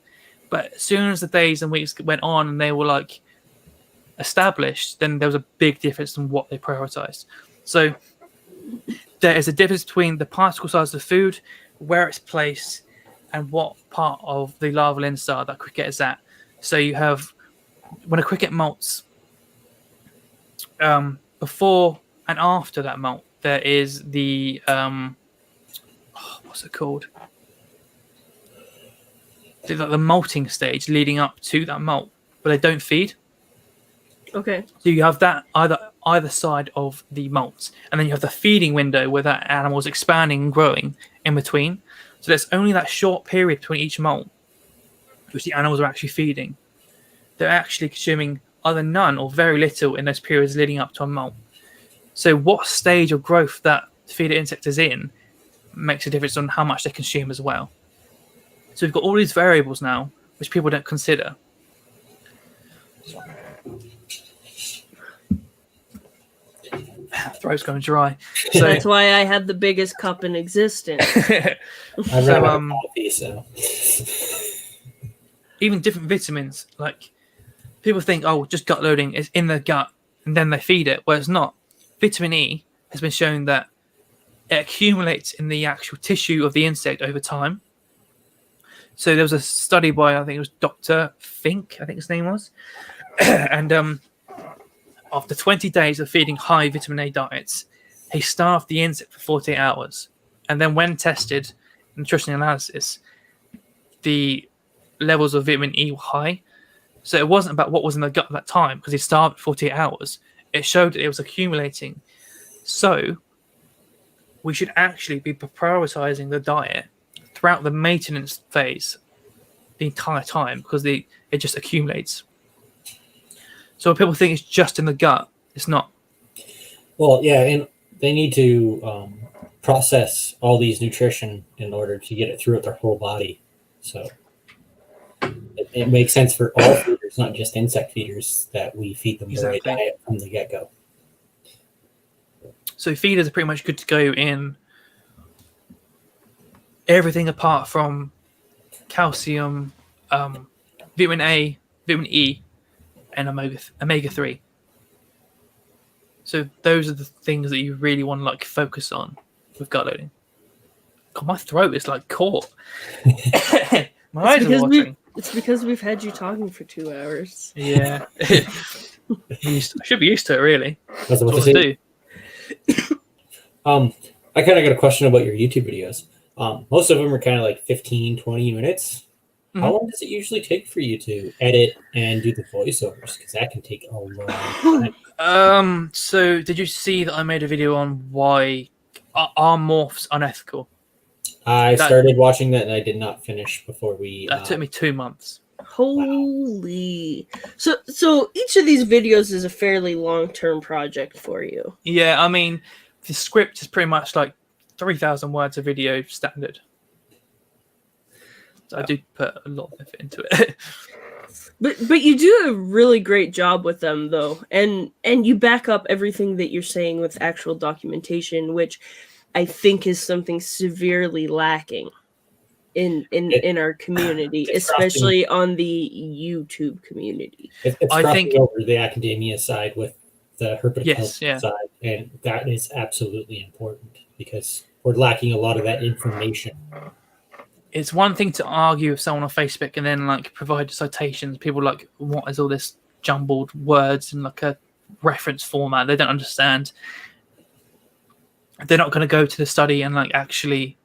But as soon as the days and weeks went on and they were like established, then there was a big difference in what they prioritized. So there is a difference between the particle size of the food, where it's placed, and what part of the larval instar that cricket is at. So you have, when a cricket molts, before and after that molt, there is the what's it called? The molting stage leading up to that molt, but they don't feed. Okay. So you have that either side of the molt, and then you have the feeding window where that animal is expanding and growing in between. So there's only that short period between each molt which the animals are actually feeding. They're actually consuming either none or very little in those periods leading up to a molt. So what stage of growth that feeder insect is in makes a difference on how much they consume as well. So we've got all these variables now, which people don't consider. Throat's going dry. So that's why I had the biggest cup in existence. I ran coffee, so even different vitamins, like people think, oh, just gut loading is in the gut and then they feed it. Well, it's not. Vitamin E has been shown that it accumulates in the actual tissue of the insect over time. So there was a study by, I think it was Dr. Fink, I think his name was. And after 20 days of feeding high vitamin A diets, he starved the insect for 48 hours. And then when tested, nutrition analysis, the levels of vitamin E were high. So it wasn't about what was in the gut at that time, because he starved for 48 hours. It showed that it was accumulating. So we should actually be prioritizing the diet throughout the maintenance phase the entire time, because it just accumulates. So when people think it's just in the gut, it's not. Well, yeah, and they need to process all these nutrition in order to get it throughout their whole body. So it makes sense for all feeders, not just insect feeders, that we feed them the right diet from the get-go. So feeders are pretty much good to go in everything apart from calcium, vitamin A, vitamin E, and omega-3. So those are the things that you really want to like focus on with gut loading. God, my throat is like caught. My eyes are watering. It's because we've had you talking for 2 hours. Yeah. I should be used to it, really. That's what I do. I kind of got a question about your YouTube videos. Most of them are kind of like 15, 20 minutes. Mm-hmm. How long does it usually take for you to edit and do the voiceovers? Because that can take a long time. So did you see that I made a video on why are morphs unethical? I started watching that and I did not finish before we... That took me 2 months. Holy. Wow. So each of these videos is a fairly long-term project for you. Yeah, I mean, the script is pretty much like 3,000 words a video standard. So I do put a lot of effort into it. But you do a really great job with them, though. And you back up everything that you're saying with actual documentation, which I think is something severely lacking. in our community, it's especially on the YouTube community. It's I crossing think- over the academia side with the herpetoculture Yes, yeah. side, and that is absolutely important because we're lacking a lot of that information. It's one thing to argue with someone on Facebook and then like provide citations. People are like, what is all this jumbled words in like a reference format? They don't understand. They're not going to go to the study and like actually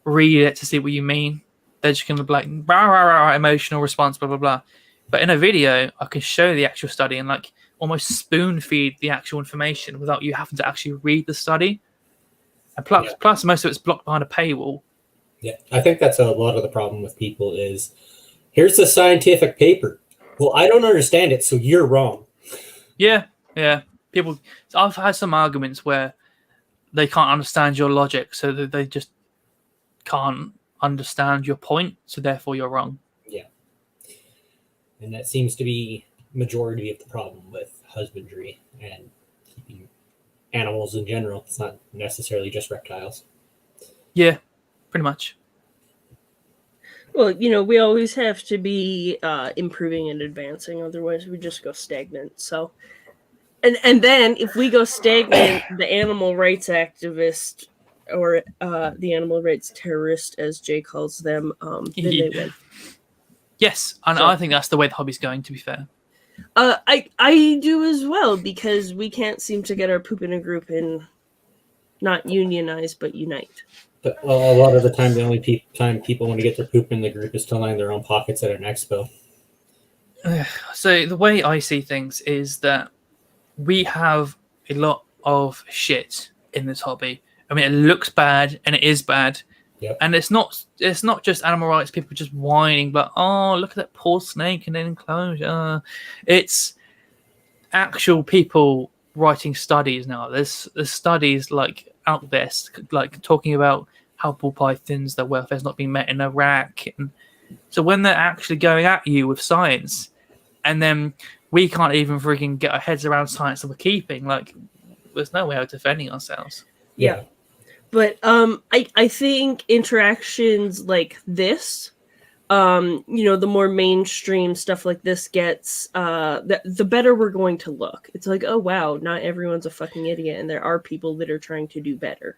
read it to see what you mean. They're just going to be like rah, rah, rah, emotional response, blah blah blah. But in a video, I can show the actual study and like almost spoon feed the actual information without you having to actually read the study. And plus most of it's blocked behind a paywall. Yeah, I think that's a lot of the problem with people is, here's the scientific paper. Well, I don't understand it, so you're wrong. Yeah. People, I've had some arguments where they can't understand your logic, so that they just can't understand your point, so therefore you're wrong. Yeah. And that seems to be majority of the problem with husbandry and keeping animals in general. It's not necessarily just reptiles. Yeah, pretty much. Well, we always have to be improving and advancing, otherwise we just go stagnant. So, and then if we go stagnant, the animal rights activist or the animal rights terrorist, as Jay calls them, then they win. Yes, and So- I think that's the way the hobby's going, to be fair. I do as well, because we can't seem to get our poop in a group and not unionize but unite. But a lot of the time, the only time people want to get their poop in the group is to line their own pockets at an expo. So the way I see things is that we have a lot of shit in this hobby. I mean, it looks bad and it is bad. Yep. And it's not just animal rights people just whining, but oh, look at that poor snake in an enclosure. It's actual people writing studies now. There's studies like out there, like talking about how ball pythons, their welfare's not being met in Iraq. And so when they're actually going at you with science, and then we can't even freaking get our heads around science that we're keeping, like there's no way of defending ourselves. Yeah. But I think interactions like this, the more mainstream stuff like this gets, the better we're going to look. It's like, oh wow, not everyone's a fucking idiot, and there are people that are trying to do better.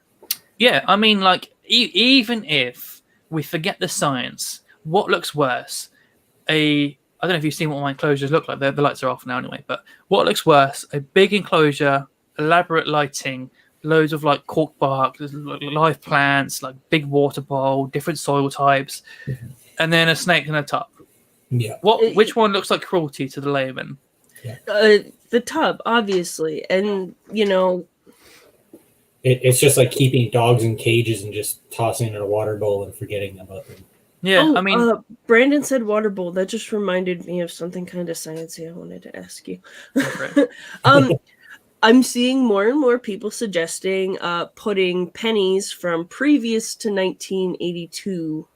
Yeah, I mean, like even if we forget the science, what looks worse? I don't know if you've seen what my enclosures look like. The lights are off now anyway. But what looks worse? A big enclosure, elaborate lighting, loads of like cork bark, live plants, like big water bowl, different soil types, and then a snake in a tub. Yeah. Which one looks like cruelty to the layman? The tub, obviously, and It's just like keeping dogs in cages and just tossing in a water bowl and forgetting about them. Yeah, I mean, Brandon said water bowl. That just reminded me of something kind of sciencey I wanted to ask you. I'm seeing more and more people suggesting putting pennies from previous to 1982,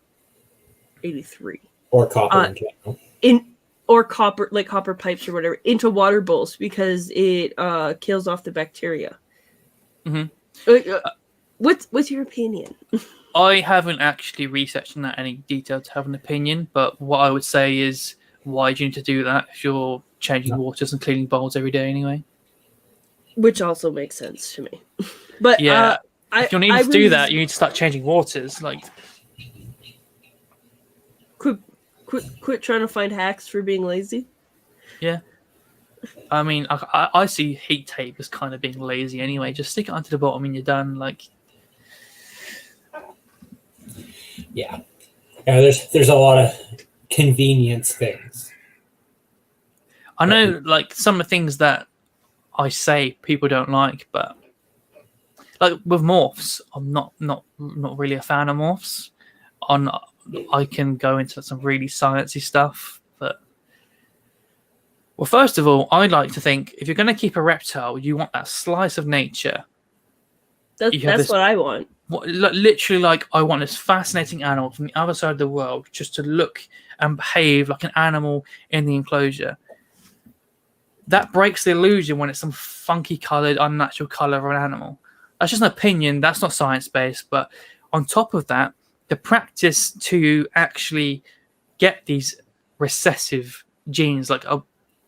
83. Or copper in general. Or copper, like copper pipes or whatever, into water bowls because it kills off the bacteria. Mhm. What's your opinion? I haven't actually researched in that any detail to have an opinion, but what I would say is, why do you need to do that if you're changing waters and cleaning bowls every day anyway? Which also makes sense to me. But yeah, if you need to do that, you need to start changing waters. Like, quit trying to find hacks for being lazy. Yeah. I mean, I see heat tape as kind of being lazy anyway. Just stick it onto the bottom and you're done. Like, yeah. There's a lot of convenience things. I know, like some of the things that I say people don't like, but like with morphs, I'm not really a fan of morphs. I can go into some really sciencey stuff, but well, first of all, I'd like to think if you're going to keep a reptile, you want that slice of nature. That's what I want. Literally, like I want this fascinating animal from the other side of the world just to look and behave like an animal in the enclosure. That breaks the illusion when it's some funky coloured, unnatural colour of an animal. That's just an opinion. That's not science-based. But on top of that, the practice to actually get these recessive genes, like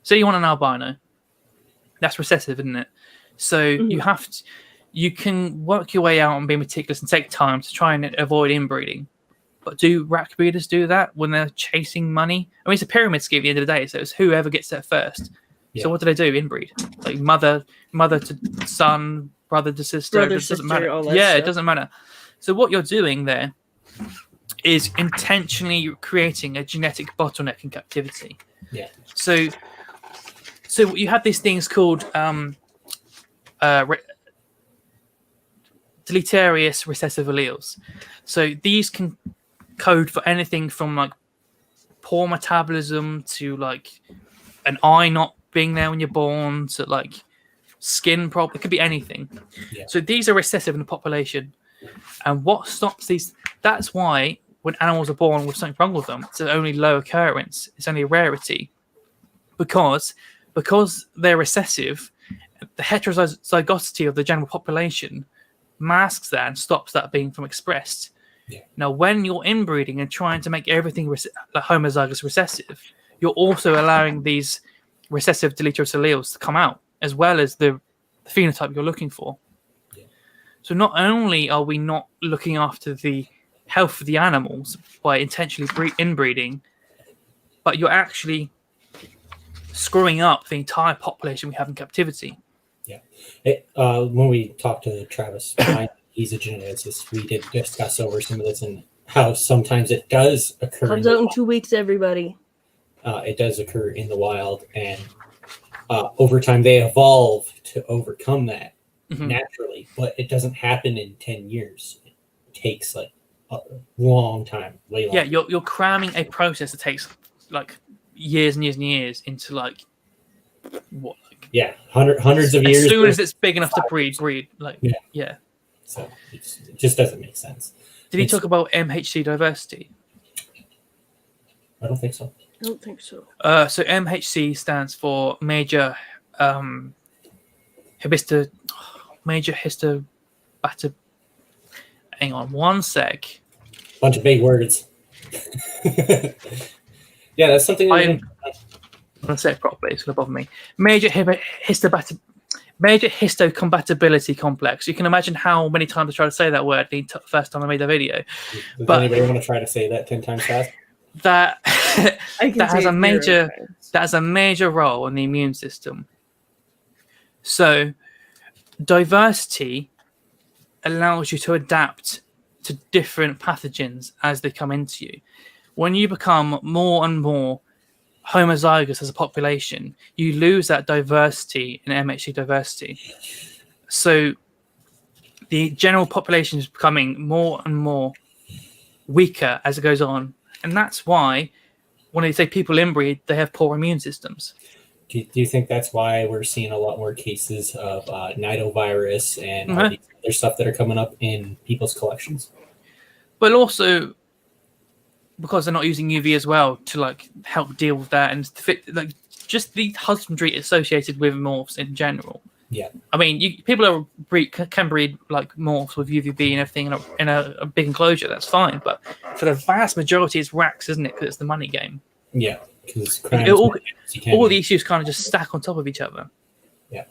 say you want an albino, that's recessive, isn't it? So you have to, you can work your way out and be meticulous and take time to try and avoid inbreeding. But do rack breeders do that when they're chasing money? I mean, it's a pyramid scheme at the end of the day, so it's whoever gets there first. Yeah. So what do they do? Inbreed, like mother to son, brother to sister. It doesn't matter. Yeah, it doesn't matter. So what you're doing there is intentionally creating a genetic bottleneck in captivity. Yeah. So you have these things called deleterious recessive alleles. So these can code for anything from like poor metabolism to like an eye not being there when you're born to like skin problem. It could be anything. Yeah. So these are recessive in the population. And what stops these? That's why when animals are born with something wrong with them, it's only low occurrence. It's only a rarity. Because they're recessive, the heterozygosity of the general population masks that and stops that being from expressed. Yeah. Now, when you're inbreeding and trying to make everything homozygous recessive, you're also allowing these recessive deleterious alleles to come out, as well as the phenotype you're looking for. Yeah. So not only are we not looking after the health of the animals by intentionally inbreeding, but you're actually screwing up the entire population we have in captivity. Yeah. When we talked to Travis, he's a geneticist, we did discuss over some of this and how sometimes it does occur. Comes out in 2 weeks, everybody. It does occur in the wild, and over time they evolve to overcome that naturally, but it doesn't happen in 10 years. It takes like a long time, way long. Yeah, you're cramming a process that takes like years and years and years into like what? Yeah, hundreds of years. As soon as it's big enough to breed. Like yeah. So it just doesn't make sense. Did he talk about MHC diversity? I don't think so. So MHC stands for major histobacter. Hang on one sec. Bunch of big words. Yeah, that's something. I'm going to say it properly. It's going to bother me. Major histocompatibility complex. You can imagine how many times I tried to say that word the first time I made the video. Does anybody want to try to say that 10 times fast? That has a major role in the immune system. So diversity allows you to adapt to different pathogens as they come into you. When you become more and more homozygous as a population, you lose that diversity in MHC diversity. So the general population is becoming more and more weaker as it goes on. And that's why when they say people inbreed, they have poor immune systems. Do you think that's why we're seeing a lot more cases of nidovirus and all these other stuff that are coming up in people's collections? But also because they're not using UV as well to like help deal with that and to fit, like just the husbandry associated with morphs in general. Yeah, I mean, people can breed like morphs with UVB and everything in a big enclosure. That's fine, but for the vast majority, it's racks, isn't it? Because it's the money game. Yeah, because all the issues kind of just stack on top of each other. Yeah.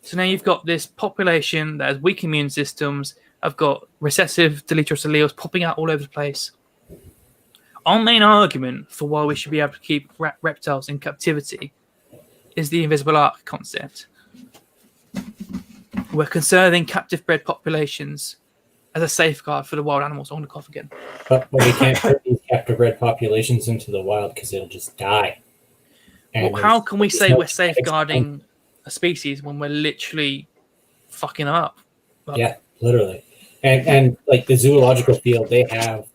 So now you've got this population that has weak immune systems. I've got recessive deleterious alleles popping out all over the place. Our main argument for why we should be able to keep reptiles in captivity is the invisible arc concept. We're conserving captive bred populations as a safeguard for the wild animals. I want to cough again. But we can't put these captive bred populations into the wild because it'll just die. Well, how can we say we're safeguarding a species when we're literally fucking them up? Yeah, literally. And like the zoological field, they have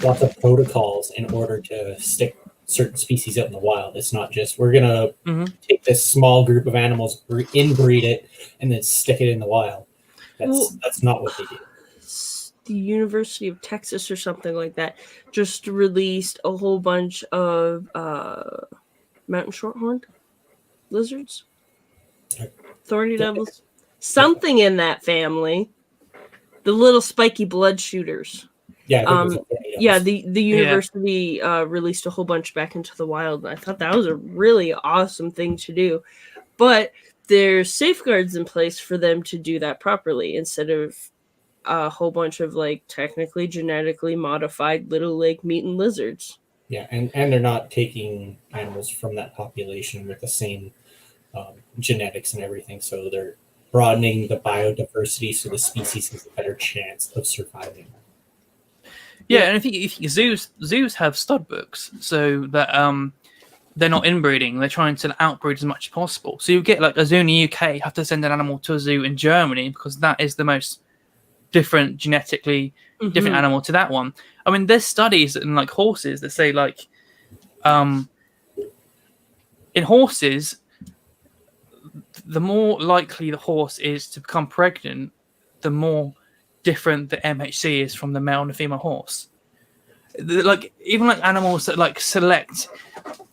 lots of protocols in order to stick certain species out in the wild. It's not just we're gonna take this small group of animals, inbreed it, and then stick it in the wild. That's not what they do. The University of Texas or something like that just released a whole bunch of mountain shorthorned lizards, thorny devils, something in that family. The little spiky blood shooters. Yeah, I think it was like tornadoes. Yeah, the university released a whole bunch back into the wild, and I thought that was a really awesome thing to do. But there's safeguards in place for them to do that properly instead of a whole bunch of like technically genetically modified little like mutant lizards. Yeah, and they're not taking animals from that population with the same genetics and everything, so they're broadening the biodiversity so the species has a better chance of surviving. Yeah, and if you zoos have stud books, so that they're not inbreeding; they're trying to outbreed as much as possible. So you get like a zoo in the UK have to send an animal to a zoo in Germany because that is the most different genetically different animal to that one. I mean, there's studies in like horses that say like in horses, the more likely the horse is to become pregnant, the more different the MHC is from the male and the female horse. Like even like animals that like select,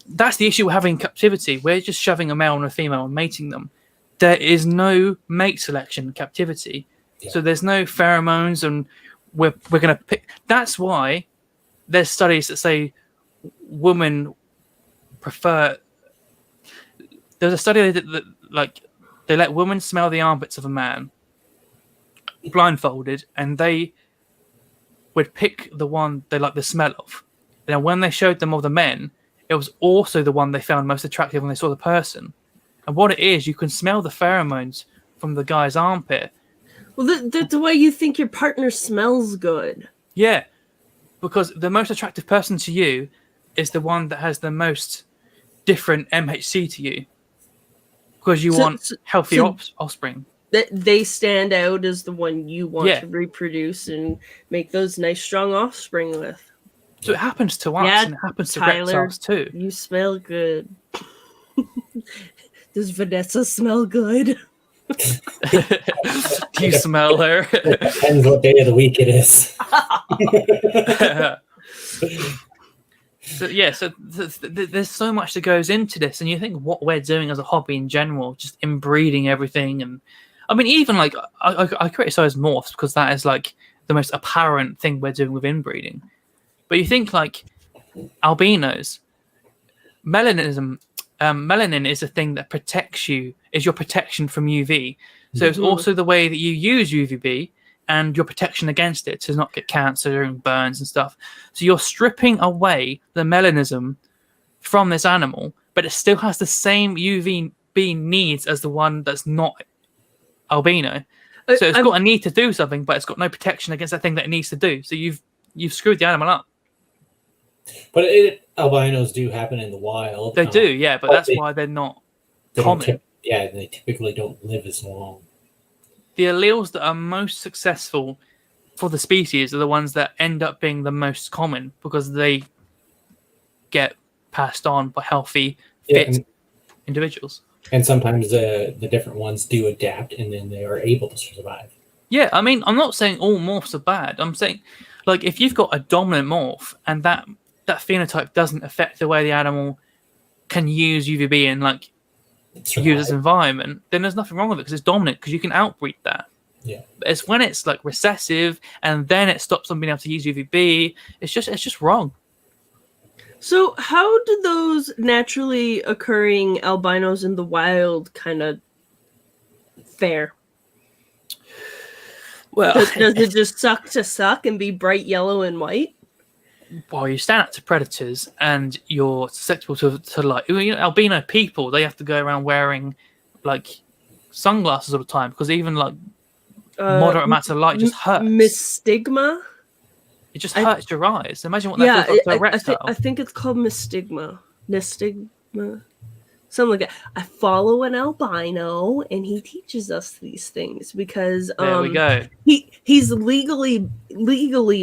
that's the issue we're having in captivity. We're just shoving a male and a female and mating them. There is no mate selection in captivity. Yeah. So there's no pheromones, and we're going to pick. That's why there's studies that say women prefer. There's a study that like they let women smell the armpits of a man blindfolded, and they would pick the one they like the smell of. And when they showed them all the men, it was also the one they found most attractive when they saw the person. And what it is, you can smell the pheromones from the guy's armpit. Well, that's why you think your partner smells good. Yeah, because the most attractive person to you is the one that has the most different MHC to you. Because you want healthy offspring. They stand out as the one you want to reproduce and make those nice, strong offspring with. So it happens to us, and it happens to reptiles too. You smell good. Does Vanessa smell good? Do you smell her? Depends what day of the week it is. So there's so much that goes into this, and you think what we're doing as a hobby in general, just inbreeding everything. And I mean, even like I criticize morphs because that is like the most apparent thing we're doing with inbreeding. But you think like albinos, melanin is a thing that protects you, is your protection from UV. So it's also the way that you use UVB and your protection against it to not get cancer and burns and stuff. So you're stripping away the melanism from this animal, but it still has the same UVB needs as the one that's not albino. So it's got a need to do something, but it's got no protection against that thing that it needs to do. So you've screwed the animal up. But albinos do happen in the wild. They do, yeah, but that's why they're not common. They typically don't live as long. The alleles that are most successful for the species are the ones that end up being the most common because they get passed on by healthy, fit individuals. And sometimes the different ones do adapt, and then they are able to survive. Yeah, I mean, I'm not saying all morphs are bad. I'm saying, like, if you've got a dominant morph and that phenotype doesn't affect the way the animal can use UVB and like use its environment, then there's nothing wrong with it because it's dominant, because you can outbreed that. Yeah. But it's when it's like recessive and then it stops them being able to use UVB. It's just wrong. So how do those naturally occurring albinos in the wild kind of fare? Well, does it just suck and be bright yellow and white? Well, you stand up to predators and you're susceptible to like, you know, albino people, they have to go around wearing like sunglasses all the time because even like moderate amounts of light just hurts. Mystigma? It just hurts your eyes. Imagine what that feels like to a reptile. I think it's called mystigma. Mystigma. Something like that. I follow an albino, and he teaches us these things because there we go. He's legally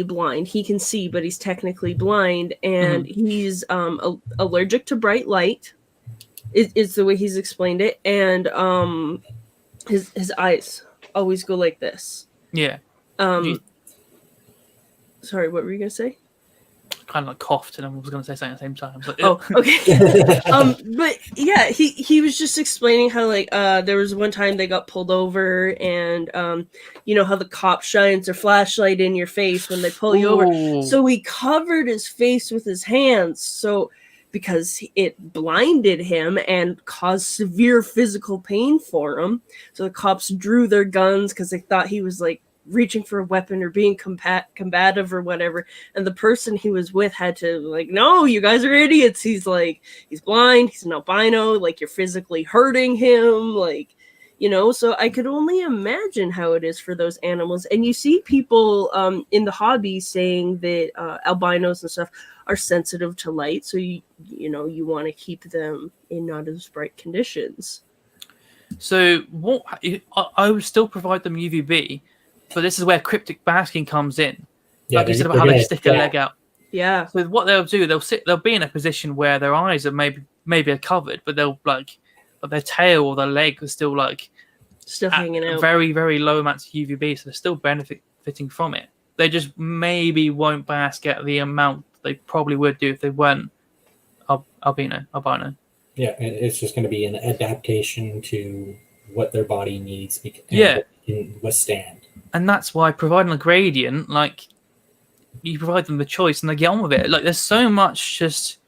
blind. He can see, but he's technically blind, and he's allergic to bright light. Is the way he's explained it, and his eyes always go like this. Yeah. Sorry, what were you gonna say? kind of like coughed, and I was going to say something at the same time. So, Oh, okay. But yeah, he was just explaining how like there was one time they got pulled over, and you know how the cop shines their flashlight in your face when they pull you over. Ooh. So he covered his face with his hands, so because it blinded him and caused severe physical pain for him. So the cops drew their guns because they thought he was like reaching for a weapon or being combative or whatever, and the person he was with had to like, no, you guys are idiots, he's like, he's blind, he's an albino, like, you're physically hurting him, like, you know. So I could only imagine how it is for those animals. And you see people in the hobby saying that albinos and stuff are sensitive to light, so you know you want to keep them in not as bright conditions. So what I would still provide them UVB. But this is where cryptic basking comes in. Yeah, like you said about how they stick a leg out. Yeah. So what they'll do, they'll be in a position where their eyes are maybe are covered, but they'll but their tail or their leg is still hanging out. Very, very low amounts of UVB, so they're still benefiting from it. They just maybe won't bask at the amount they probably would do if they weren't albino. Yeah, it's just going to be an adaptation to what their body needs. Yeah. Can withstand. And that's why providing a gradient, like, you provide them the choice and they get on with it. Like, there's so much just...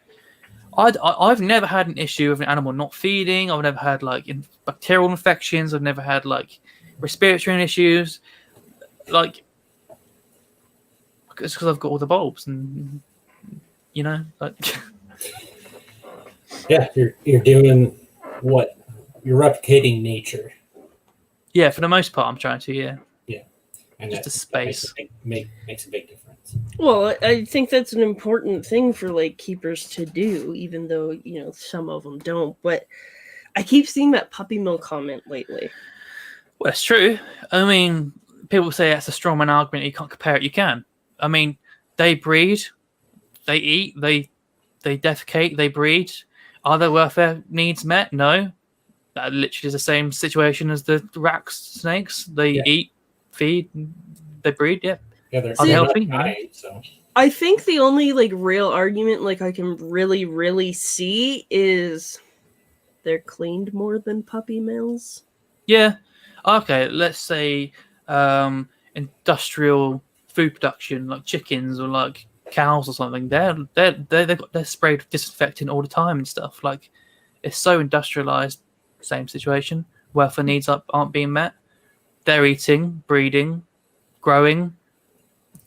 I've never had an issue with an animal not feeding. I've never had, like, bacterial infections. I've never had, like, respiratory issues. Like, it's because I've got all the bulbs and, you know, like... Yeah, you're doing what? You're replicating nature. Yeah, for the most part, I'm trying to, yeah. And just a space makes a big difference. Well, I think that's an important thing for like keepers to do, even though, you know, some of them don't. But I keep seeing that puppy mill comment lately. Well, it's true. I mean, people say that's a strongman argument. You can't compare it. You can. I mean, they breed, they eat, they defecate, they breed. Are their welfare needs met? No. That literally is the same situation as the rat snakes. They eat, feed, they breed. Yeah, they're healthy. So I think the only like real argument like I can really see is they're cleaned more than puppy mills. Yeah. Okay. Let's say industrial food production, like chickens or like cows or something. They're sprayed with disinfectant all the time and stuff. Like, it's so industrialized. Same situation. Welfare needs aren't being met. They're eating, breeding, growing.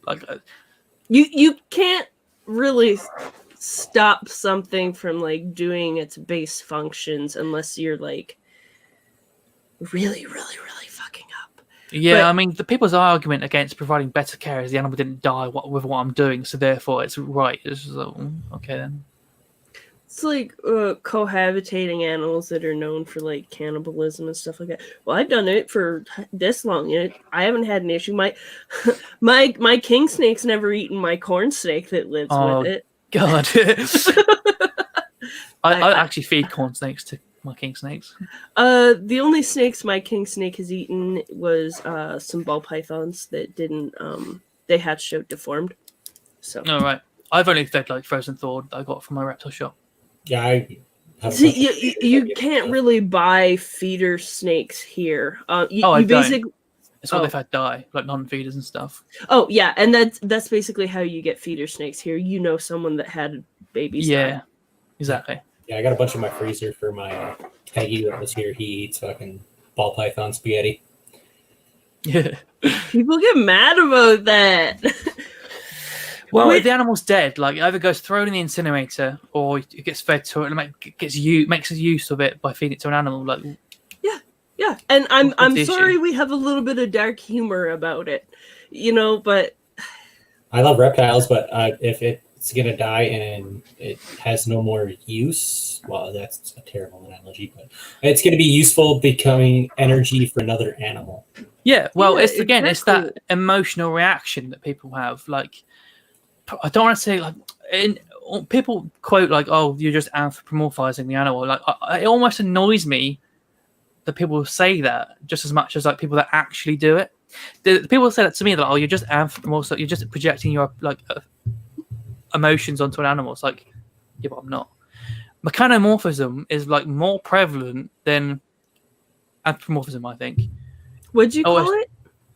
Like, you can't really stop something from like doing its base functions unless you're like really fucking up. Yeah, but, I mean, the people's argument against providing better care is the animal didn't die with what I'm doing, so therefore it's right. It's just like, okay then. It's like cohabitating animals that are known for like cannibalism and stuff like that. Well, I've done it for this long, and I haven't had an issue. My king snake's never eaten my corn snake that lives with it. God. I actually feed corn snakes to my king snakes. The only snakes my king snake has eaten was some ball pythons that didn't they hatched out deformed. So right. I've only fed like frozen thawed that I got from my reptile shop. Yeah, I have see, you can't really buy feeder snakes here. You basically it's what they've had die, like non-feeders and stuff. Oh yeah, and that's basically how you get feeder snakes here. You know someone that had babies. Yeah, exactly. Yeah, I got a bunch in my freezer for my Peggy that was here. He eats fucking ball python spaghetti. Yeah. People get mad about that. Well, if the animal's dead, like, it either goes thrown in the incinerator or it gets fed to it and makes use of it by feeding it to an animal. Like, yeah. And I'm sorry we have a little bit of dark humor about it, you know. But I love reptiles, but if it's gonna die and it has no more use, well, that's a terrible analogy, but it's gonna be useful, becoming energy for another animal. Yeah, well, Yeah, it's again, exactly. it's that emotional reaction that people have. Like, I don't want to say like people quote like, "Oh, you're just anthropomorphizing the animal." Like, it almost annoys me that people say that just as much as like people that actually do it. The people say that to me that, "Oh, you're just anthropomorphizing, you're just projecting your like emotions onto an animal. It's like, yeah, but I'm not. Mechanomorphism is like more prevalent than anthropomorphism, I think. What'd you call it?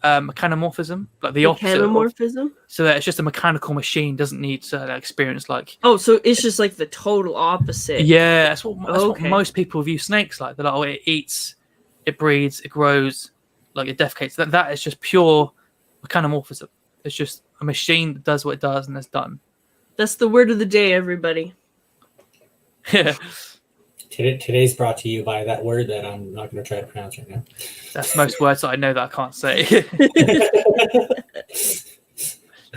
Mechanomorphism, like the opposite. Mechanomorphism? So that it's just a mechanical machine, doesn't need to experience like. Oh, so it's just like the total opposite. Yeah, that's what most people view snakes like. They're like, oh, it eats, it breeds, it grows, like it defecates. That is just pure mechanomorphism. It's just a machine that does what it does and it's done. That's the word of the day, everybody. Yeah. Today's brought to you by that word that I'm not going to try to pronounce right now. That's most words that I know that I can't say.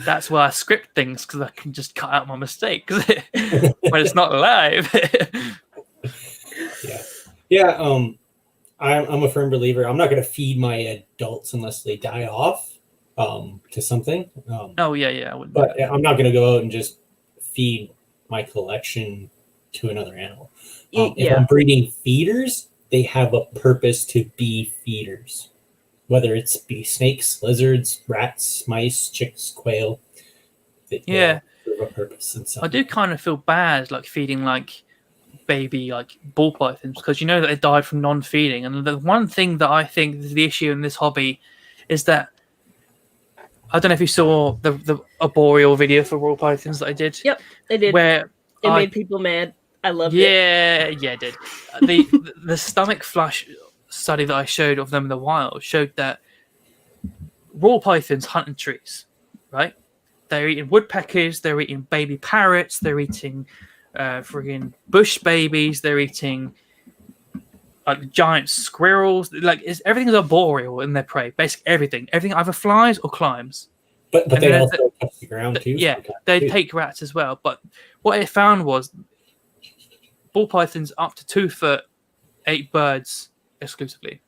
That's why I script things, because I can just cut out my mistakes when it's not live. Yeah. I'm a firm believer. I'm not going to feed my adults unless they die off to something. Oh yeah, I wouldn't. But I'm not going to go out and just feed my collection to another animal. If I'm breeding feeders, they have a purpose to be feeders. Whether it's be snakes, lizards, rats, mice, chicks, quail. They serve a purpose. And I do kind of feel bad, like feeding like baby like ball pythons, because you know that they died from non-feeding. And the one thing that I think is the issue in this hobby is that I don't know if you saw the arboreal video for ball pythons that I did. Yep, I did. Where it made people mad. I loved it. Yeah, it did. The stomach flush study that I showed of them in the wild showed that raw pythons hunt in trees, right? They're eating woodpeckers, they're eating baby parrots, they're eating friggin' bush babies, they're eating like giant squirrels. Like everything's arboreal in their prey. Basically everything either flies or climbs. But they also touch the ground too. Yeah, they take rats as well. But what it found was ball pythons up to 2 foot ate birds exclusively.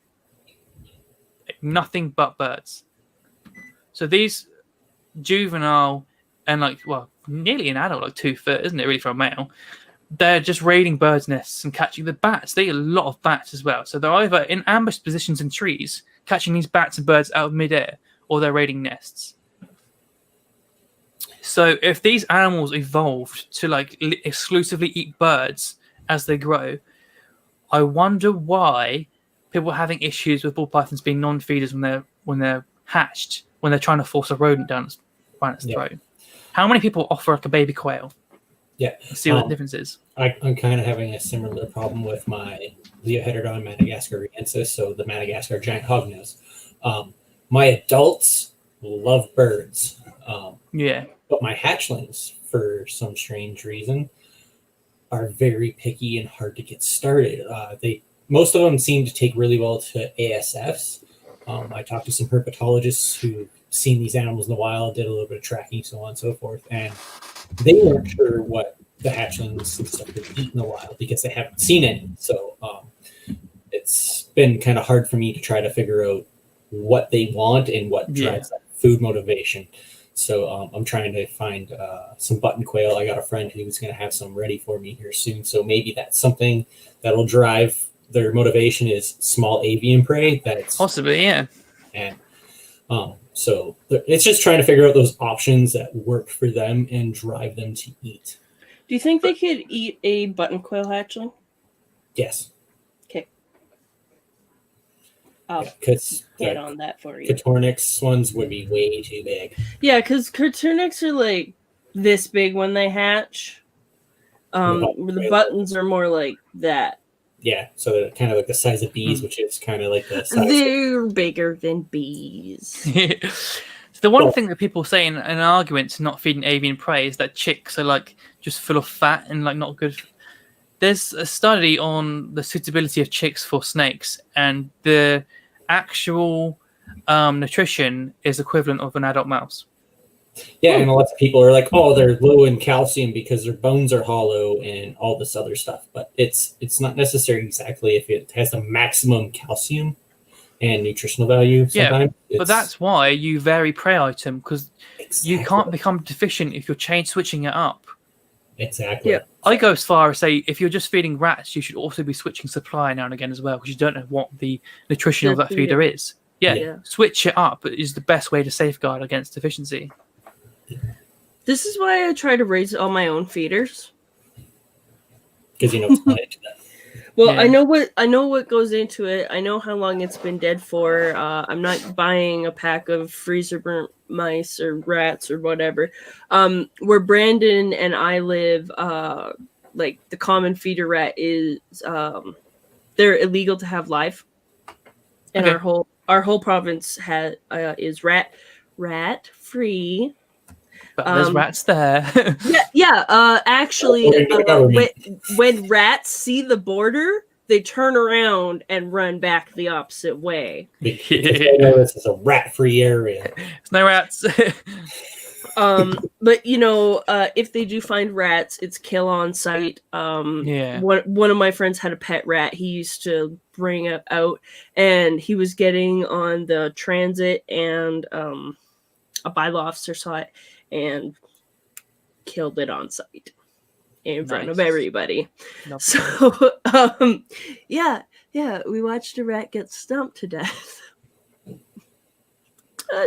Nothing but birds. So these juvenile and nearly an adult, like 2 foot, isn't it really for a male? They're just raiding birds' nests and catching the bats. They eat a lot of bats as well. So they're either in ambush positions in trees, catching these bats and birds out of midair, or they're raiding nests. So if these animals evolved to exclusively eat birds as they grow, I wonder why people are having issues with ball pythons being non-feeders when they're hatched, when they're trying to force a rodent down its throat. How many people offer like a baby quail? Yeah. See what the difference is. I'm kind of having a similar problem with my Leoheterodon madagascariensis, so the Madagascar giant hognose. My adults love birds. But my hatchlings, for some strange reason, are very picky and hard to get started. Most of them seem to take really well to ASFs. I talked to some herpetologists who've seen these animals in the wild, did a little bit of tracking, so on and so forth, and they weren't sure what the hatchlings and stuff would eat in the wild because they haven't seen any. So it's been kind of hard for me to try to figure out what they want and what drives that food motivation. So I'm trying to find some button quail. I got a friend who's going to have some ready for me here soon. So maybe that's something that'll drive their motivation, is small avian prey. That's possibly, yeah. And so it's just trying to figure out those options that work for them and drive them to eat. Do you think they could eat a button quail hatchling? Yes. Okay. I'll get on that for you. Cotornix ones would be way too big. Yeah, because Cotornix are like this big when they hatch. The buttons are more like that. Yeah, so they're kind of like the size of bees, which is kind of like the size. They're bigger than bees. So the one thing that people say in an argument to not feeding avian prey is that chicks are like just full of fat and like not good. There's a study on the suitability of chicks for snakes, and the actual nutrition is equivalent of an adult mouse. Yeah, and lots of people are like, oh, they're low in calcium because their bones are hollow and all this other stuff. But it's not necessary exactly if it has the maximum calcium and nutritional value. Sometimes. Yeah, but that's why you vary prey item, because you can't become deficient if you're chain switching it up. Exactly. Yeah. I go as far as say, if you're just feeding rats, you should also be switching supply now and again as well, because you don't know what the nutrition of that feeder is. Yeah, switch it up is the best way to safeguard against deficiency. This is why I try to raise all my own feeders. Because it's not into that. Well, Yeah. I know what goes into it. I know how long it's been dead for. I'm not buying a pack of freezer burnt mice or rats or whatever. Where Brandon and I live, like the common feeder rat is, they're illegal to have live, and Okay. our whole province is rat free. But there's rats there. Actually, government. when rats see the border, they turn around and run back the opposite way. Because they know this is a rat-free area. There's no rats. But if they do find rats, it's kill on sight. Yeah. One of my friends had a pet rat. He used to bring it out, and he was getting on the transit, and a bylaw officer saw it and killed it on sight in front of everybody. Nope. So, we watched a rat get stumped to death.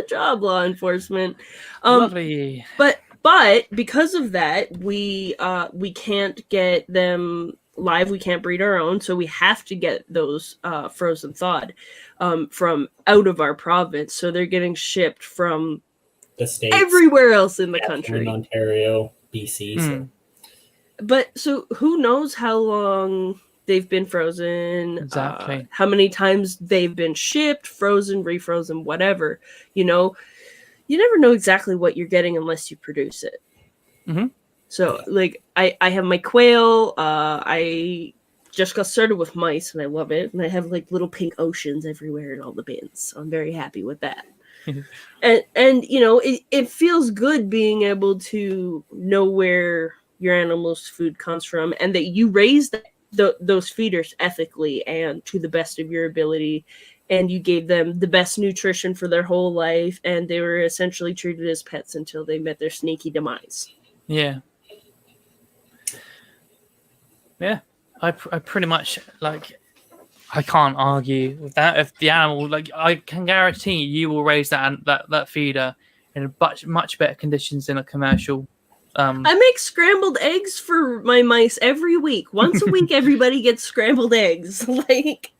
Job, law enforcement. Lovely. But because of that, we can't get them live. We can't breed our own, so we have to get those frozen thawed from out of our province. So they're getting shipped from The States. Everywhere else in the country. In Ontario, BC. So. But so who knows how long they've been frozen, Exactly. how many times they've been shipped, frozen, refrozen, whatever. You never know exactly what you're getting unless you produce it. Mm-hmm. So, like, I have my quail. I just got started with mice, and I love it. And I have, like, little pink oceans everywhere in all the bins. So I'm very happy with that. and it feels good being able to know where your animal's food comes from, and that you raise those feeders ethically and to the best of your ability, and you gave them the best nutrition for their whole life, and they were essentially treated as pets until they met their sneaky demise. Yeah. I pretty much, like, I can't argue with that. If the animal, like, I can guarantee you will raise that feeder in much better conditions than a commercial. I make scrambled eggs for my mice every week. Once a week, everybody gets scrambled eggs. Like,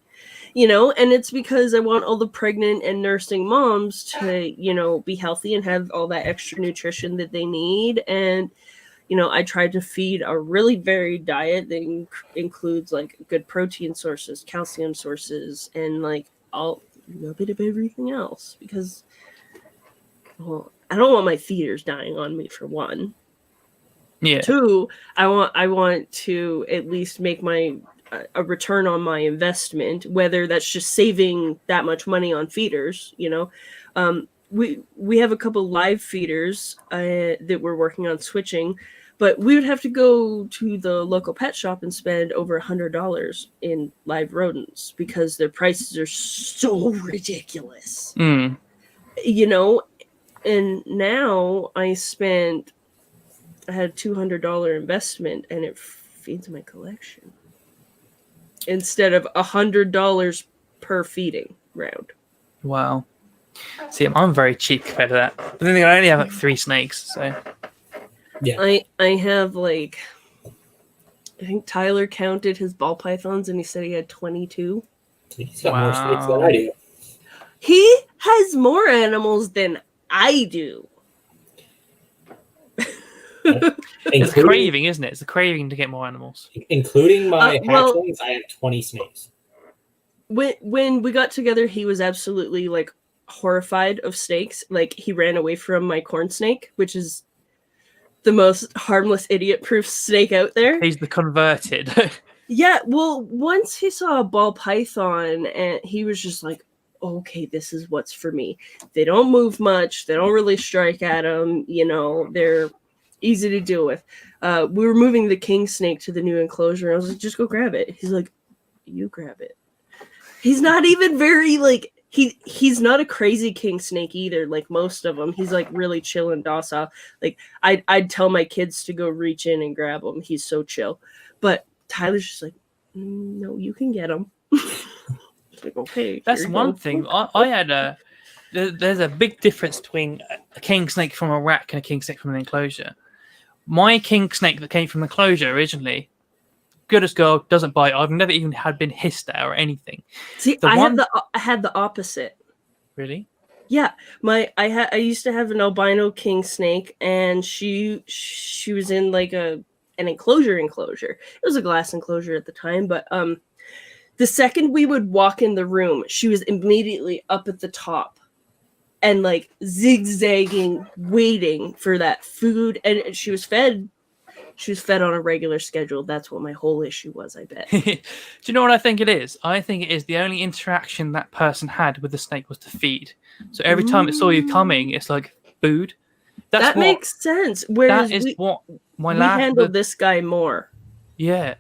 and it's because I want all the pregnant and nursing moms to, be healthy and have all that extra nutrition that they need. And, I try to feed a really varied diet that includes, like, good protein sources, calcium sources, and, like, a bit of everything else. Because, well, I don't want my feeders dying on me, for one. Yeah. Two, I want to at least make a return on my investment, whether that's just saving that much money on feeders. We have a couple live feeders that we're working on switching, but we would have to go to the local pet shop and spend over $100 in live rodents because their prices are so ridiculous. And now I had a $200 investment, and it feeds my collection instead of $100 per feeding round. Wow. See, I'm very cheap compared to that. But then I only have like 3 snakes, so yeah. I have, like, I think Tyler counted his ball pythons, and he said he had 22. He's got more snakes than I do. He has more animals than I do. It's a craving, isn't it? It's a craving to get more animals. Including my hatchlings, I have 20 snakes. When we got together, he was absolutely, like, horrified of snakes. Like, he ran away from my corn snake, which is the most harmless, idiot-proof snake out there. He's the converted. Yeah, well, once he saw a ball python, and he was just like, okay, this is what's for me. They don't move much. They don't really strike at them. They're easy to deal with. We were moving the king snake to the new enclosure. I was like, just go grab it. He's like, you grab it. He's not even very, like, he's not a crazy king snake either, like most of them. He's, like, really chill and docile. Like, I'd tell my kids to go reach in and grab him. He's so chill. But Tyler's just like, no, you can get him. Like, okay. That's one thing. I had there's a big difference between a king snake from a rack and a king snake from an enclosure. My king snake that came from an enclosure originally, good as gold, doesn't bite. I've never even been hissed at or anything. See, I had the opposite. Really? Yeah, I used to have an albino king snake, and she was in like an enclosure. It was a glass enclosure at the time, but the second we would walk in the room, she was immediately up at the top and like zigzagging, waiting for that food, and she was fed. She was fed on a regular schedule. That's what my whole issue was, I bet. Do you know what I think it is? I think it is the only interaction that person had with the snake was to feed. So every time it saw you coming, it's like food. That makes sense. Whereas that is what my we handled this guy more. Yeah,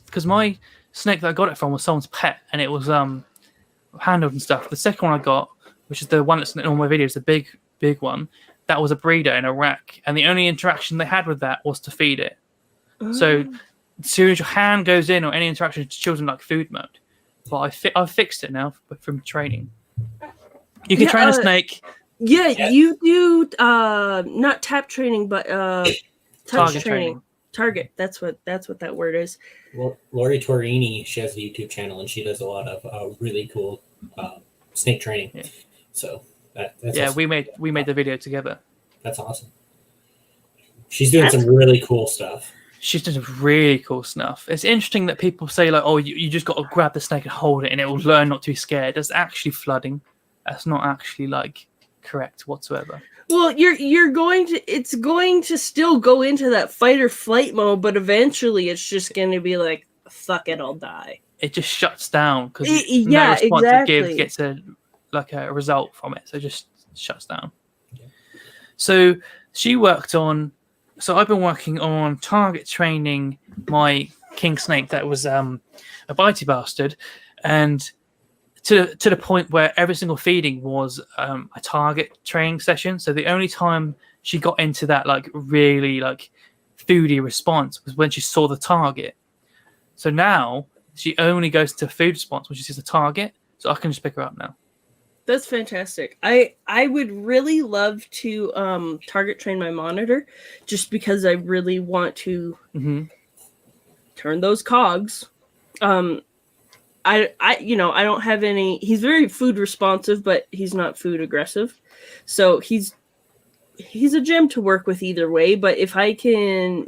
because my snake that I got it from was someone's pet, and it was handled and stuff. The second one I got, which is the one that's in all my videos, the big one, that was a breeder in a rack, and the only interaction they had with that was to feed it. So as soon as your hand goes in or any interaction with children, like food mode. But I've fixed it now from training. You can train a snake. Yeah, you do not tap training, but touch training. Target. That's what that word is. Well, Lori Torini, she has a YouTube channel, and she does a lot of really cool snake training. Yeah. So that's awesome. we made the video together. That's awesome. She's doing some really cool stuff. She's doing some really cool stuff. It's interesting that people say like, "Oh, you just got to grab the snake and hold it, and it will learn not to be scared." That's actually flooding. That's not actually like correct whatsoever. Well, it's going to still go into that fight or flight mode, but eventually it's just going to be like, "Fuck it, I'll die." It just shuts down because no response exactly. It gives gets a result from it, so it just shuts down. Yeah. So she worked on. So I've been working on target training my king snake that was a bitey bastard, and to the point where every single feeding was a target training session. So the only time she got into that like really like foodie response was when she saw the target. So now she only goes to food response when she sees the target. So I can just pick her up now. That's fantastic. I would really love to target train my monitor, just because I really want to turn those cogs. I don't have any. He's very food responsive, but he's not food aggressive. So he's a gem to work with either way. But if I can,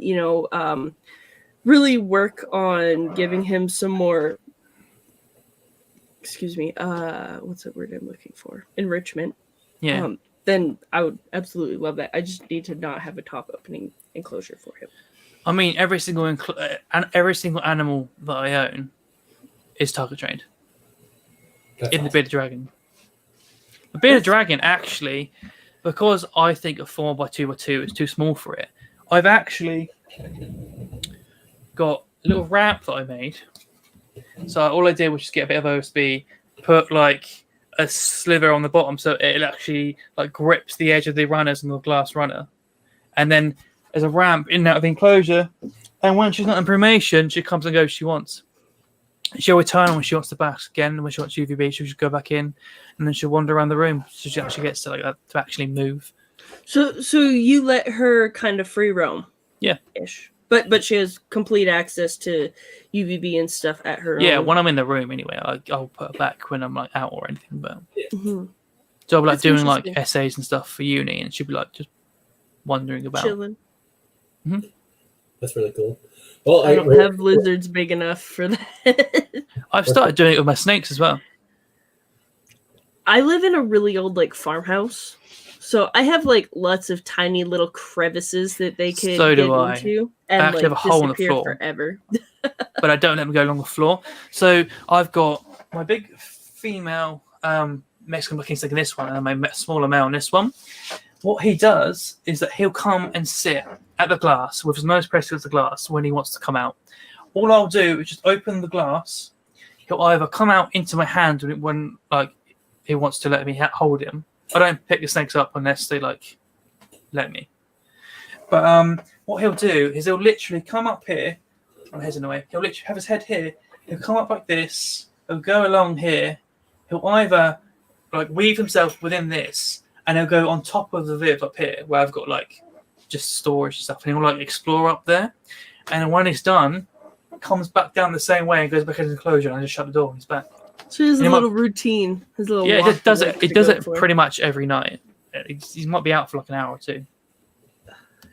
really work on giving him some more. Excuse me. What's the word I'm looking for? Enrichment. Yeah. Then I would absolutely love that. I just need to not have a top opening enclosure for him. I mean, every single animal that I own is target trained. That's in awesome. The bearded dragon. The bearded dragon, actually, because I think a 4x2x2 is too small for it, I've actually got a little ramp that I made. So all I did was just get a bit of OSB, put like a sliver on the bottom so it actually like grips the edge of the runners and the glass runner. And then there's a ramp in and out of the enclosure. And when she's not in brumation, she comes and goes she wants. She'll return when she wants to back again. When she wants UVB, she'll just go back in, and then she'll wander around the room. So she actually gets to to actually move. So you let her kind of free roam. Yeah. Ish. But she has complete access to UVB and stuff at her own. When I'm in the room anyway. I'll put her back when I'm like out or anything. But so I'll be like doing like essays and stuff for uni, and she'll be like just wandering about, chilling. That's really cool. Well, I don't have lizards big enough for that. I've started doing it with my snakes as well. I live in a really old farmhouse. So I have lots of tiny little crevices that they can get into, and I actually have a hole in the floor forever. But I don't let them go along the floor. So I've got my big female Mexican king snake in this one, and my smaller male in this one. What he does is that he'll come and sit at the glass with his nose pressed against the glass when he wants to come out. All I'll do is just open the glass. He'll either come out into my hand when he wants to let me hold him. I don't pick the snakes up unless they let me. But what he'll do is he'll literally come up here. My head's in the way. He'll literally have his head here. He'll come up like this. He'll go along here. He'll either like weave himself within this, and he'll go on top of the viv up here where I've got like just storage and stuff, and he'll like explore up there. And when it's done, comes back down the same way and goes back into the enclosure, and I just shut the door and he's back. So his little routine, his little yeah, walk it does he it. likes It to does go it for. pretty much every night. He might be out for like an hour or two.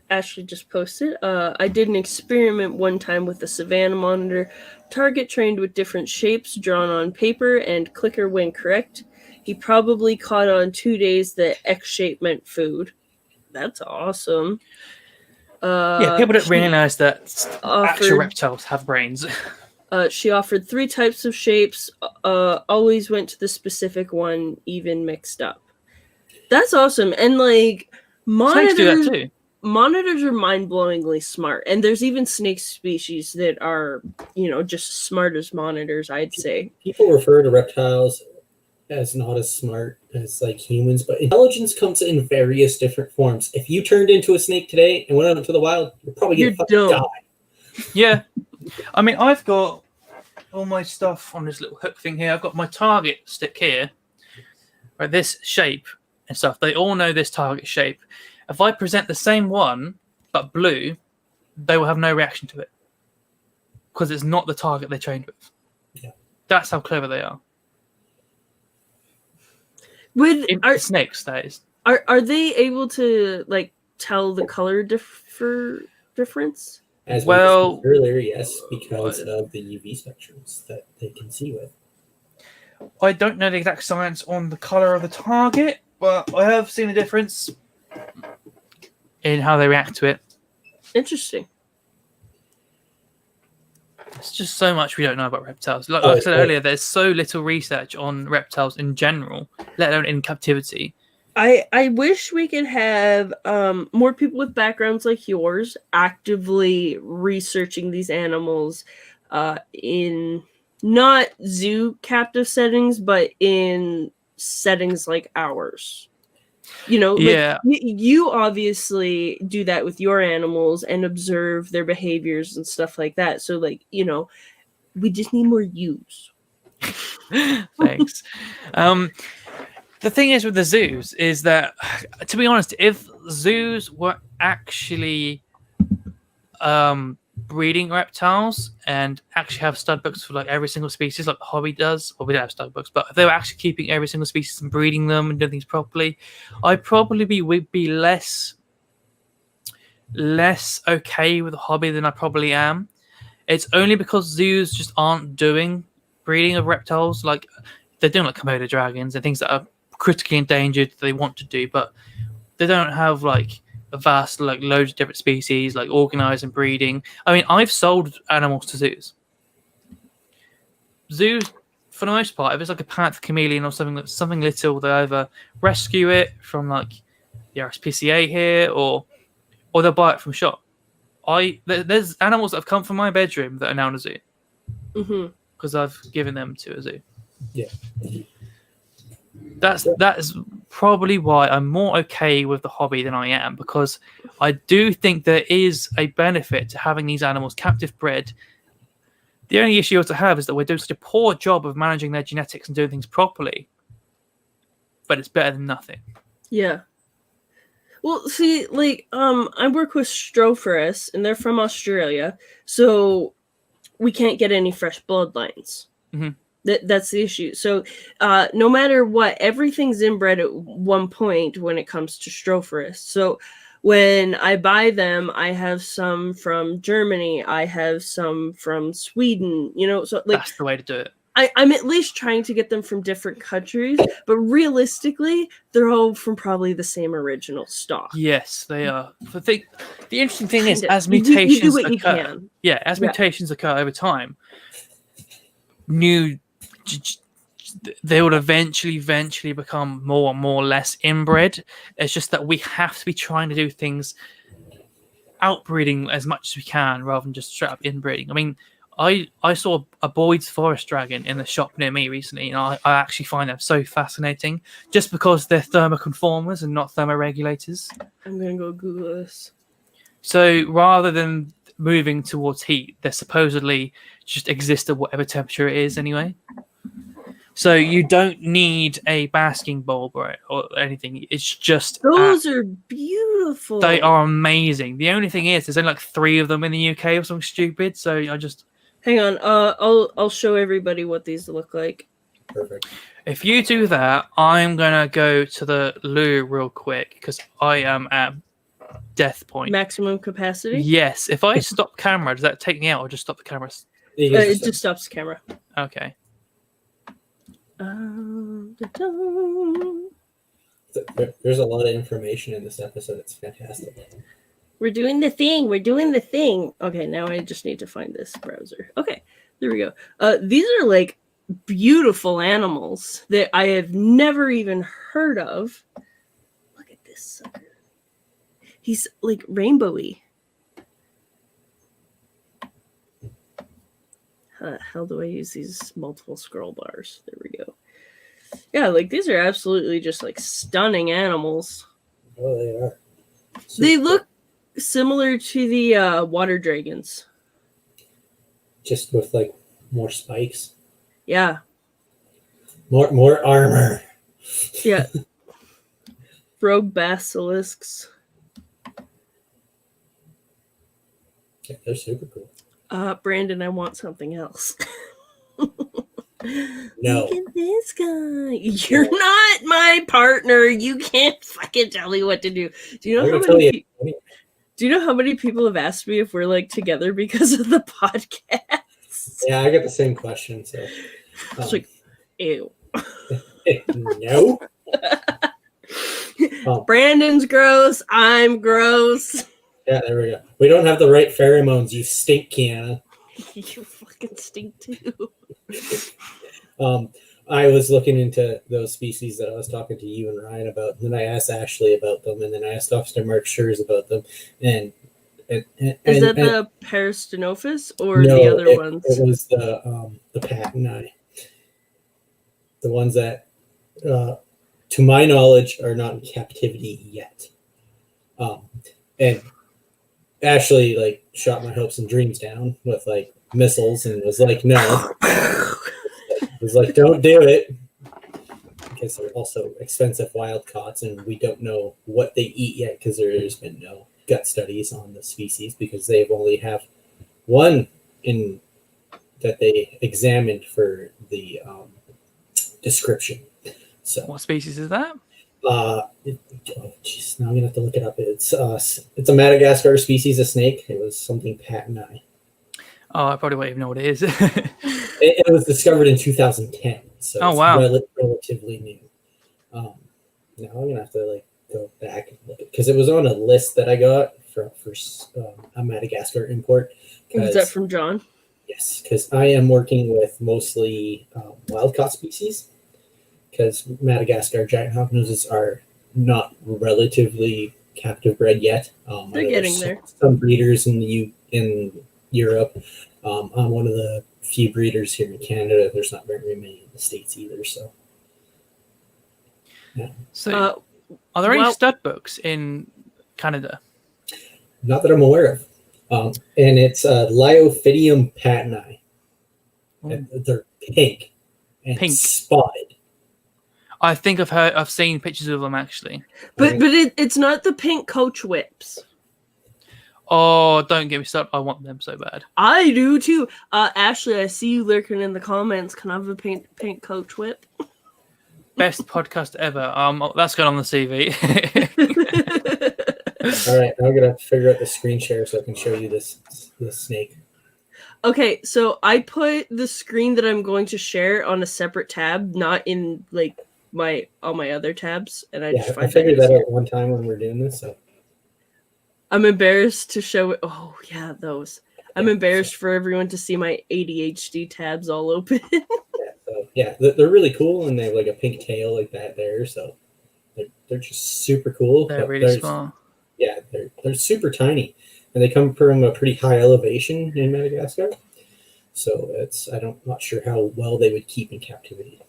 Ashley just posted. I did an experiment one time with a Savannah monitor, target trained with different shapes drawn on paper and clicker when correct. He probably caught on 2 days that X shape meant food. That's awesome. Yeah, people don't realize that actual offered- reptiles have brains. She offered 3 types of shapes. Always went to the specific one, even mixed up. That's awesome. And like Snakes do that too. monitors are mind-blowingly smart, and there's even snake species that are, just as smart as monitors, I'd say. People refer to reptiles as not as smart as like humans, but intelligence comes in various different forms. If you turned into a snake today and went out into the wild, you're probably gonna fucking dumb. die. Yeah, I mean, I've got all my stuff on this little hook thing here. I've got my target stick here, right? This shape and stuff. They all know this target shape. If I present the same one but blue, they will have no reaction to it because it's not the target they trained with. Yeah, that's how clever they are. Snakes, that is. Are they able to like tell the color difference? As we discussed earlier, yes, because of the UV spectrums that they can see with. I don't know the exact science on the color of the target, but I have seen a difference in how they react to it. Interesting. It's just so much we don't know about reptiles. Like I said earlier, there's so little research on reptiles in general, let alone in captivity. I wish we could have more people with backgrounds like yours actively researching these animals in not zoo captive settings, but in settings like ours. Yeah. You obviously do that with your animals and observe their behaviors and stuff like that. So, we just need more yous. Thanks. The thing is with the zoos is that, to be honest, if zoos were actually breeding reptiles and actually have stud books for like every single species, like the hobby does, well, we don't have stud books, but if they were actually keeping every single species and breeding them and doing things properly, I'd probably would be less okay with the hobby than I probably am. It's only because zoos just aren't doing breeding of reptiles. Like they're doing like Komodo dragons and things that are critically endangered that they want to do, but they don't have like a vast like loads of different species like organized and breeding. I mean, I've sold animals to zoos. Zoos, for the most part, if it's like a panther chameleon or something little, they either rescue it from like the RSPCA here or they'll buy it from shop. There's animals that have come from my bedroom that are now in a zoo because I've given them to a zoo. Yeah. That is probably why I'm more okay with the hobby than I am, because I do think there is a benefit to having these animals captive bred. The only issue to have is that we're doing such a poor job of managing their genetics and doing things properly. But it's better than nothing. Yeah. Well, see, I work with Strophorus, and they're from Australia, so we can't get any fresh bloodlines. Mm-hmm. That's the issue. So no matter what, everything's inbred at one point when it comes to Strophorus. So when I buy them, I have some from Germany. I have some from Sweden. So that's the way to do it. I'm at least trying to get them from different countries, but realistically, they're all from probably the same original stock. Yes, they are. The interesting thing is, as mutations occur, mutations occur over time, they would eventually become more and more less inbred. It's just that we have to be trying to do things outbreeding as much as we can rather than just straight up inbreeding. I mean, I saw a Boyd's forest dragon in the shop near me recently, and I actually find them so fascinating just because they're thermoconformers and not thermoregulators. I'm going to go Google this. So rather than moving towards heat, they supposedly just exist at whatever temperature it is anyway. So you don't need a basking bulb or anything. It's just those are beautiful. They are amazing. The only thing is, there's only like 3 of them in the UK or something stupid. So I just hang on. I'll show everybody what these look like. Perfect. If you do that, I'm gonna go to the loo real quick because I am at death point. Maximum capacity. Yes. If I stop camera, does that take me out or just stop the camera? It just stops the camera. Okay. There's a lot of information in this episode. It's fantastic. We're doing the thing. We're doing the thing. Okay, now I just need to find this browser. Okay, there we go. These are like beautiful animals that I have never even heard of. Look at this sucker. He's like rainbowy. How the hell do I use these multiple scroll bars? There we go. Yeah, like these are absolutely just like stunning animals. Oh, they are. They look similar to the water dragons. Just with like more spikes. Yeah. More armor. Yeah. Rogue basilisks. Yeah, they're super cool. Brandon, I want something else. No. Look at this guy. You're not my partner. You can't fucking tell me what to do. Do you know how many people have asked me if we're like together because of the podcast? Yeah, I get the same question. So it's like, ew. No. Brandon's gross. I'm gross. Yeah, there we go. We don't have the right pheromones. You stink, Kiana. You fucking stink too. I was looking into those species that I was talking to you and Ryan about, and then I asked Ashley about them, and then I asked Officer Mark Schurz about them. And is that the Parastenophis or the other ones? It was the patent eye. The ones that, to my knowledge, are not in captivity yet. And Ashley like shot my hopes and dreams down with like missiles and was like, no. Was like, don't do it, because they're also expensive wild caughts, and we don't know what they eat yet because there's been no gut studies on the species because they've only have one in that they examined for the description. So what species is that? Now I'm gonna have to look it up. It's a Madagascar species of snake. It was something patent eye. Oh, I probably won't even know what it is. It was discovered in 2010, so oh wow, relatively new. Now I'm gonna have to like go back and look at because it was on a list that I got for a Madagascar import. Was that from John? Yes, because I am working with mostly wild caught species. Because Madagascar giant hognoses are not relatively captive bred yet. They're getting there. Some breeders in Europe. I'm one of the few breeders here in Canada. There's not very many in the States either. So, yeah. So, are there any stud books in Canada? Not that I'm aware of. And it's Liophidium patini. And they're pink and spotted. I think I've seen pictures of them actually. But it's not the pink coach whips. Oh, don't get me started. I want them so bad. I do too. Ashley, I see you lurking in the comments. Can I have a pink coach whip? Best podcast ever. That's going on the CV. All right, now I'm gonna figure out the screen share so I can show you this snake. Okay, so I put the screen that I'm going to share on a separate tab, not in like all my other tabs, and I figured that out one time when we were doing this. So I'm embarrassed to show it. Oh yeah, those. I'm embarrassed for everyone to see my ADHD tabs all open. They're really cool, and they have like a pink tail like that there. So they're just super cool. They're really small. Yeah, they're super tiny, and they come from a pretty high elevation in Madagascar. So I'm not sure how well they would keep in captivity.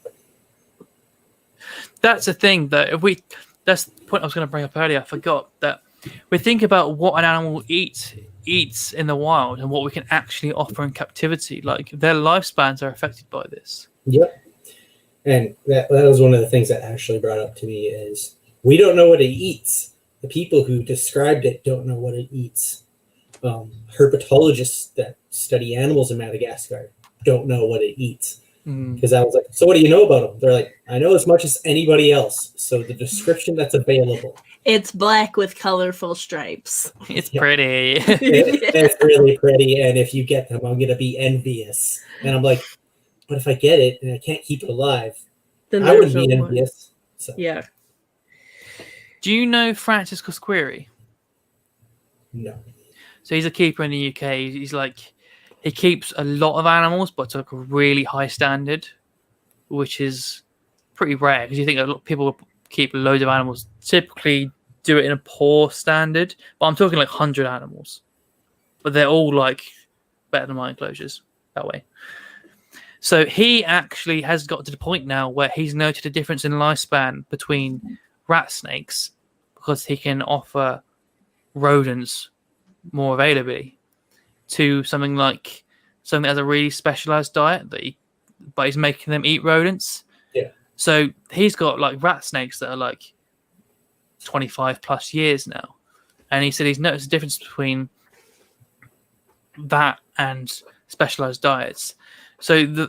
That's the thing that's the point I was going to bring up earlier. I forgot that we think about what an animal eats in the wild and what we can actually offer in captivity. Like their lifespans are affected by this. Yep. And that was one of the things that Ashley brought up to me is we don't know what it eats. The people who described it don't know what it eats. Herpetologists that study animals in Madagascar don't know what it eats. Because I was like, so what do you know about them? They're like, I know as much as anybody else. So the description that's available. It's black with colorful stripes. It's pretty. It's really pretty. And if you get them, I'm going to be envious. And I'm like, but if I get it and I can't keep it alive, Then I wouldn't there's be no one. envious. So. Yeah. Do you know Francis Cosqueri? No. So he's a keeper in the UK. He's like, he keeps a lot of animals, but to like a really high standard, which is pretty rare because you think a lot of people keep loads of animals typically do it in a poor standard. But I'm talking like 100 animals, but they're all like better than my enclosures that way. So he actually has got to the point now where he's noted a difference in lifespan between rat snakes because he can offer rodents more availability to something that has a really specialized diet but he's making them eat rodents. Yeah. So he's got like rat snakes that are like 25 plus years now. And he said he's noticed a difference between that and specialized diets. So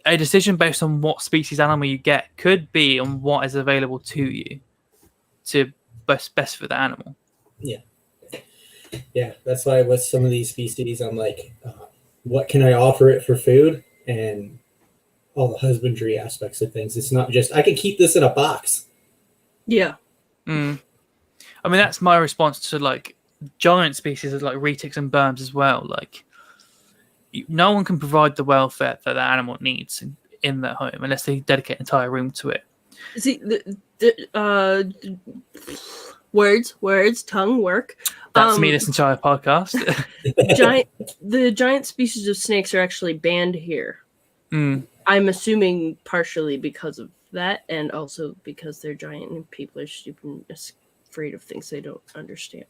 a decision based on what species animal you get could be on what is available to you to best for the animal. Yeah, that's why with some of these species, I'm like, what can I offer it for food and all the husbandry aspects of things. It's not just, I can keep this in a box. Yeah. I mean, that's my response to like giant species like retics and berms as well. Like, no one can provide the welfare that the animal needs in their home unless they dedicate an entire room to it. See, words, tongue work. That's me this entire podcast. The giant species of snakes are actually banned here. I'm assuming partially because of that, and also because they're giant and people are stupid and afraid of things they don't understand.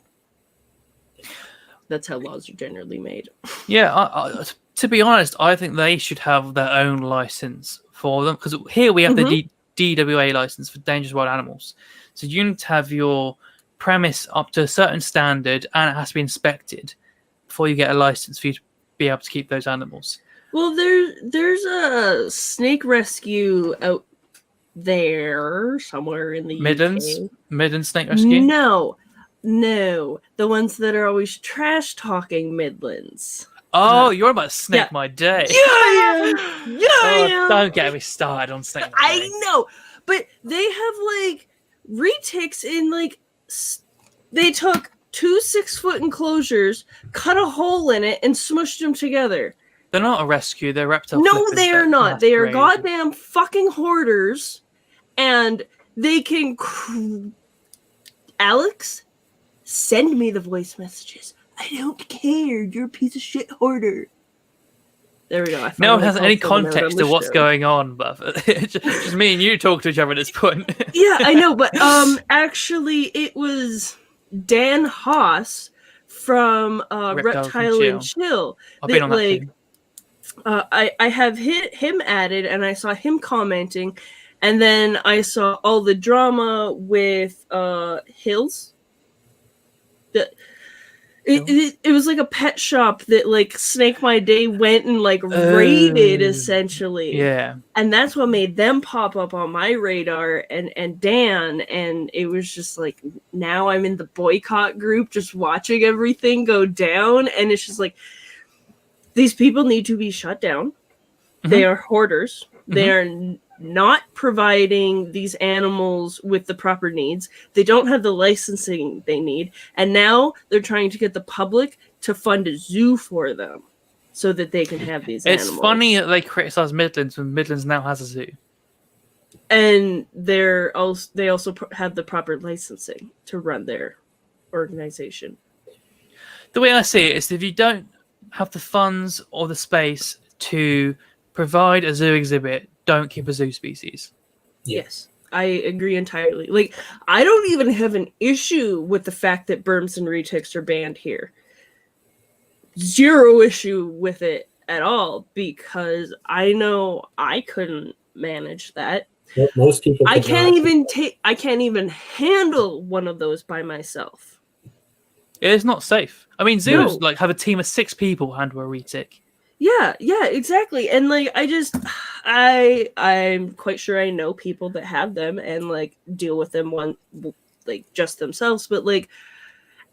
That's how laws are generally made. Yeah, to be honest, I think they should have their own license for them because here we have the DWA license for dangerous wild animals. So you need to have your premise up to a certain standard and it has to be inspected before you get a license for you to be able to keep those animals. Well, there's a snake rescue out there somewhere in the Midlands? UK. Midlands Snake Rescue? No, the ones that are always trash talking Midlands. Oh, you're about to snake my day. Yeah, I am. Don't get me started on snake my day. I know, but they have like retics in like they took 2 6-foot enclosures, cut a hole in it, and smushed them together. They're not a rescue. They're reptile. No, they are not. They are crazy. goddamn fucking hoarders, and they can. Alex, send me the voice messages. I don't care. You're a piece of shit hoarder. There we go. No one has any context to what's going on, but just me and you talk to each other at this point. Yeah, I know, but actually, it was Dan Haas from Reptile and Chill. I've been on that thing. I have him added, and I saw him commenting, and then I saw all the drama with Hills. It was like a pet shop that like Snake My Day went and like raided essentially. Yeah. And that's what made them pop up on my radar and Dan, and it was just like now I'm in the boycott group just watching everything go down, and it's just like these people need to be shut down. They are hoarders. They are not providing these animals with the proper needs. They don't have the licensing they need. And now they're trying to get the public to fund a zoo for them so that they can have these animals. It's funny that they criticize Midlands when Midlands now has a zoo. And they also have the proper licensing to run their organization. The way I see it is if you don't have the funds or the space to provide a zoo exhibit, don't keep a zoo species. Yes, I agree entirely. Like, I don't even have an issue with the fact that berms and retics are banned here. Zero issue with it at all, because I know I couldn't manage that. Most people. I can't even handle one of those by myself. It's not safe. I mean, zoos like have a team of 6 people handle a retic. Yeah, exactly. And like I'm quite sure I know people that have them and like deal with them just themselves, but like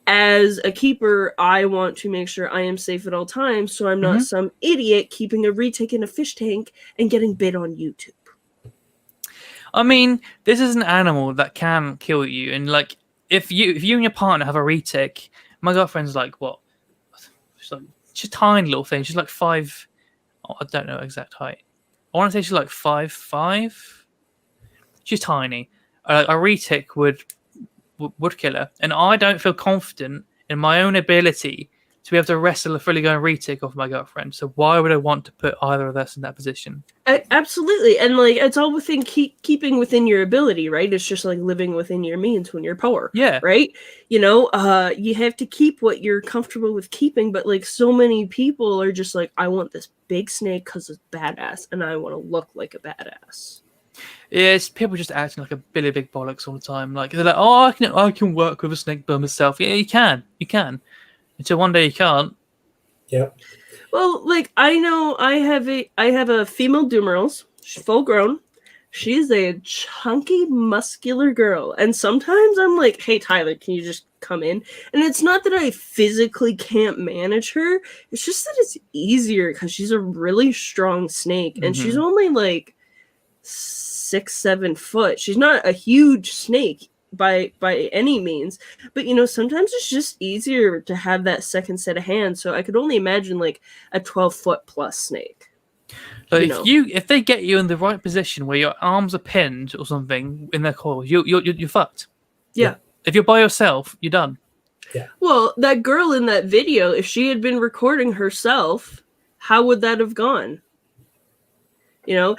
as a keeper, I want to make sure I am safe at all times, so I'm not some idiot keeping a retic in a fish tank and getting bit on YouTube. I mean, this is an animal that can kill you, and like if you and your partner have a retic, my girlfriend's like what? She's a tiny little thing. She's like 5. Oh, I don't know exact height. I want to say she's like 5'5". She's tiny. A retic would kill her, and I don't feel confident in my own ability to be able to wrestle a fully grown retic off my girlfriend. So why would I want to put either of us in that position? Absolutely, and like it's all within keeping within your ability, right? It's just like living within your means when you're poor. Yeah, right. You have to keep what you're comfortable with keeping, but like so many people are just like, I want this big snake because it's badass, and I want to look like a badass. Yeah, it's people just acting like a Billy Big Bollocks all the time. Like they're like, oh, I can work with a snake by myself. Yeah, you can. Until one day you can't. Yeah. Well, like I know I have a female Dumerals. She's full grown. She's a chunky, muscular girl. And sometimes I'm like, hey Tyler, can you just come in? And it's not that I physically can't manage her. It's just that it's easier because she's a really strong snake. And she's only like 6-7 foot. She's not a huge snake by any means, but sometimes it's just easier to have that second set of hands. So I could only imagine like a 12-foot plus snake. But if they get you in the right position where your arms are pinned or something in their coils, you're fucked. Yeah. If you're by yourself, you're done. Yeah. Well, that girl in that video, if she had been recording herself, how would that have gone? No,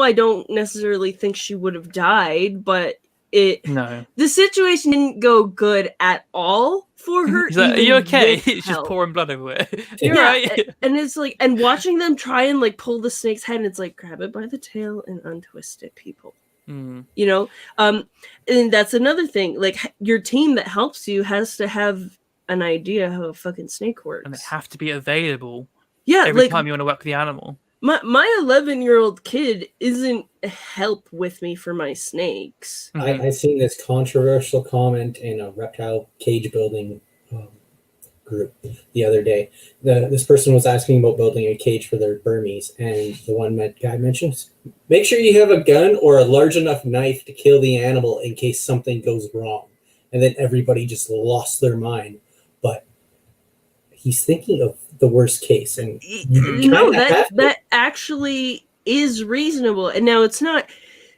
I don't necessarily think she would have died, but the situation didn't go good at all for her. Are you okay? It's just pouring blood everywhere. You're right. And it's like, and watching them try and like pull the snake's head, and it's like, grab it by the tail and untwist it, people. And that's another thing. Like your team that helps you has to have an idea how a fucking snake works, and they have to be available. Yeah, every time you want to work with the animal. My 11-year-old kid isn't help with me for my snakes. I seen this controversial comment in a reptile cage building group the other day. This person was asking about building a cage for their Burmese, and the one guy mentions, make sure you have a gun or a large enough knife to kill the animal in case something goes wrong. And then everybody just lost their mind. But he's thinking of the worst case, and that actually is reasonable. And now it's not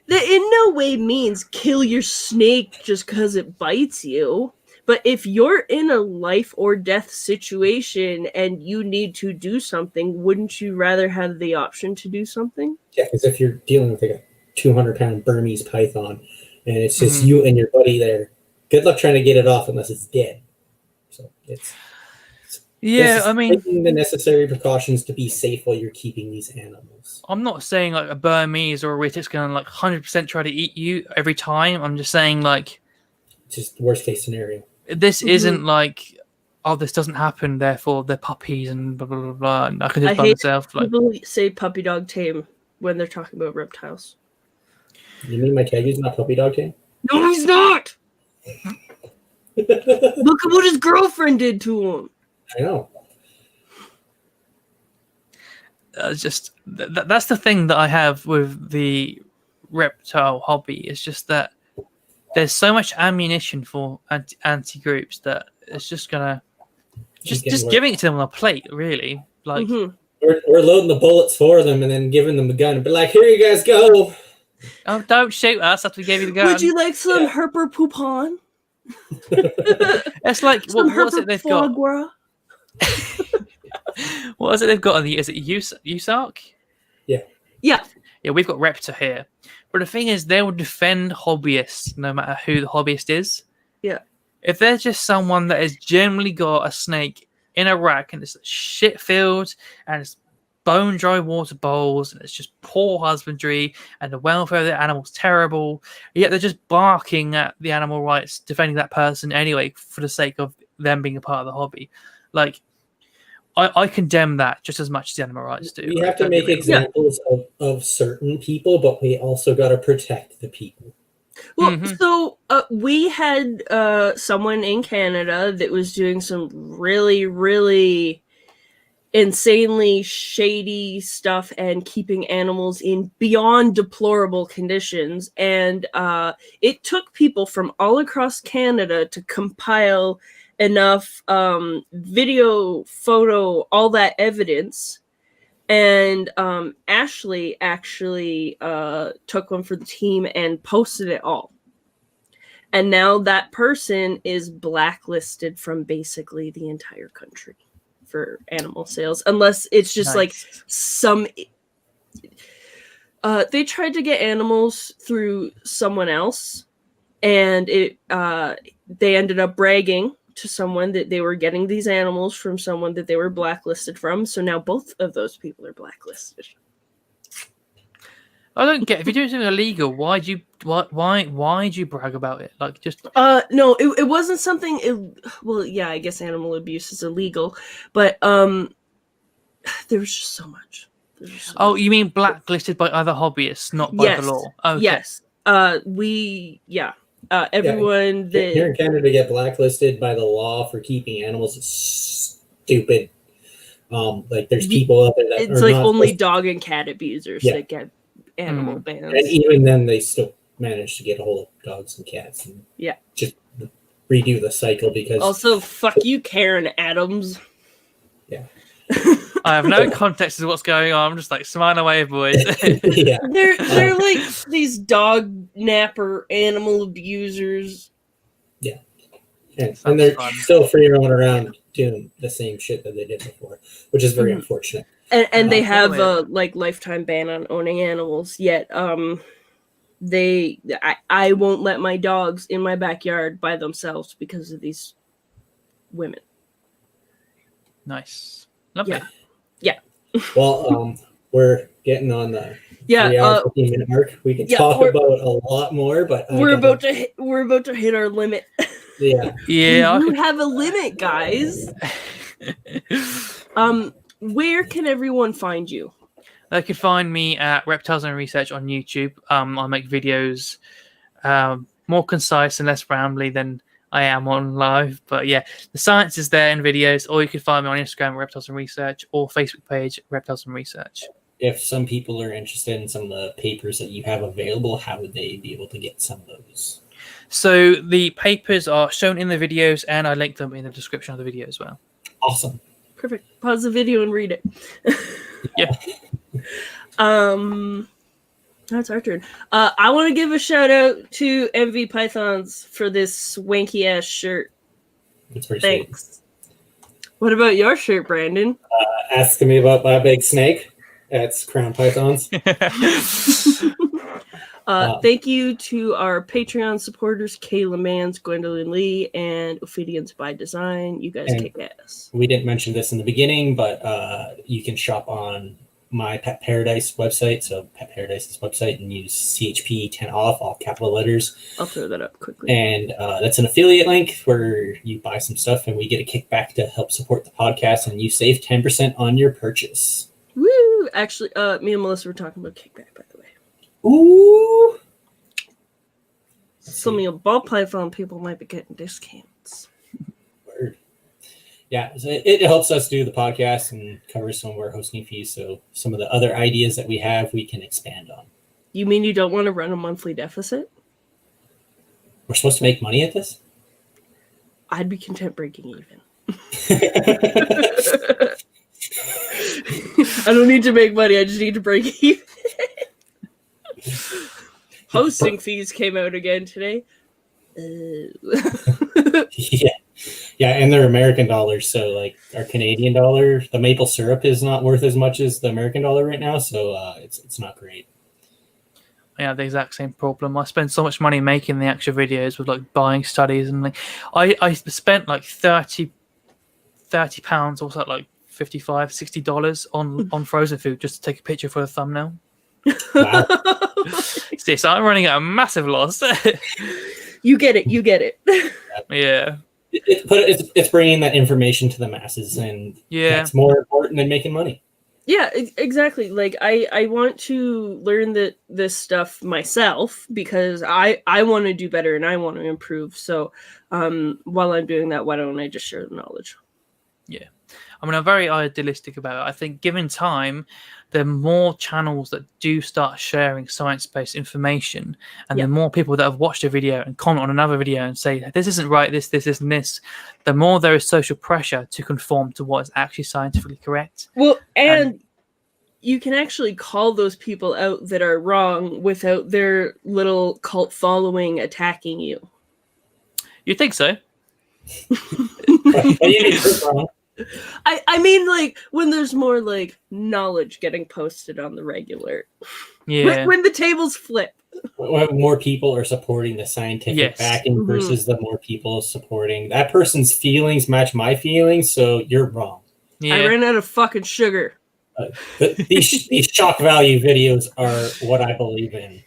that in no way means kill your snake just because it bites you. But if you're in a life or death situation and you need to do something, wouldn't you rather have the option to do something? Yeah, because if you're dealing with like a 200-pound Burmese python and it's just you and your buddy there, good luck trying to get it off unless it's dead. So it's taking the necessary precautions to be safe while you're keeping these animals. I'm not saying like a Burmese or a retic's going to like 100% try to eat you every time. I'm just saying like just worst case scenario. This isn't like, oh, this doesn't happen, therefore they're puppies and blah, blah, blah, blah. And I can do it by myself. People say puppy dog tame when they're talking about reptiles. You mean my Keggy's not puppy dog tame? No, he's not! Look at what his girlfriend did to him. I know. Just that's the thing that I have with the reptile hobby. It's just that there's so much ammunition for anti-groups that it's just gonna just giving it to them on a plate, really. Like we're loading the bullets for them and then giving them the gun and be like, here you guys go. Oh, don't shoot us after we gave you the gun. Would you like some herper poupon? It's like what's it they've got? What is it they've got on the? Is it USARC? Yeah. We've got Reptile here, but the thing is, they will defend hobbyists no matter who the hobbyist is. Yeah. If there's just someone that has generally got a snake in a rack and it's shit filled and it's bone dry water bowls, and it's just poor husbandry, and the welfare of the animal's terrible. Yet they're just barking at the animal rights, defending that person anyway for the sake of them being a part of the hobby. Like, I condemn that just as much as the animal rights do. We have to make examples of certain people, but we also got to protect the people. Well, so we had someone in Canada that was doing some really, really insanely shady stuff and keeping animals in beyond deplorable conditions. And it took people from all across Canada to compile enough video, photo, all that evidence. And Ashley actually took one for the team and posted it all. And now that person is blacklisted from basically the entire country for animal sales, unless it's just like some... they tried to get animals through someone else, and they ended up bragging to someone that they were getting these animals from someone that they were blacklisted from. So now both of those people are blacklisted. I don't get, if you're doing something illegal, why'd you brag about it? Like, just no, it wasn't something. Well, yeah, I guess animal abuse is illegal, but there was just so much. You mean blacklisted by other hobbyists, not by the law? Okay. Yes. Everyone that here in Canada get blacklisted by the law for keeping animals is stupid. Like, there's people out there that it's are like not only dog and cat abusers that get animal bans, and even then they still manage to get a hold of dogs and cats and just redo the cycle. Because also, fuck you, Karen Adams. Yeah. I have no context of what's going on. I'm just like, smile away, boys. Yeah. They're like these dog napper animal abusers. Yeah. And they're still free roaming around doing the same shit that they did before, which is very unfortunate. And they have a lifetime ban on owning animals, yet I won't let my dogs in my backyard by themselves because of these women. Nice. Lovely. Yeah. Well, we're getting on the 3-hour 15-minute mark. We can talk about a lot more, but we're about to hit our limit. Yeah. Yeah. We have a limit, guys. Where can everyone find you? They can find me at Reptiles and Research on YouTube. I make videos more concise and less rambly than I am on live. But yeah, the science is there in videos, or you can find me on Instagram, Reptiles and Research, or Facebook page, Reptiles and Research. If some people are interested in some of the papers that you have available, how would they be able to get some of those? So the papers are shown in the videos, and I link them in the description of the video as well. Awesome. Perfect. Pause the video and read it. Yeah. That's our turn. I want to give a shout out to MV Pythons for this swanky ass shirt. That's pretty Thanks. sweet. What about your shirt, Brandon? Asking me about my big snake. That's Crown Pythons. Thank you to our Patreon supporters, Kayla Mans, Gwendolyn Lee, and Ophidians by Design. You guys kick ass. We didn't mention this in the beginning, but you can shop on my Pet Paradise website, so Pet Paradise's website, and use CHP 10 off, all capital letters. I'll throw that up quickly. And that's an affiliate link where you buy some stuff and we get a kickback to help support the podcast, and you save 10% on your purchase. Woo! Actually, me and Melissa were talking about kickback, by the way. Ooh! Some of your ball python people might be getting discounts. Word. Yeah, so it helps us do the podcast and covers some of our hosting fees, so some of the other ideas that we have, we can expand on. You mean you don't want to run a monthly deficit? We're supposed to make money at this? I'd be content breaking even. I don't need to make money, I just need to break even. Hosting fees came out again today. Yeah, and they're American dollars, so like our Canadian dollar, the maple syrup is not worth as much as the American dollar right now, so it's not great. I have the exact same problem. I spend so much money making the actual videos with like buying studies, and like I spent like £30 or so, like $55-$60 on frozen food just to take a picture for the thumbnail. Wow. So I'm running at a massive loss. You get it. Yeah. It's bringing that information to the masses, and that's more important than making money. Yeah, exactly. Like I want to learn this stuff myself because I want to do better and I want to improve. So while I'm doing that, why don't I just share the knowledge? Yeah. I mean, I'm very idealistic about it. I think given time, there are more channels that do start sharing science-based information, and the more people that have watched a video and comment on another video and say, this isn't right, this, and this, the more there is social pressure to conform to what is actually scientifically correct. Well, and you can actually call those people out that are wrong without their little cult following attacking you. You think so? I mean, like, when there's more, like, knowledge getting posted on the regular. Yeah. When the tables flip. When more people are supporting the scientific backing versus the more people supporting that person's feelings match my feelings, so you're wrong. Yeah. I ran out of fucking sugar. These shock value videos are what I believe in.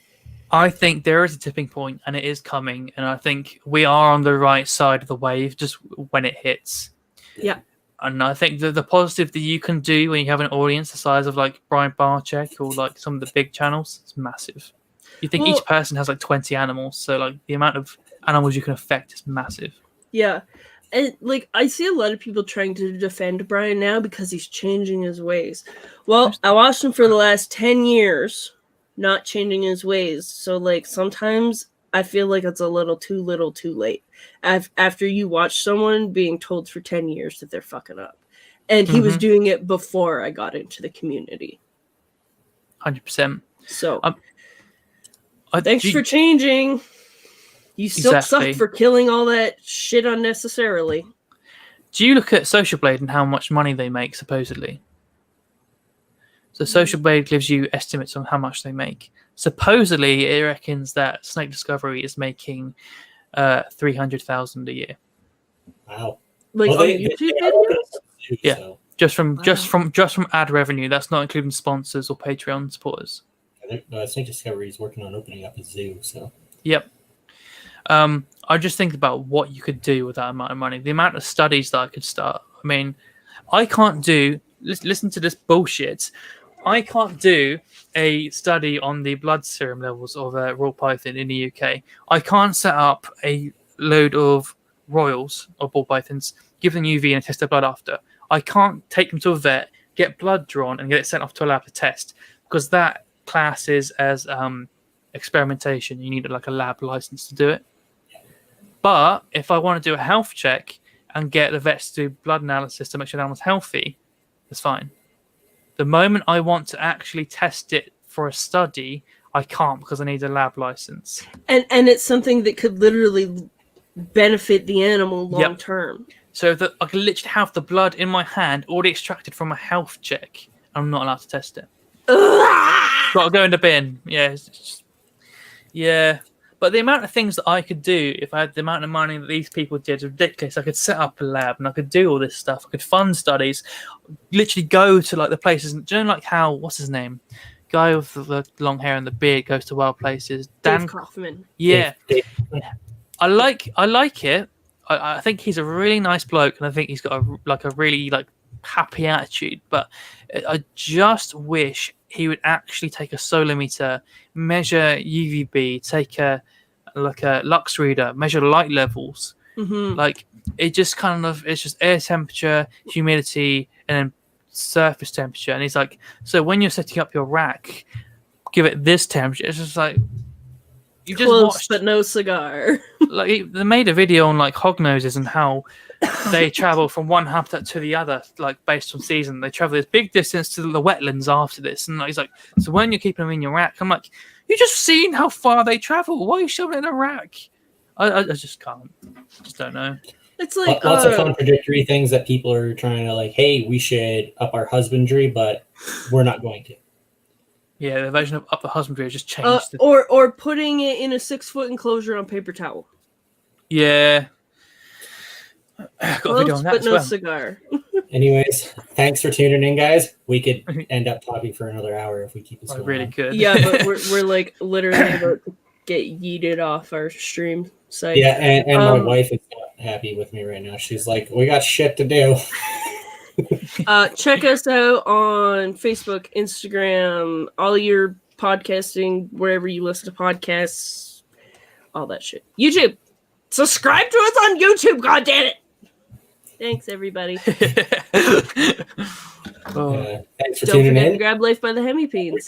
I think there is a tipping point, and it is coming, and I think we are on the right side of the wave just when it hits. Yeah. And I think the positive that you can do when you have an audience the size of like Brian Barczyk or like some of the big channels, it's massive. You think each person has like 20 animals, so like the amount of animals you can affect is massive. Yeah. And like I see a lot of people trying to defend Brian now because he's changing his ways. Well, I watched him for the last 10 years not changing his ways. So like sometimes I feel like it's a little too late. After you watch someone being told for 10 years that they're fucking up. And he was doing it before I got into the community. 100%. So, thanks for changing. You still suck for killing all that shit unnecessarily. Do you look at Social Blade and how much money they make, supposedly? So Social Blade gives you estimates on how much they make. Supposedly, it reckons that Snake Discovery is making $300,000 a year. Wow! Like on YouTube videos? Yeah, so. just from ad revenue. That's not including sponsors or Patreon supporters. Snake Discovery is working on opening up a zoo. So. Yep. I just think about what you could do with that amount of money. The amount of studies that I could start. I mean, I can't do. Listen to this bullshit. I can't do a study on the blood serum levels of a raw python in the UK. I can't set up a load of royals or ball pythons, give them UV and test their blood after. I can't take them to a vet, get blood drawn and get it sent off to a lab to test because that classes as experimentation. You need like a lab license to do it. But if I want to do a health check and get the vets to do blood analysis to make sure the animal's healthy, it's fine. The moment I want to actually test it for a study, I can't because I need a lab license. And it's something that could literally benefit the animal long term. So that I can literally have the blood in my hand already extracted from a health check. I'm not allowed to test it. Got to go in the bin. Yeah. But the amount of things that I could do if I had the amount of money that these people did is ridiculous. I could set up a lab and I could do all this stuff. I could fund studies, literally go to like the places. Do you know like how, what's his name? Guy with the long hair and the beard goes to wild places. Dan Kaufman. Yeah. I like it. I think he's a really nice bloke and I think he's got a really happy attitude. But I just wish he would actually take a solometer, measure UVB, take a lux reader, measure light levels. Like it just it's just air temperature, humidity, and then surface temperature. And he's like, so when you're setting up your rack, give it this temperature. It's just like you just watched, but no cigar. Like they made a video on like hognoses and how they travel from one habitat to the other, like based on season. They travel this big distance to the wetlands after this, and he's like, so when you're keeping them in your rack, I'm like, you just seen how far they travel. Why are you shoving it in a rack? I just can't. I just don't know. It's like lots of contradictory things that people are trying to like. Hey, we should up our husbandry, but we're not going to. Yeah, the version of up the husbandry has just changed. Or putting it in a 6-foot enclosure on paper towel. Yeah. Got a video on that but as no well. cigar. Anyways, thanks for tuning in, guys. We could end up talking for another hour if we keep this I going. really on. could. Yeah, but we're like literally about to get yeeted off our stream site. Yeah, and my wife is not happy with me right now. She's like, "We got shit to do." Check us out on Facebook, Instagram, all your podcasting, wherever you listen to podcasts, all that shit. YouTube. Subscribe to us on YouTube, goddammit! Thanks, everybody. Thanks for Don't tuning forget in. to grab Life by the Hemipenes.